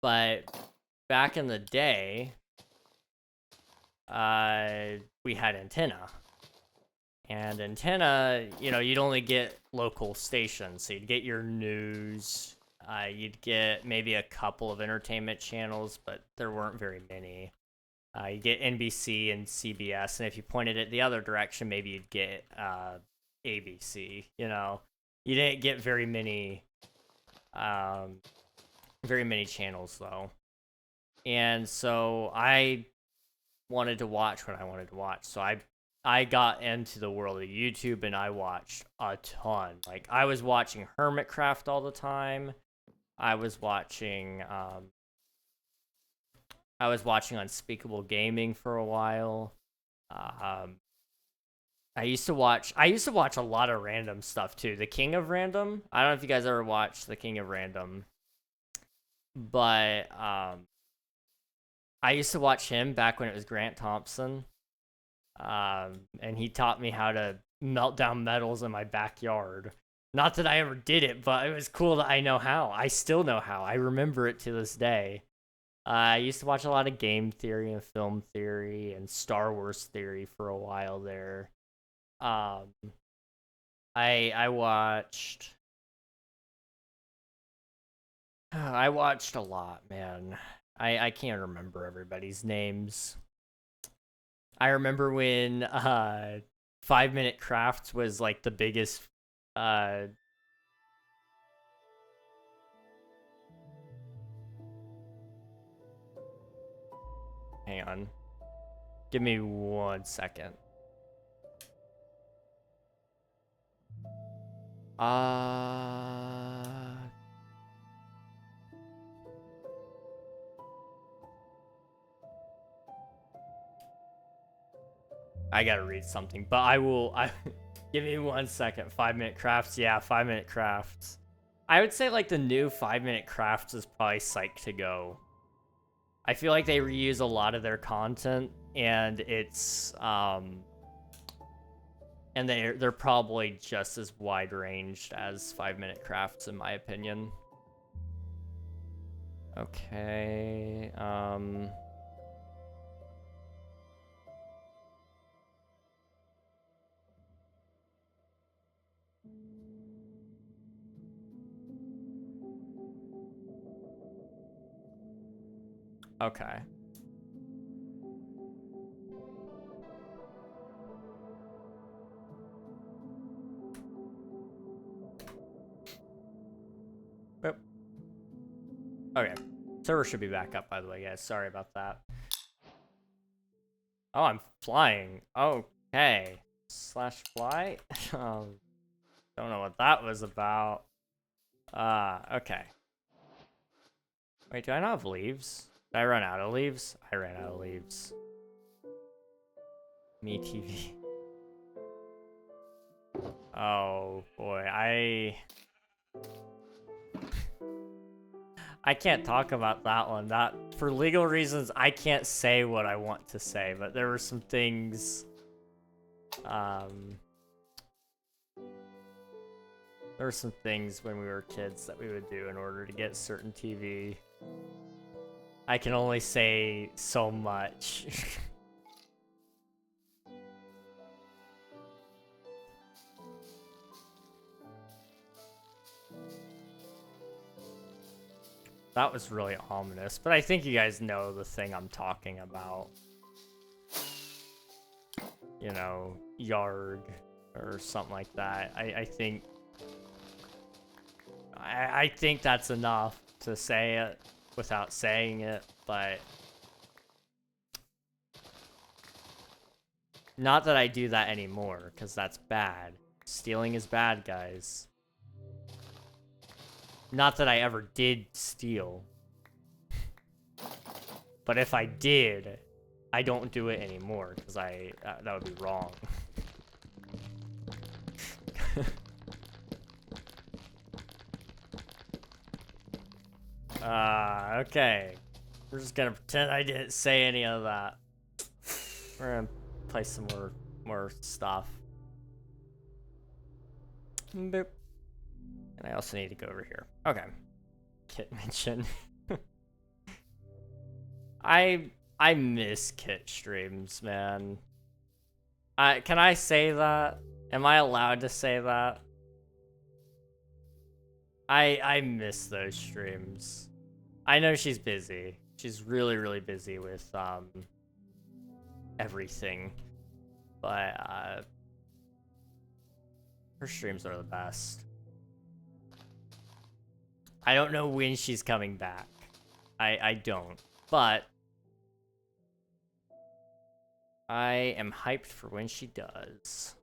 Speaker 1: But back in the day, we had Antenna. And Antenna, you know, you'd only get local stations. So you'd get your news. You'd get maybe a couple of entertainment channels, but there weren't very many. You get NBC and CBS, and if you pointed it the other direction, maybe you'd get ABC. You know, you didn't get very many channels though. And so I wanted to watch what I wanted to watch. So I got into the world of YouTube and I watched a ton. Like, I was watching Hermitcraft all the time. I was watching Unspeakable Gaming for a while. I used to watch a lot of random stuff too. The King of Random. I don't know if you guys ever watched The King of Random, but I used to watch him back when it was Grant Thompson. And he taught me how to melt down metals in my backyard. Not that I ever did it, but it was cool that I know how. I still know how. I remember it to this day. I used to watch a lot of game theory and film theory and Star Wars theory for a while there. I watched a lot, man. I can't remember everybody's names. I remember when 5 Minute Crafts was like the biggest hang on. Give me 1 second. I gotta read something, but I give me 1 second. 5 Minute Crafts, yeah, 5 Minute Crafts. I would say like the new 5 Minute Crafts is probably psyched to go. I feel like they reuse a lot of their content, and it's and they're probably just as wide ranged as 5 Minute Crafts in my opinion. Okay, okay. Yep. Okay. Server should be back up, by the way, guys. Sorry about that. Oh, I'm flying. Okay. /fly? Don't know what that was about. Okay. Wait, do I not have leaves? Did I run out of leaves? I ran out of leaves. Me TV. Oh, boy. I can't talk about that one. That, for legal reasons, I can't say what I want to say, but there were some things, there were some things when we were kids that we would do in order to get certain TV. I can only say so much. That was really ominous, but I think you guys know the thing I'm talking about. You know, Yarg or something like that. I think I think that's enough to say it without saying it, but not that I do that anymore, because that's bad. Stealing is bad, guys. Not that I ever did steal. But if I did, I don't do it anymore, because that would be wrong. Okay. We're just gonna pretend I didn't say any of that. We're gonna play some more stuff. Boop. And I also need to go over here. Okay. Kit mention. I miss Kit streams, man. Can I say that? Am I allowed to say that? I miss those streams. I know she's busy. She's really, really busy with everything. But her streams are the best. I don't know when she's coming back. I don't. But I am hyped for when she does.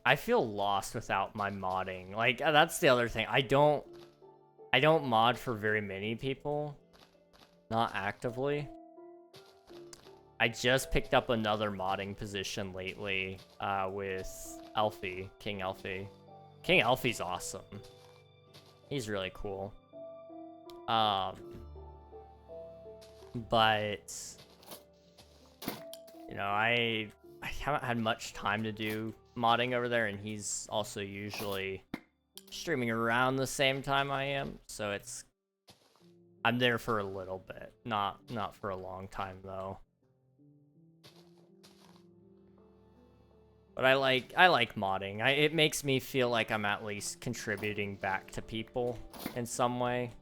Speaker 1: I feel lost without my modding. Like, that's the other thing. I don't mod for very many people. Not actively. I just picked up another modding position lately with Elfie, King Elfie. King Elfie's awesome. He's really cool. But you know, I haven't had much time to do modding over there, and he's also usually streaming around the same time I am, so I'm there for a little bit, not for a long time though. But I like modding. It makes me feel like I'm at least contributing back to people in some way.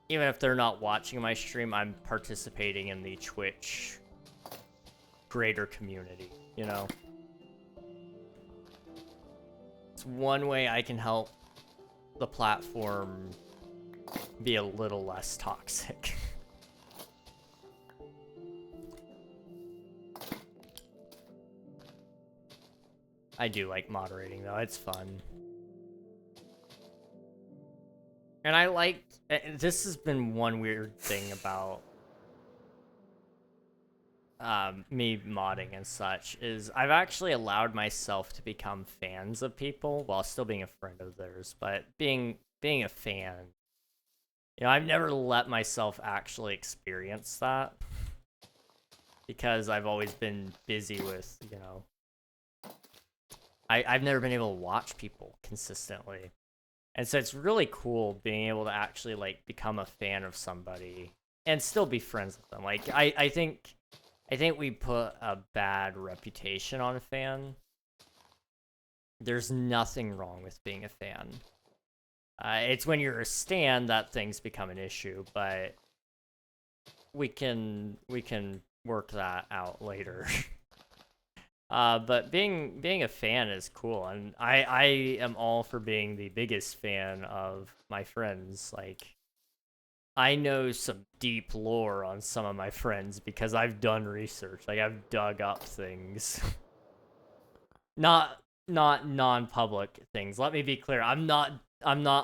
Speaker 1: Even if they're not watching my stream, I'm participating in the Twitch greater community, you know? It's one way I can help the platform be a little less toxic. I do like moderating though, it's fun. And I like, this has been one weird thing about me modding and such, is I've actually allowed myself to become fans of people while still being a friend of theirs, but being a fan, you know, I've never let myself actually experience that because I've always been busy with, you know, I've never been able to watch people consistently. And so it's really cool being able to actually, like, become a fan of somebody and still be friends with them. Like, I think we put a bad reputation on a fan. There's nothing wrong with being a fan. It's when you're a stan that things become an issue, but we can work that out later. But being a fan is cool, and I am all for being the biggest fan of my friends. Like, I know some deep lore on some of my friends because I've done research. Like, I've dug up things. Not non-public things. Let me be clear. I'm not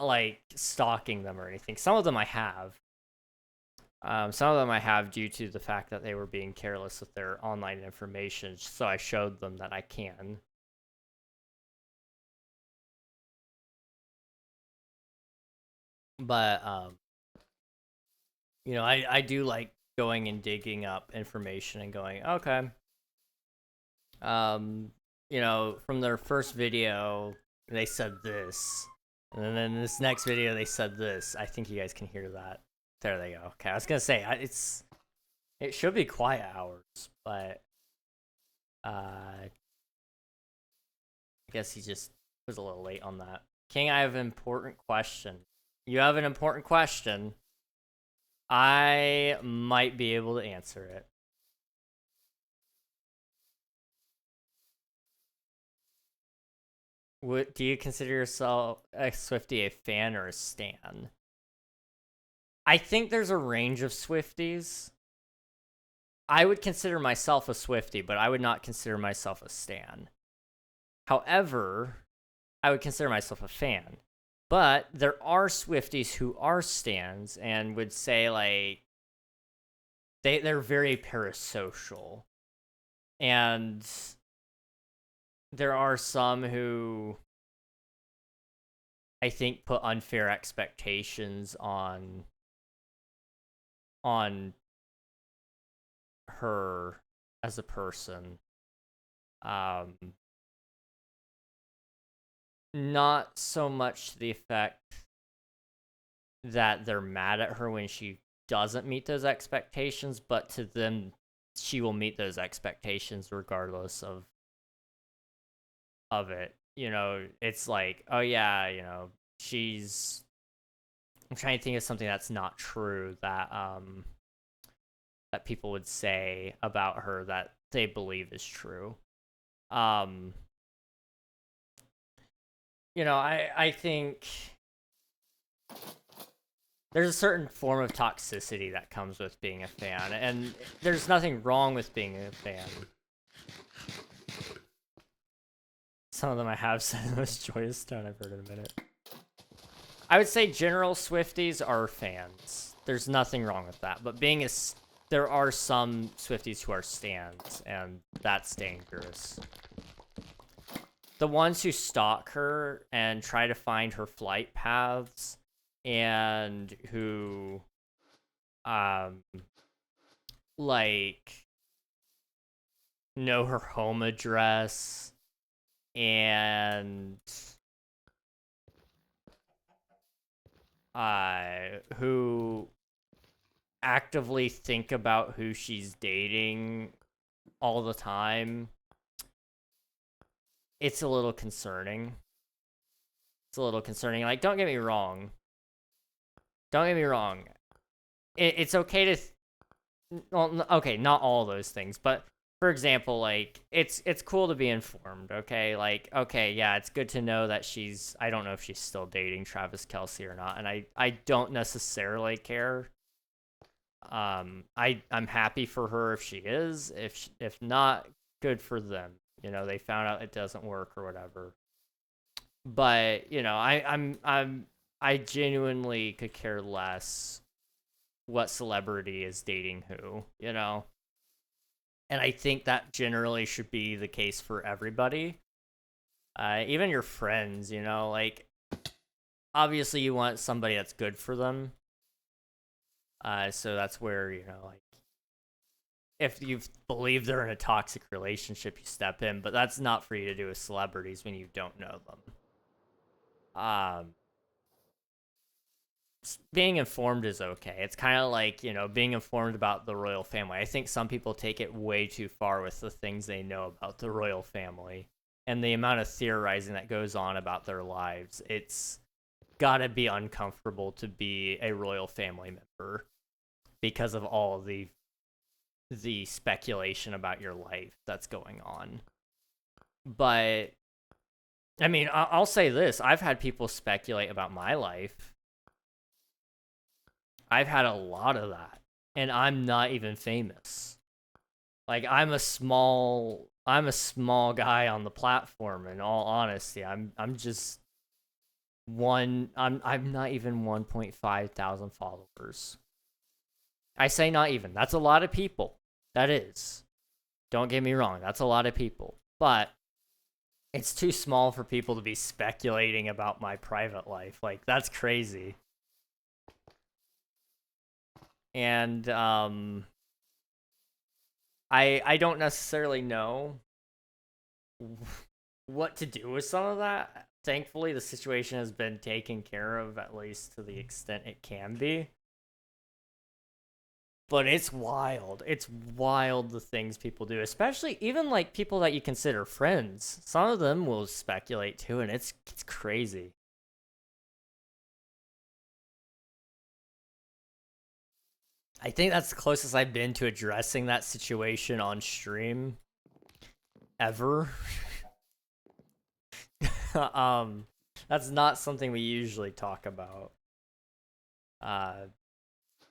Speaker 1: like stalking them or anything. Some of them I have. Some of them I have due to the fact that they were being careless with their online information, so I showed them that I can. But, you know, I do like going and digging up information and going, okay. You know, from their first video, they said this. And then this next video, they said this. I think you guys can hear that. There they go. Okay, I was gonna say, it should be quiet hours, but I guess he just was a little late on that. King, I have an important question. You have an important question. I might be able to answer it. do you consider yourself a Swiftie a fan or a stan? I think there's a range of Swifties. I would consider myself a Swiftie, but I would not consider myself a stan. However, I would consider myself a fan. But there are Swifties who are stans and would say, like, they're very parasocial. And there are some who I think put unfair expectations on her as a person. Not so much to the effect that they're mad at her when she doesn't meet those expectations, but to them, she will meet those expectations regardless of it. You know, it's like, oh yeah, you know, I'm trying to think of something that's not true that that people would say about her that they believe is true. You know, I think there's a certain form of toxicity that comes with being a fan, and there's nothing wrong with being a fan. Some of them I have said in the most joyous tone I've heard in a minute. I would say general Swifties are fans. There's nothing wrong with that, but there are some Swifties who are stans, and that's dangerous. The ones who stalk her and try to find her flight paths and who like know her home address and who actively think about who she's dating all the time, it's a little concerning. It's a little concerning. Like, don't get me wrong. It's okay to well, okay, not all those things, but for example, like, it's cool to be informed, okay? Like, okay, yeah, it's good to know that I don't know if she's still dating Travis Kelce or not, and I don't necessarily care. I'm happy for her if she is. If not, good for them. You know, they found out it doesn't work or whatever. But, you know, I genuinely could care less what celebrity is dating who, you know? And I think that generally should be the case for everybody. Even your friends, you know, like, obviously you want somebody that's good for them. So that's where, you know, like, if you believe they're in a toxic relationship, you step in, but that's not for you to do with celebrities when you don't know them. Being informed is okay. It's kind of like, you know, being informed about the royal family. I think some people take it way too far with the things they know about the royal family and the amount of theorizing that goes on about their lives. It's gotta be uncomfortable to be a royal family member because of all the speculation about your life that's going on. But I mean, I'll say this: I've had people speculate about my life. I've had a lot of that, and I'm not even famous. Like, I'm a small guy on the platform. In all honesty, I'm just I'm not even 1.5 thousand followers. I say not even. That's a lot of people. That is. Don't get me wrong. That's a lot of people. But it's too small for people to be speculating about my private life. Like, that's crazy. And I don't necessarily know what to do with some of that. Thankfully, the situation has been taken care of, at least to the extent it can be. But it's wild. It's wild the things people do, especially even like people that you consider friends. Some of them will speculate too, and it's crazy. I think that's the closest I've been to addressing that situation on stream ever. That's not something we usually talk about.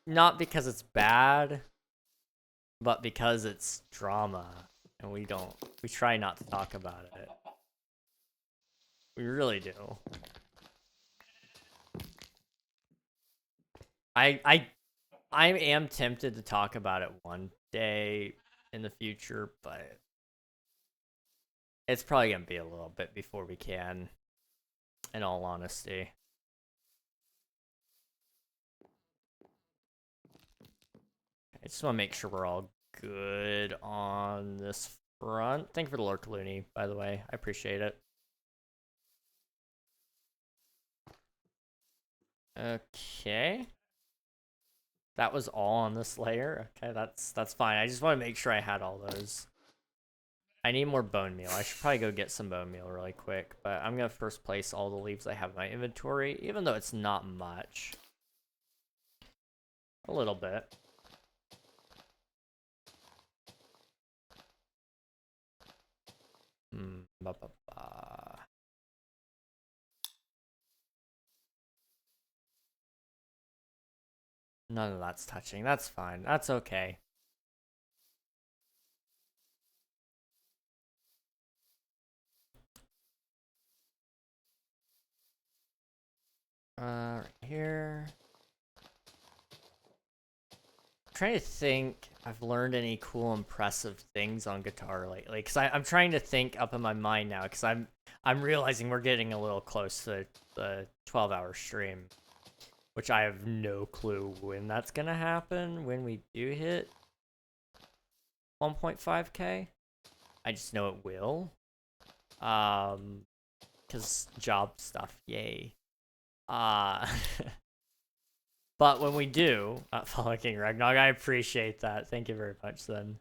Speaker 1: Not because it's bad, but because it's drama, and we try not to talk about it. We really do. I am tempted to talk about it one day in the future, but it's probably gonna be a little bit before we can, in all honesty. I just want to make sure we're all good on this front. Thank you for the lurk, Looney, by the way. I appreciate it. Okay. That was all on this layer. Okay, that's fine. I just want to make sure I had all those. I need more bone meal. I should probably go get some bone meal really quick, but I'm gonna first place all the leaves I have in my inventory, even though it's not much. A little bit. Ba, ba, ba. None of that's touching. That's fine. That's okay. Right here. I'm trying to think if I've learned any cool, impressive things on guitar lately. Because I'm trying to think up in my mind now. Because I'm realizing we're getting a little close to the 12-hour stream. Which I have no clue when that's gonna happen, when we do hit 1.5k. I just know it will. Cause job stuff, yay. But when we do, Follow King Ragnog, I appreciate that. Thank you very much then.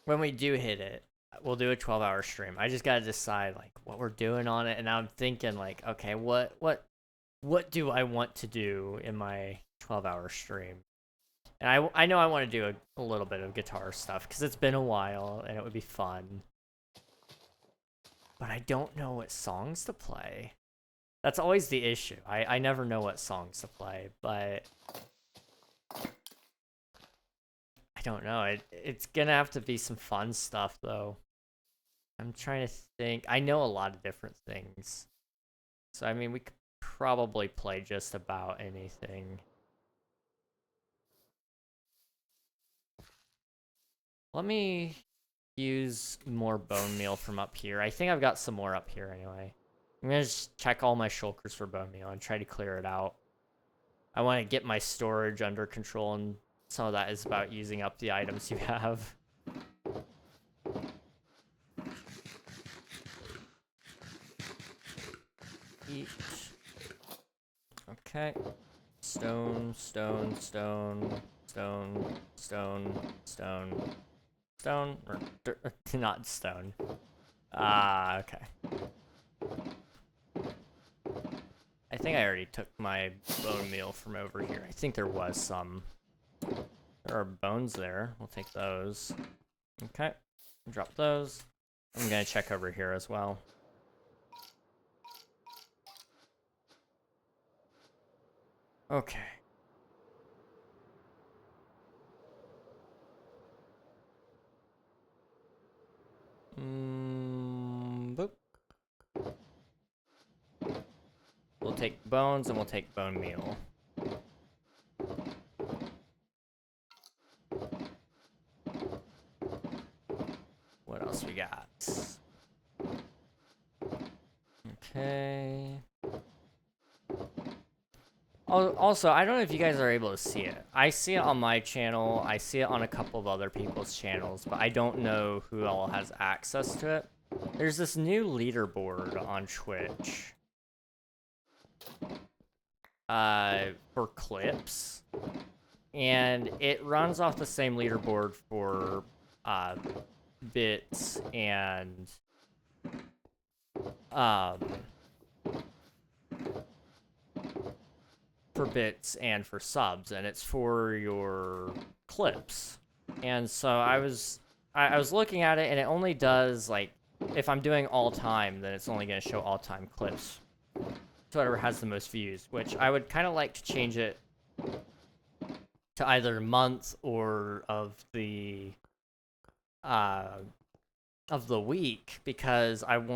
Speaker 1: When we do hit it, we'll do a 12-hour stream. I just gotta decide like what we're doing on it, and I'm thinking like, okay, what do I want to do in my 12-hour stream? And I know I want to do a little bit of guitar stuff because it's been a while and it would be fun. But I don't know what songs to play. That's always the issue. I never know what songs to play, but I don't know. It's gonna have to be some fun stuff though. I'm trying to think. I know a lot of different things. So I mean, we could probably play just about anything. Let me use more bone meal from up here. I think I've got some more up here anyway. I'm gonna just check all my shulkers for bone meal and try to clear it out. I want to get my storage under control, and some of that is about using up the items you have. Eat. Okay. Stone, stone, stone, stone, stone, stone, stone, or not stone. Okay. I think I already took my bone meal from over here. I think there was some. There are bones there. We'll take those. Okay. Drop those. I'm gonna check over here as well. Okay. Boop. We'll take bones and we'll take bone meal. What else we got? Okay. Also, I don't know if you guys are able to see it. I see it on my channel. I see it on a couple of other people's channels, but I don't know who all has access to it. There's this new leaderboard on Twitch. For clips. And it runs off the same leaderboard for, bits and, for bits and for subs, and it's for your clips. And so I was looking at it, and it only does like if I'm doing all time, then it's only gonna show all time clips. So whatever has the most views, which I would kind of like to change it to either month or of the week, because I'd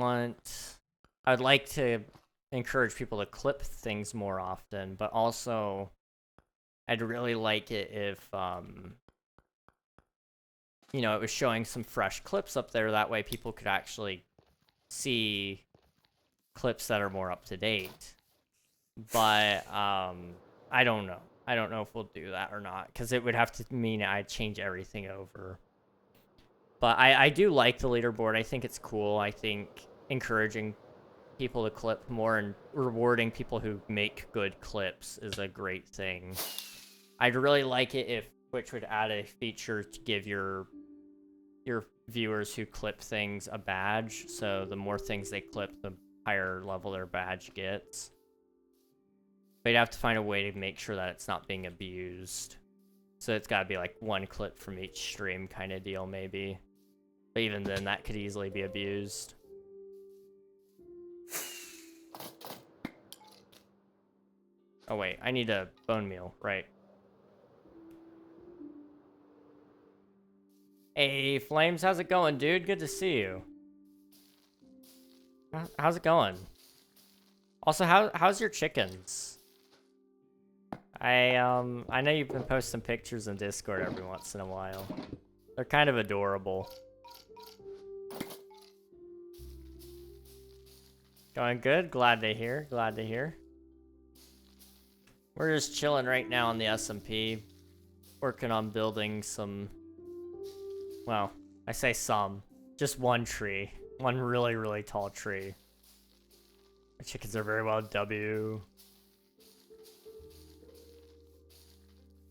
Speaker 1: like to encourage people to clip things more often, but also I'd really like it if you know, it was showing some fresh clips up there. That way people could actually see clips that are more up to date. But I don't know. I don't know if we'll do that or not, because it would have to mean I'd change everything over. But I do like the leaderboard. I think it's cool. I think encouraging people to clip more and rewarding people who make good clips is a great thing. I'd really like it if Twitch would add a feature to give your viewers who clip things a badge. So the more things they clip, the higher level their badge gets. But you'd have to find a way to make sure that it's not being abused. So it's got to be like one clip from each stream kind of deal, maybe. But even then, that could easily be abused. Oh wait, I need a bone meal, right. Hey, Flames, how's it going, dude? Good to see you. How's it going? Also, how's your chickens? I know you've been posting pictures in Discord every once in a while. They're kind of adorable. Going good? Glad to hear. Glad to hear. We're just chilling right now on the SMP. Working on building some... Well, I say some. Just one tree. One really, really tall tree. The chickens are very well W.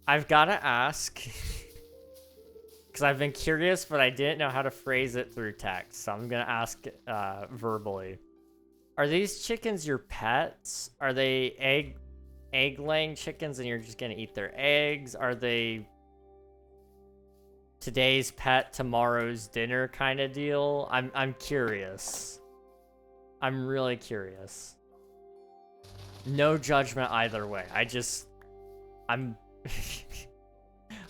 Speaker 1: I've gotta ask... Because I've been curious, but I didn't know how to phrase it through text. So I'm gonna ask verbally. Are these chickens your pets? Are they egg-laying chickens and you're just gonna eat their eggs? Are they today's pet, tomorrow's dinner kind of deal? I'm curious. I'm really curious. No judgment either way. I'm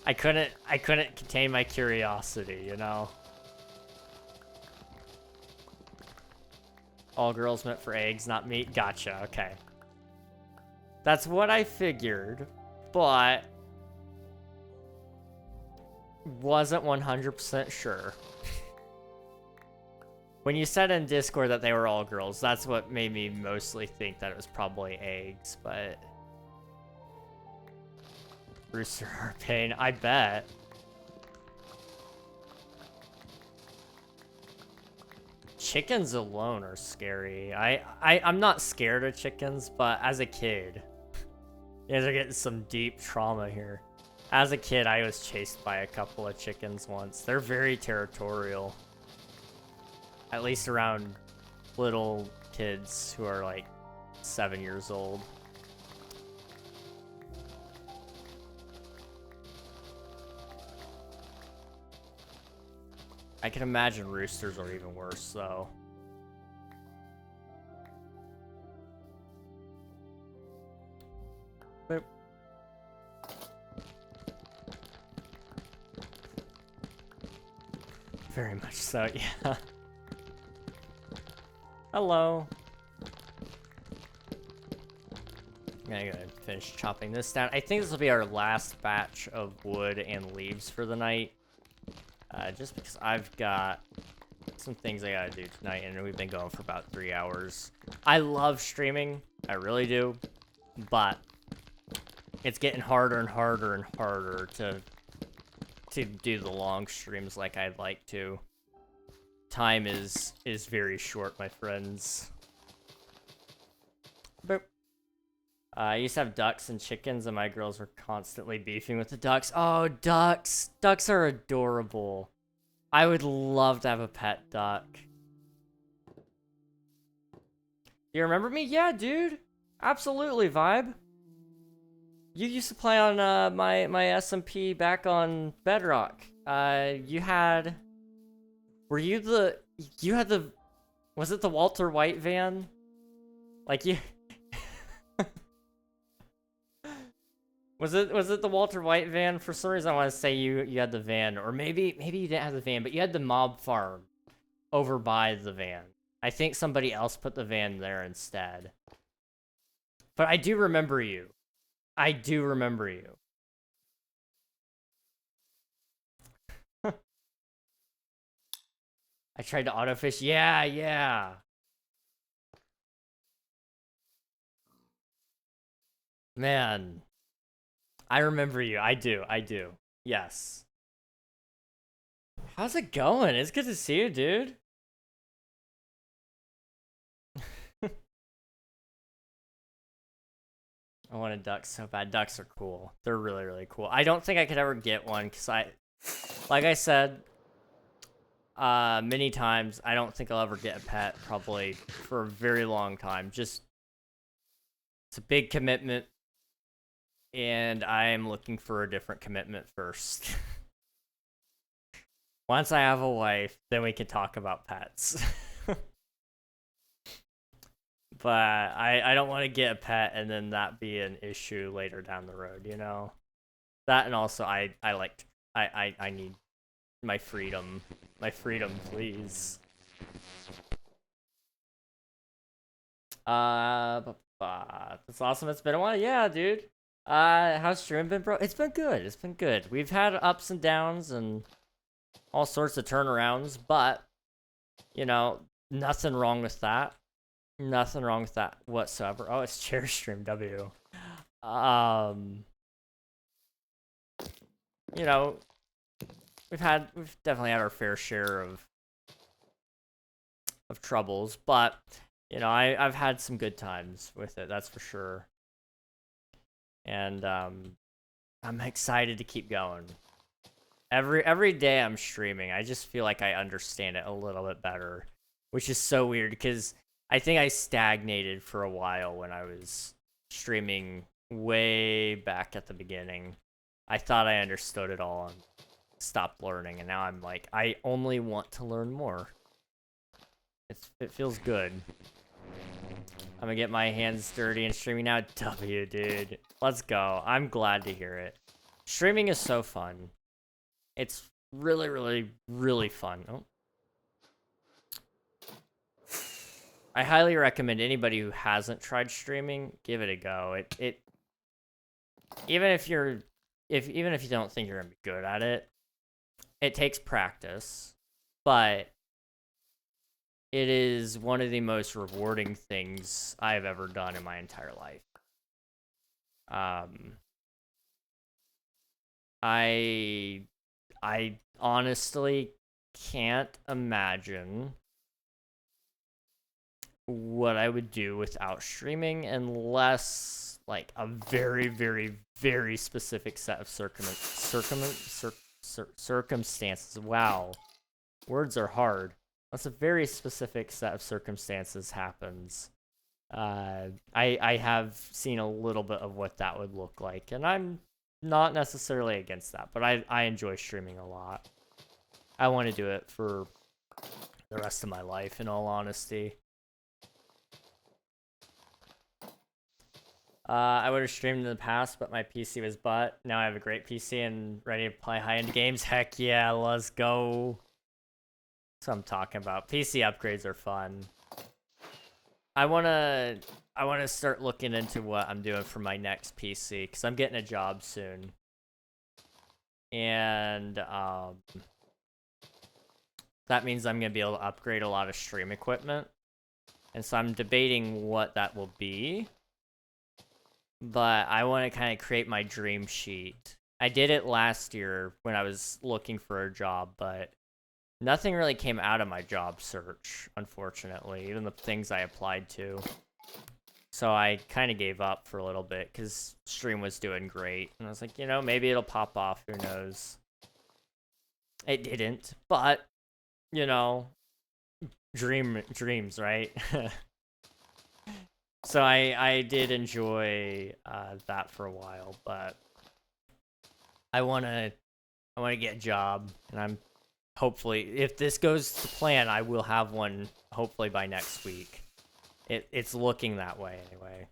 Speaker 1: I couldn't contain my curiosity, you know? All girls meant for eggs, not meat. Gotcha, okay. That's what I figured, but wasn't 100% sure. When you said in Discord that they were all girls, that's what made me mostly think that it was probably eggs, but... Rooster are a pain, I bet. Chickens alone are scary. I'm not scared of chickens, but as a kid... You guys are getting some deep trauma here. As a kid, I was chased by a couple of chickens once. They're very territorial. At least around little kids who are like 7 years old. I can imagine roosters are even worse, though. Boop. Very much so, yeah. Hello. I'm gonna go ahead and finish chopping this down. I think this will be our last batch of wood and leaves for the night. Just because I've got some things I gotta do tonight, and we've been going for about 3 hours. I love streaming, I really do, but it's getting harder and harder and harder to do the long streams like I'd like to. Time is very short, my friends. Boop. I used to have ducks and chickens, and my girls were constantly beefing with the ducks. Oh, ducks! Ducks are adorable. I would love to have a pet duck. You remember me? Yeah, dude. Absolutely, Vibe. You used to play on my SMP back on Bedrock. You had the Was it the Walter White van? Like you... Was it the Walter White van? For some reason I want to say you had the van, or maybe you didn't have the van, but you had the mob farm over by the van. I think somebody else put the van there instead. But I do remember you. I do remember you. I tried to autofish. Yeah, yeah. Man. I remember you. I do. Yes. How's it going? It's good to see you, dude. I want a duck so bad. Ducks are cool. They're really, really cool. I don't think I could ever get one because like I said, many times, I don't think I'll ever get a pet probably for a very long time. Just, it's a big commitment. And I am looking for a different commitment first. Once I have a wife, then we can talk about pets. But I don't want to get a pet and then that be an issue later down the road, you know? That, and also I need my freedom. My freedom, please. That's awesome. It's been a while. Yeah, dude. How's stream been, bro? It's been good. It's been good. We've had ups and downs and all sorts of turnarounds, but, you know, nothing wrong with that. Nothing wrong with that whatsoever. Oh, it's chair stream W. You know, we've definitely had our fair share of troubles, but, you know, I've had some good times with it, that's for sure. And I'm excited to keep going. Every day I'm streaming, I just feel like I understand it a little bit better, which is so weird because I think I stagnated for a while when I was streaming way back at the beginning. I thought I understood it all and stopped learning, and now I'm like, I only want to learn more. It feels good. I'm gonna get my hands dirty and streaming now. W, dude. Let's go. I'm glad to hear it. Streaming is so fun. It's really, really, really fun. Oh. I highly recommend anybody who hasn't tried streaming, give it a go. Even if you don't think you're gonna be good at it, it takes practice, but it is one of the most rewarding things I've ever done in my entire life. I honestly can't imagine what I would do without streaming unless like a very, very, very specific set of circumstances. Wow, words are hard. Unless a very specific set of circumstances happens. I have seen a little bit of what that would look like, and I'm not necessarily against that, but I enjoy streaming a lot. I want to do it for the rest of my life, in all honesty. I would have streamed in the past, but my PC was butt. Now I have a great PC and ready to play high-end games. Heck yeah, let's go. That's what I'm talking about. PC upgrades are fun. I wanna start looking into what I'm doing for my next PC, because I'm getting a job soon. And that means I'm gonna be able to upgrade a lot of stream equipment. And so I'm debating what that will be. But I want to kind of create my dream sheet. I did it last year when I was looking for a job, but nothing really came out of my job search, unfortunately, even the things I applied to. So I kind of gave up for a little bit because stream was doing great. And I was like, you know, maybe it'll pop off, who knows. It didn't, but, you know, dreams, right? So I did enjoy that for a while, but I wanna get a job, and I'm hopefully, if this goes to plan, I will have one hopefully by next week. It's looking that way anyway.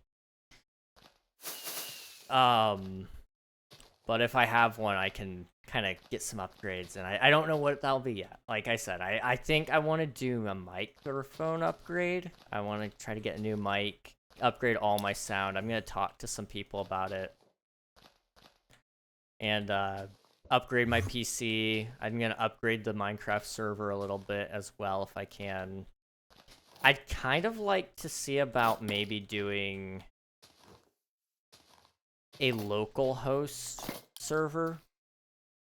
Speaker 1: But if I have one, I can kind of get some upgrades, and I don't know what that'll be yet. Like I said, I think I want to do a microphone upgrade. I want to try to get a new mic, upgrade all my sound. I'm going to talk to some people about it. And upgrade my PC. I'm going to upgrade the Minecraft server a little bit as well if I can. I'd kind of like to see about maybe doing a local host server.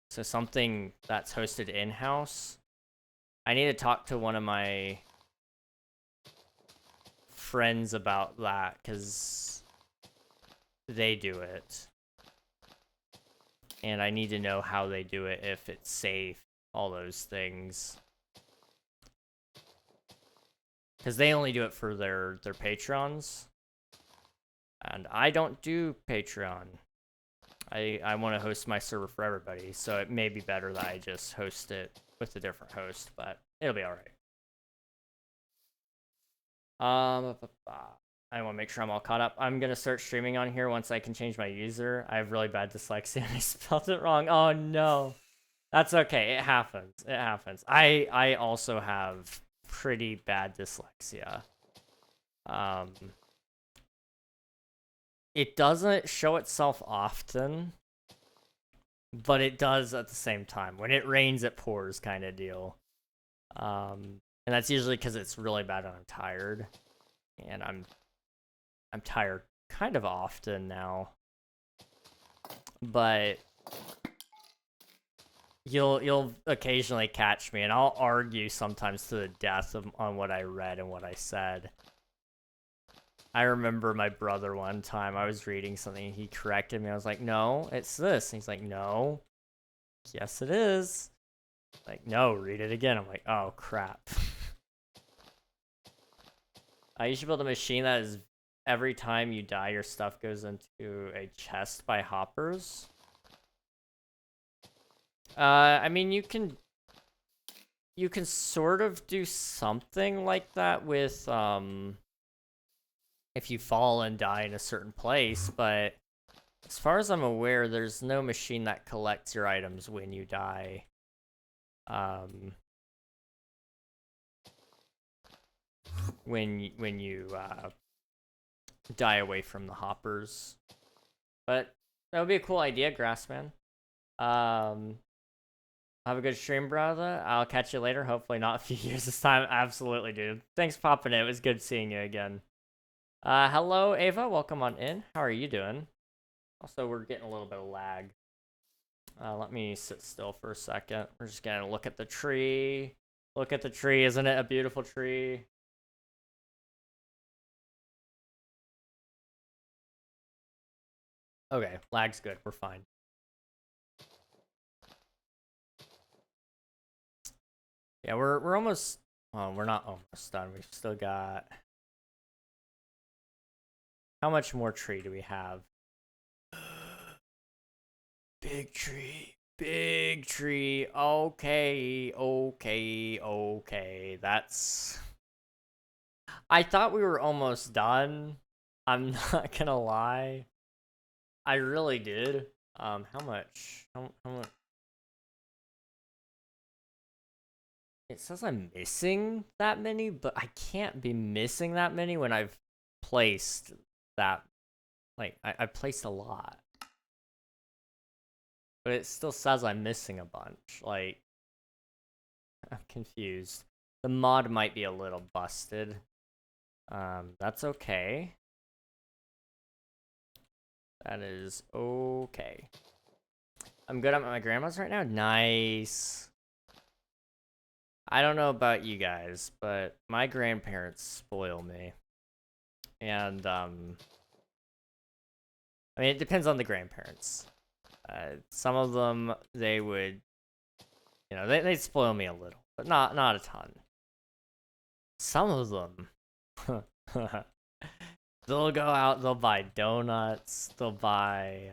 Speaker 1: So something that's hosted in-house. I need to talk to one of my friends about that because they do it. And I need to know how they do it, if it's safe, all those things. Because they only do it for their patrons. And I don't do Patreon. I want to host my server for everybody, so it may be better that I just host it with a different host, but it'll be alright. I want to make sure I'm all caught up. I'm going to start streaming on here once I can change my user. I have really bad dyslexia and I spelled it wrong. Oh no. That's okay. It happens. It happens. I also have pretty bad dyslexia. It doesn't show itself often, but it does at the same time. When it rains, it pours kind of deal. And that's usually because it's really bad when I'm tired. And I'm tired kind of often now. But you'll occasionally catch me, and I'll argue sometimes to the death on what I read and what I said. I remember my brother one time, I was reading something, he corrected me. I was like, no, it's this. And he's like, no. Yes, it is. Like, no, read it again. I'm like, oh, crap. You should build a machine that is, every time you die, your stuff goes into a chest by hoppers. I mean, you can sort of do something like that with, if you fall and die in a certain place, but as far as I'm aware, there's no machine that collects your items when you die. When you die away from the hoppers. But that would be a cool idea, Grassman. Have a good stream, brother. I'll catch you later. Hopefully not a few years this time. Absolutely, dude. Thanks for popping in. It was good seeing you again. Hello, Ava. Welcome on in. How are you doing? Also, we're getting a little bit of lag. Let me sit still for a second. We're just gonna look at the tree. Look at the tree. Isn't it a beautiful tree? Okay, lag's good. We're fine. Yeah, we're almost. Well, we're not almost done. We've still got. How much more tree do we have? Big tree. Big tree. Okay. That's. I thought we were almost done. I'm not gonna lie. I really did. How much? How much? It says I'm missing that many, but I can't be missing that many when I've placed that. Like, I placed a lot. But it still says I'm missing a bunch. Like, I'm confused. The mod might be a little busted. That's okay. That is okay. I'm good at my grandma's right now. Nice. I don't know about you guys, but my grandparents spoil me. And, I mean, it depends on the grandparents. Some of them, they would, you know, they'd spoil me a little, but not a ton. Some of them, they'll go out, they'll buy donuts, they'll buy,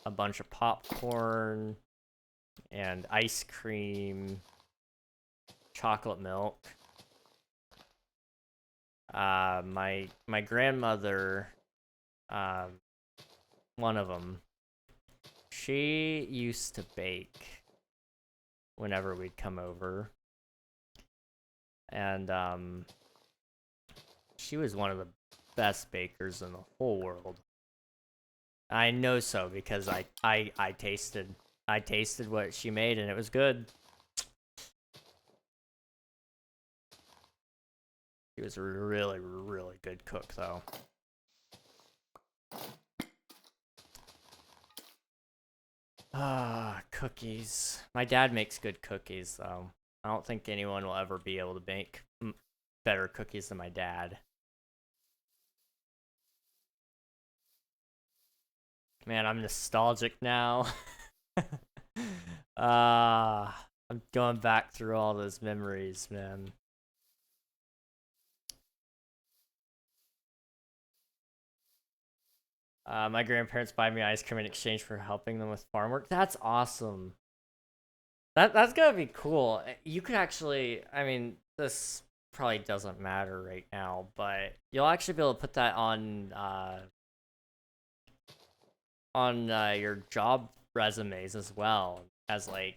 Speaker 1: a bunch of popcorn, and ice cream, chocolate milk. My grandmother, one of them, she used to bake whenever we'd come over. And she was one of the best bakers in the whole world. I know so because I tasted what she made and it was good. She was a really, really good cook though. Cookies. My dad makes good cookies though. I don't think anyone will ever be able to make better cookies than my dad. Man, I'm nostalgic now. I'm going back through all those memories, man. My grandparents buy me ice cream in exchange for helping them with farm work. That's awesome. That's gonna be cool. You could actually, I mean, this probably doesn't matter right now, but you'll actually be able to put that on your job resumes as well as like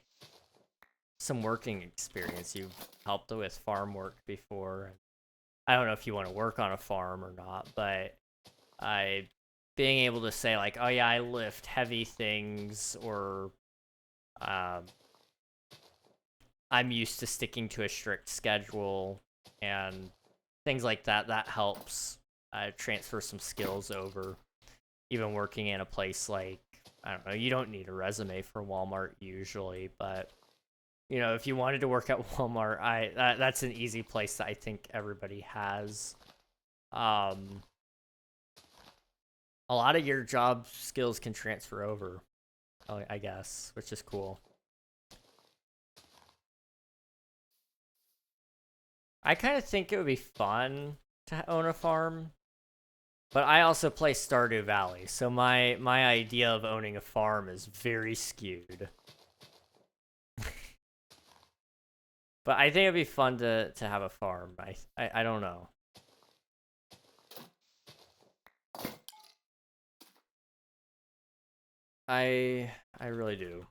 Speaker 1: some working experience. You've helped with farm work before. I don't know if you want to work on a farm or not, but being able to say like, oh yeah, I lift heavy things, or I'm used to sticking to a strict schedule and things like that, that helps transfer some skills over. Even working in a place like, I don't know, you don't need a resume for Walmart usually, but you know, if you wanted to work at Walmart, that's an easy place that I think everybody has. A lot of your job skills can transfer over, I guess, which is cool. I kind of think it would be fun to own a farm, but I also play Stardew Valley, so my idea of owning a farm is very skewed. But I think it'd be fun to have a farm. I don't know. I really do.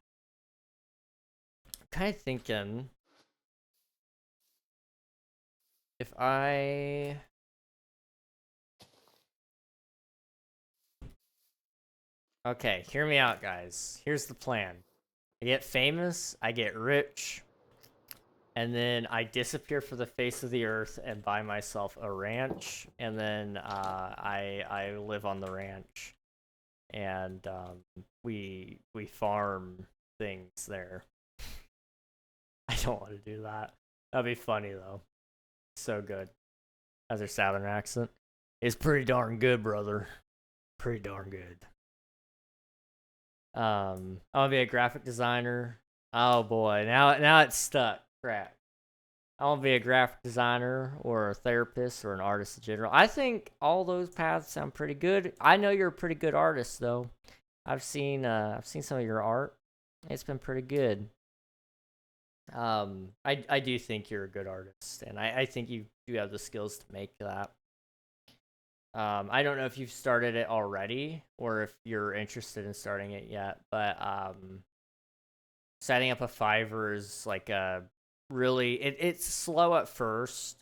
Speaker 1: I'm kind of thinking if okay, hear me out, guys. Here's the plan. I get famous, I get rich, and then I disappear from the face of the earth and buy myself a ranch, and then I live on the ranch, and we farm things there. I don't want to do that. That'd be funny though. So good. How's their southern accent? It's pretty darn good, brother. Pretty darn good. I want to be a graphic designer. Oh boy, now it's stuck. Crap. I want to be a graphic designer or a therapist or an artist in general. I think all those paths sound pretty good. I know you're a pretty good artist though. I've seen some of your art. It's been pretty good. I do think you're a good artist, and I think you do have the skills to make that. I don't know if you've started it already or if you're interested in starting it yet, but setting up a Fiverr is like a really it's slow at first,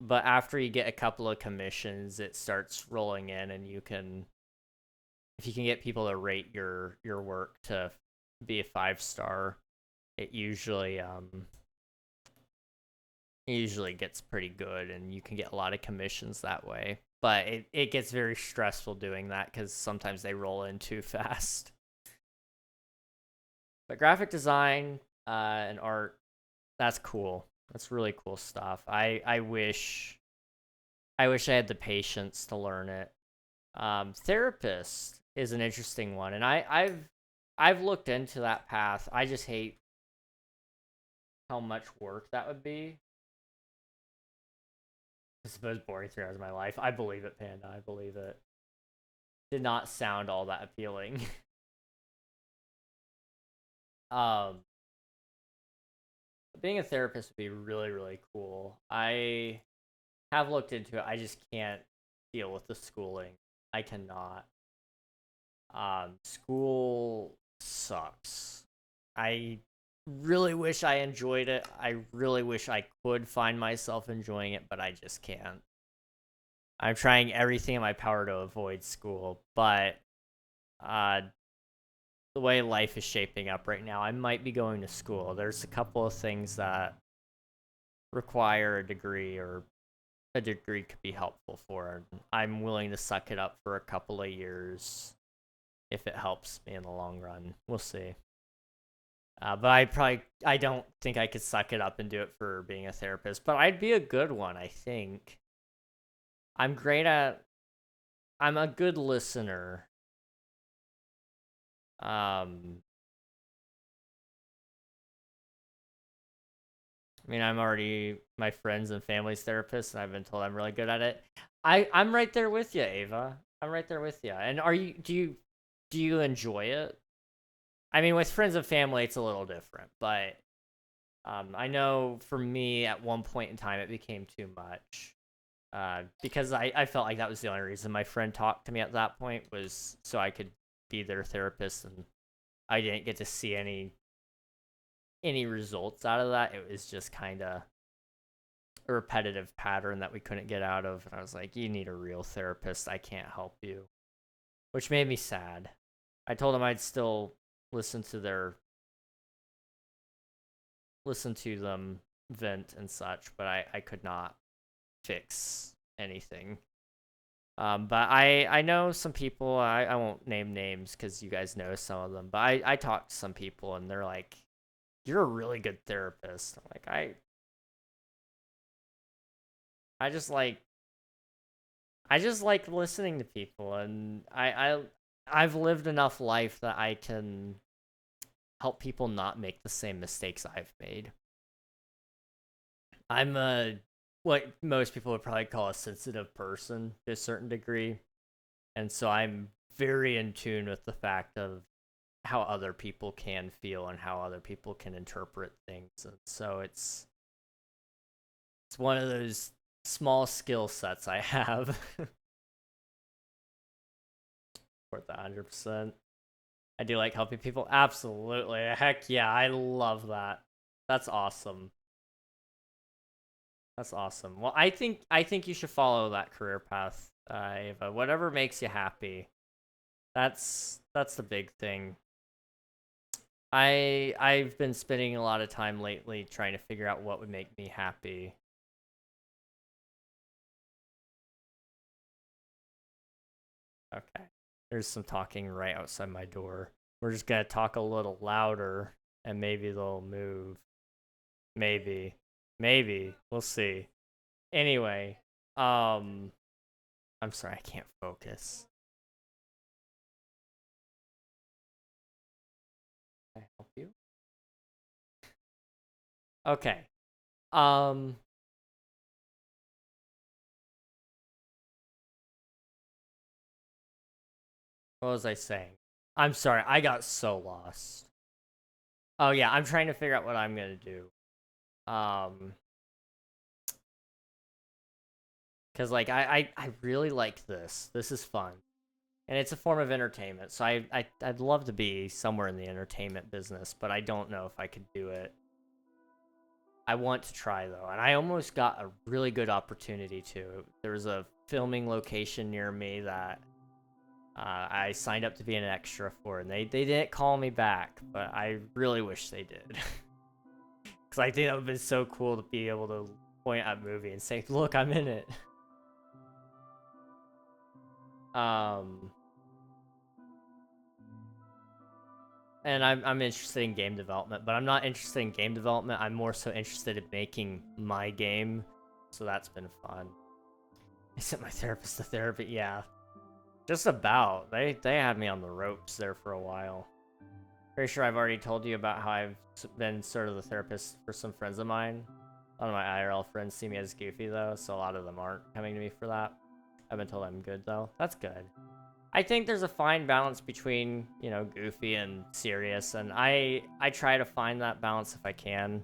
Speaker 1: but after you get a couple of commissions, it starts rolling in, and if you can get people to rate your work to be a 5-star, it usually gets pretty good, and you can get a lot of commissions that way. But it gets very stressful doing that because sometimes they roll in too fast. But graphic design and art, that's cool. That's really cool stuff. I wish I had the patience to learn it. Therapist is an interesting one, and I've looked into that path. I just hate how much work that would be. I suppose boring 3 hours of my life. I believe it, Panda. I believe it. Did not sound all that appealing. being a therapist would be really, really cool. I have looked into it. I just can't deal with the schooling. I cannot. School sucks. I really wish I enjoyed it. I really wish I could find myself enjoying it, but I just can't. I'm trying everything in my power to avoid school, but the way life is shaping up right now, I might be going to school. There's a couple of things that require a degree, or a degree could be helpful for. I'm willing to suck it up for a couple of years if it helps me in the long run. We'll see. But I don't think I could suck it up and do it for being a therapist, but I'd be a good one, I think. I'm a good listener. I mean, I'm already my friends and family's therapist, and I've been told I'm really good at it. I'm right there with you, Ava. I'm right there with you. And do you enjoy it? I mean, with friends and family, it's a little different, but I know for me, at one point in time, it became too much. Because I felt like that was the only reason my friend talked to me at that point, was so I could be their therapist, and I didn't get to see any results out of that. It was just kind of a repetitive pattern that we couldn't get out of, and I was like, you need a real therapist. I can't help you, which made me sad. I told him I'd still listen to them vent and such, but I could not fix anything. But I know some people. I won't name names because you guys know some of them, but I talked to some people, and they're like, you're a really good therapist. I'm like, I just like listening to people, and I've lived enough life that I can help people not make the same mistakes I've made. I'm what most people would probably call a sensitive person to a certain degree, and so I'm very in tune with the fact of how other people can feel and how other people can interpret things, and so it's one of those small skill sets I have. Worth 100%. I do like helping people. Absolutely. Heck yeah, I love that. That's awesome. That's awesome. Well, I think you should follow that career path, Ava. Whatever makes you happy. That's the big thing. I've been spending a lot of time lately trying to figure out what would make me happy. Okay. There's some talking right outside my door. We're just gonna talk a little louder, and maybe they'll move. Maybe. Maybe. We'll see. Anyway, I'm sorry, I can't focus. Can I help you? Okay. What was I saying? I'm sorry, I got so lost. Oh yeah, I'm trying to figure out what I'm gonna do. Because like I really like this. This is fun, and it's a form of entertainment. So I'd love to be somewhere in the entertainment business, but I don't know if I could do it. I want to try though, and I almost got a really good opportunity to. There was a filming location near me that I signed up to be an extra for, and they didn't call me back, but I really wish they did. Because I think that would have been so cool to be able to point at a movie and say, look, I'm in it. And I'm interested in game development, but I'm not interested in game development. I'm more so interested in making my game, so that's been fun. I sent my therapist to therapy, yeah. Just about. They had me on the ropes there for a while. Pretty sure I've already told you about how I've been sort of the therapist for some friends of mine. A lot of my IRL friends see me as goofy, though, so a lot of them aren't coming to me for that. I've been told I'm good, though. That's good. I think there's a fine balance between, you know, goofy and serious, and I try to find that balance if I can.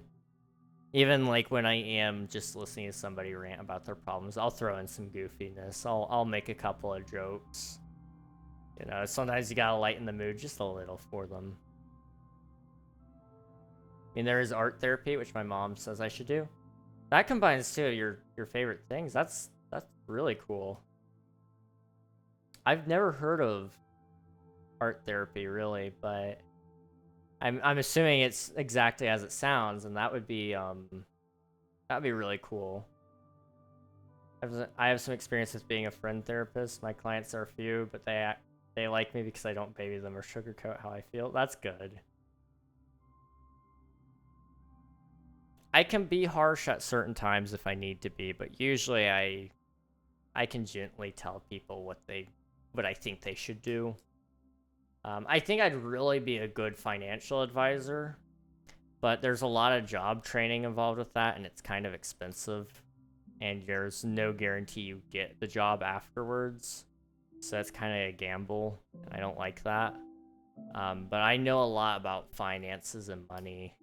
Speaker 1: Even like when I am just listening to somebody rant about their problems, I'll throw in some goofiness. I'll make a couple of jokes. You know, sometimes you gotta lighten the mood just a little for them. I mean, there is art therapy, which my mom says I should do. That combines two of your favorite things. That's really cool. I've never heard of art therapy really, but I'm assuming it's exactly as it sounds, and that would be that'd be really cool. I have some experience with being a friend therapist. My clients are few, but they like me because I don't baby them or sugarcoat how I feel. That's good. I can be harsh at certain times if I need to be, but usually I can gently tell people what I think they should do. I think I'd really be a good financial advisor, but there's a lot of job training involved with that, and it's kind of expensive, and there's no guarantee you get the job afterwards, so that's kind of a gamble, and I don't like that. But I know a lot about finances and money.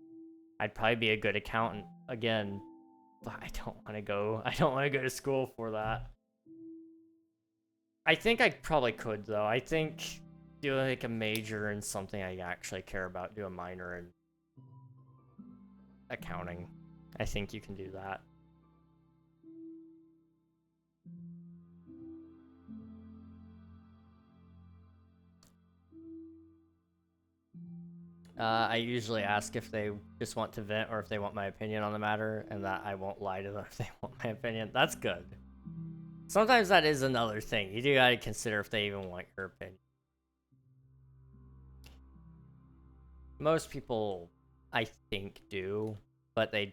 Speaker 1: I'd probably be a good accountant again, but I don't want to go to school for that. I think I probably could though. I think do like a major in something I actually care about, do a minor in accounting. I think you can do that. I usually ask if they just want to vent or if they want my opinion on the matter, and that I won't lie to them if they want my opinion. That's good. Sometimes that is another thing. You do gotta consider if they even want your opinion. Most people, I think, do, but it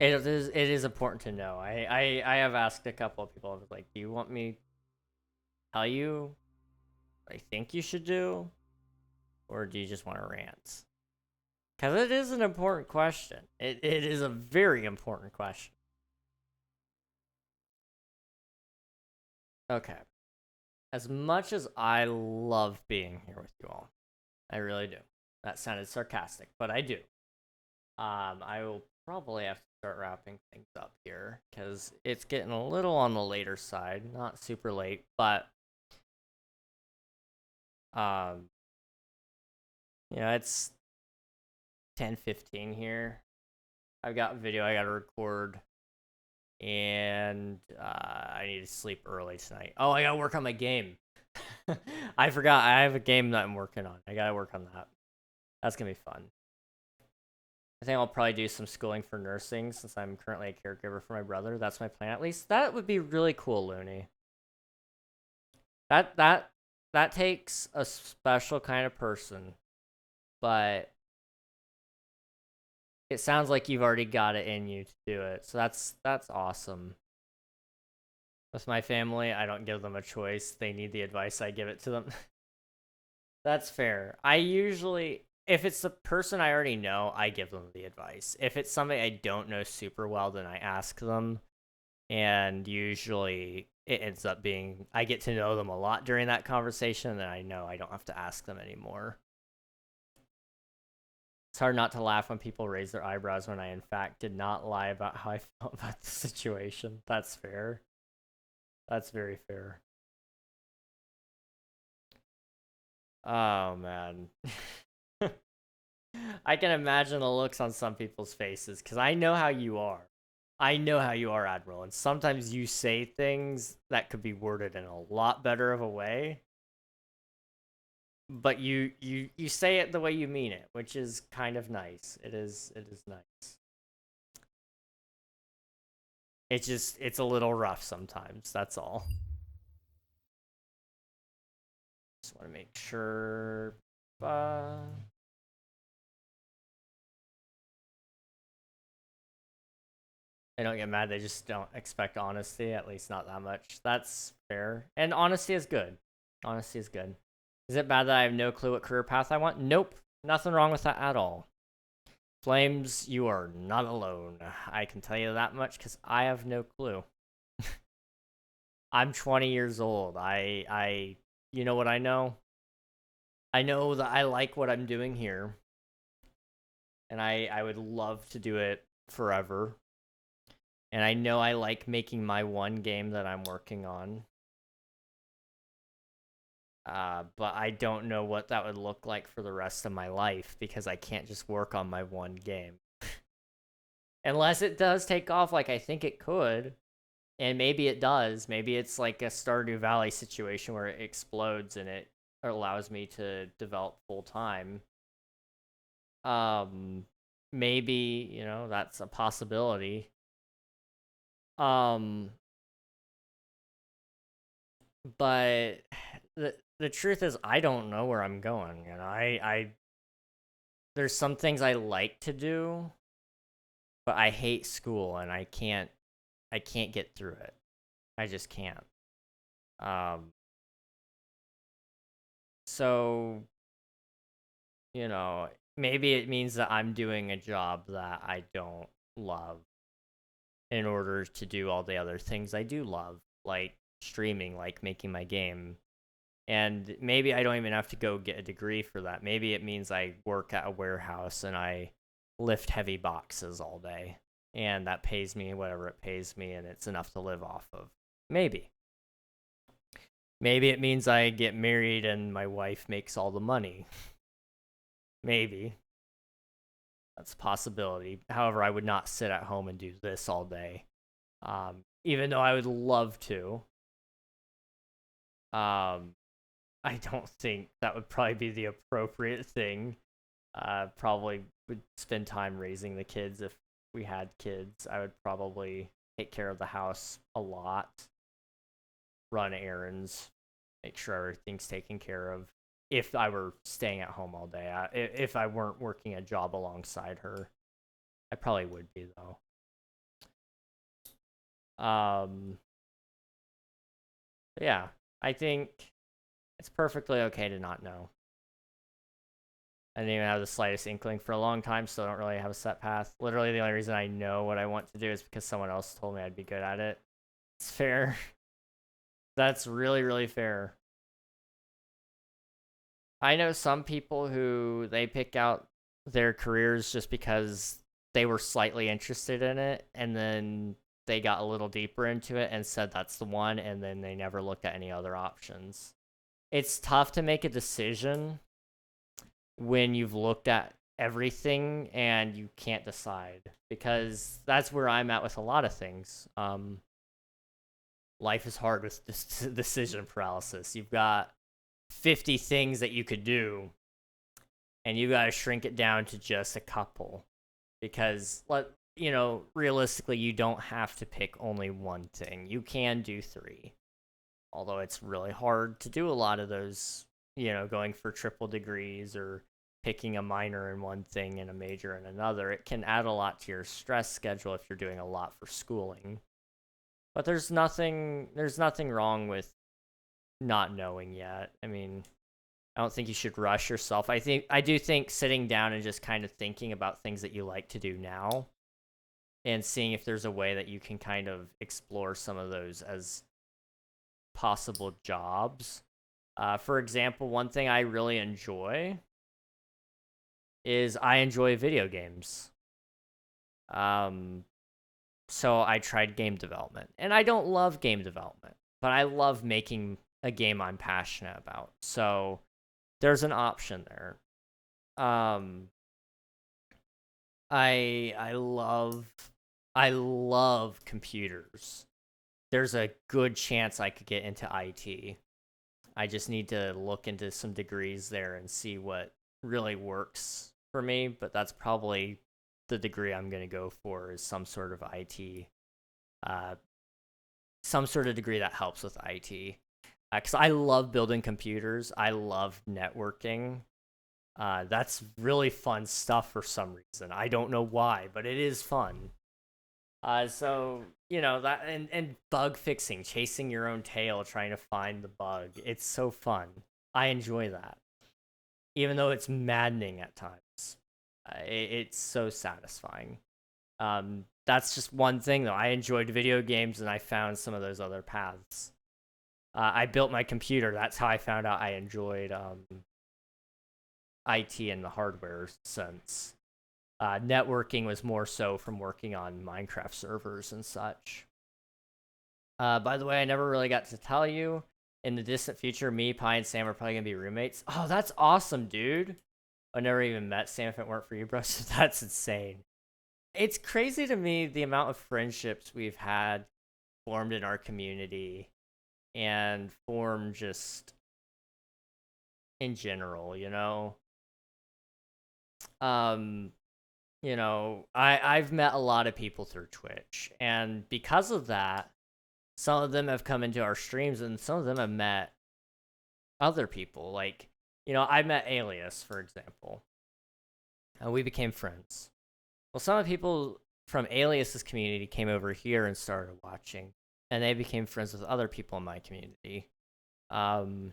Speaker 1: is important to know. I have asked a couple of people, I was like, do you want me to tell you what I think you should do? Or do you just want to rant? Because it is an important question. It is a very important question. Okay. As much as I love being here with you all, I really do. That sounded sarcastic, but I do. I will probably have to start wrapping things up here because it's getting a little on the later side. Not super late, but it's 10:15 here. I've got video I gotta record, and I need to sleep early tonight. Oh, I gotta work on my game. I forgot. I have a game that I'm working on. I gotta work on that. That's gonna be fun. I think I'll probably do some schooling for nursing since I'm currently a caregiver for my brother. That's my plan. At least that would be really cool, Looney. That takes a special kind of person, but it sounds like you've already got it in you to do it. So that's awesome. With my family, I don't give them a choice. They need the advice, I give it to them. That's fair. I usually, if it's a person I already know, I give them the advice. If it's somebody I don't know super well, then I ask them. And usually it ends up being, I get to know them a lot during that conversation, and then I know I don't have to ask them anymore. It's hard not to laugh when people raise their eyebrows when I, in fact, did not lie about how I felt about the situation. That's fair. That's very fair. Oh, man. I can imagine the looks on some people's faces, because I know how you are. I know how you are, Admiral, and sometimes you say things that could be worded in a lot better of a way. But you say it the way you mean it, which is kind of nice. It is nice. It's a little rough sometimes, that's all. Just want to make sure they don't get mad, they just don't expect honesty, at least not that much. That's fair. And honesty is good. Honesty is good. Is it bad that I have no clue what career path I want? Nope. Nothing wrong with that at all. Flames, you are not alone. I can tell you that much because I have no clue. I'm 20 years old. You know what I know? I know that I like what I'm doing here. And I would love to do it forever. And I know I like making my one game that I'm working on. But I don't know what that would look like for the rest of my life because I can't just work on my one game. Unless it does take off like I think it could. And maybe it does. Maybe it's like a Stardew Valley situation where it explodes and it allows me to develop full time. Maybe, you know, that's a possibility. But the truth is I don't know where I'm going. And I there's some things I like to do, but I hate school and I can't get through it. I just can't. So, you know, maybe it means that I'm doing a job that I don't love in order to do all the other things I do love, like streaming, like making my game. And maybe I don't even have to go get a degree for that. Maybe it means I work at a warehouse and I lift heavy boxes all day. And that pays me whatever it pays me, and it's enough to live off of. Maybe. Maybe it means I get married and my wife makes all the money. Maybe. That's a possibility. However, I would not sit at home and do this all day. Even though I would love to. I don't think that would probably be the appropriate thing. Probably would spend time raising the kids if we had kids. I would probably take care of the house a lot, run errands, make sure everything's taken care of. If I were staying at home all day, if I weren't working a job alongside her, I probably would be though. Yeah, I think it's perfectly okay to not know. I didn't even have the slightest inkling for a long time, so I don't really have a set path. Literally, the only reason I know what I want to do is because someone else told me I'd be good at it. It's fair. That's really, really fair. I know some people who they pick out their careers just because they were slightly interested in it, and then they got a little deeper into it and said that's the one, and then they never looked at any other options. It's tough to make a decision when you've looked at everything and you can't decide, because that's where I'm at with a lot of things. Life is hard with this decision paralysis. You've got 50 things that you could do, and you got to shrink it down to just a couple, because realistically, you don't have to pick only one thing. You can do three, although it's really hard to do a lot of those, going for triple degrees or picking a minor in one thing and a major in another. It can add a lot to your stress schedule if you're doing a lot for schooling. But there's nothing wrong with not knowing yet. I mean, I don't think you should rush yourself. I do think sitting down and just kind of thinking about things that you like to do now and seeing if there's a way that you can kind of explore some of those as possible jobs. For example, one thing I really enjoy is I enjoy video games. So I tried game development, and I don't love game development, but I love making a game I'm passionate about. So there's an option there. I love computers. There's a good chance I could get into IT. I just need to look into some degrees there and see what really works for me, but that's probably the degree I'm going to go for, is some sort of IT, some sort of degree that helps with IT. Because I love building computers. I love networking. That's really fun stuff for some reason. I don't know why, but it is fun. So, that and bug fixing, chasing your own tail, trying to find the bug. It's so fun. I enjoy that. Even though it's maddening at times. It's so satisfying. That's just one thing, though. I enjoyed video games, and I found some of those other paths. I built my computer. That's how I found out I enjoyed IT in the hardware sense. Networking was more so from working on Minecraft servers and such. By the way, I never really got to tell you, in the distant future, me, Pi, and Sam are probably going to be roommates. Oh, that's awesome, dude. I never even met Sam if it weren't for you, bro, so that's insane. It's crazy to me the amount of friendships we've had formed in our community and formed just in general, you know? I've met a lot of people through Twitch, and because of that, some of them have come into our streams, and some of them have met other people. Like, I met Alias, for example, and we became friends. Well, some of the people from Alias's community came over here and started watching, and they became friends with other people in my community. And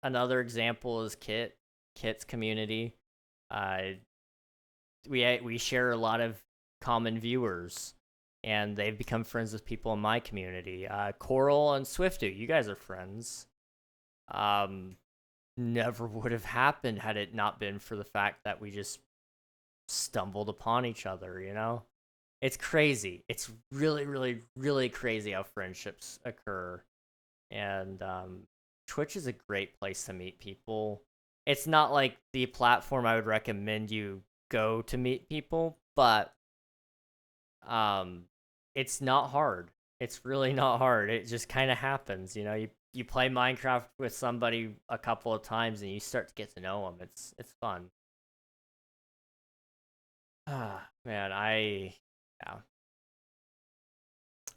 Speaker 1: another example is Kit's community. We share a lot of common viewers, and they've become friends with people in my community. Coral and Swifty, you guys are friends. Never would have happened had it not been for the fact that we just stumbled upon each other, It's crazy. It's really, really, really crazy how friendships occur. And Twitch is a great place to meet people. It's not like the platform I would recommend you go to meet people, but it's not hard. It's really not hard. It just kind of happens, You play Minecraft with somebody a couple of times and you start to get to know them. It's fun. Ah, man, yeah.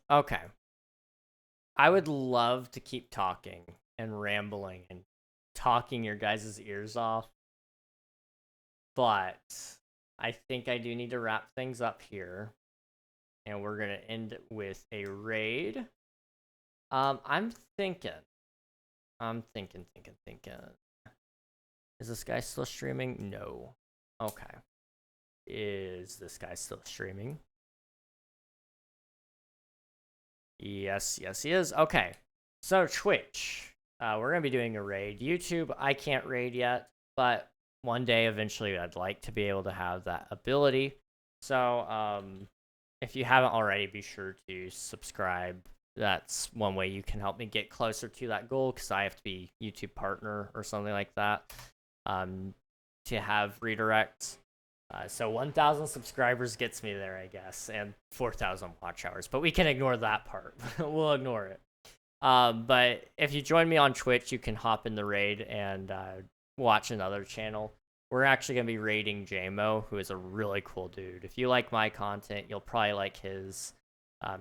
Speaker 1: Okay. I would love to keep talking and rambling and talking your guys' ears off, but I think I do need to wrap things up here, and we're gonna end with a raid. I'm thinking. Is this guy still streaming? No. Okay. Is this guy still streaming? Yes, he is. Okay. So Twitch, we're gonna be doing a raid. YouTube, I can't raid yet, but one day eventually I'd like to be able to have that ability. So if you haven't already, be sure to subscribe. That's one way you can help me get closer to that goal, because I have to be YouTube partner or something like that to have redirects. So 1,000 subscribers gets me there, I guess, and 4,000 watch hours. But we can ignore that part. We'll ignore it. But if you join me on Twitch, you can hop in the raid and watch another channel. We're actually going to be raiding JMO, who is a really cool dude. If you like my content, you'll probably like his.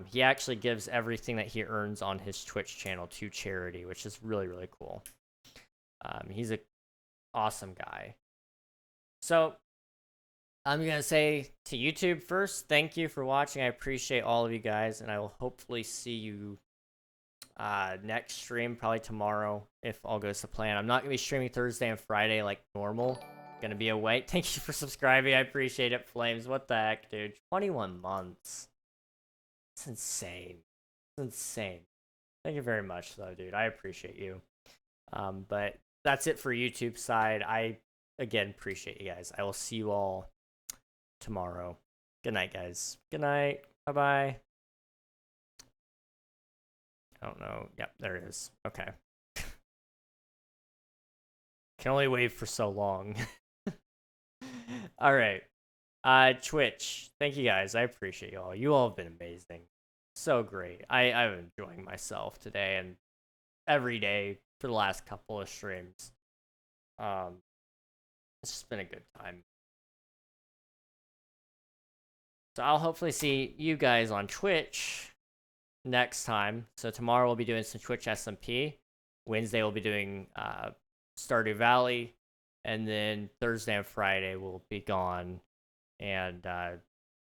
Speaker 1: He actually gives everything that he earns on his Twitch channel to charity, which is really, really cool. He's an awesome guy. So I'm going to say to YouTube first, thank you for watching. I appreciate all of you guys, and I will hopefully see you next stream, probably tomorrow, if all goes to plan. I'm not going to be streaming Thursday and Friday like normal. Going to be away. Thank you for subscribing. I appreciate it, Flames. What the heck, dude? 21 months. It's insane. It's insane. Thank you very much, though, dude. I appreciate you. But that's it for YouTube side. I, again, appreciate you guys. I will see you all tomorrow. Good night, guys. Good night. Bye-bye. I don't know. Yep, there it is. Okay. Can only wait for so long. All right. Twitch. Thank you guys. I appreciate you all. You all have been amazing. So great. I'm enjoying myself today and every day for the last couple of streams. It's just been a good time. So I'll hopefully see you guys on Twitch next time. So tomorrow we'll be doing some Twitch SMP. Wednesday we'll be doing Stardew Valley. And then Thursday and Friday we'll be gone. And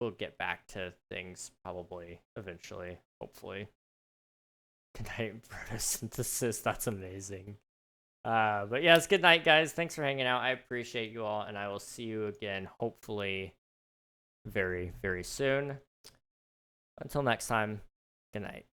Speaker 1: we'll get back to things probably eventually, hopefully. Good night, photosynthesis. That's amazing. But yes, good night, guys. Thanks for hanging out. I appreciate you all. And I will see you again, hopefully, very, very soon. Until next time, good night.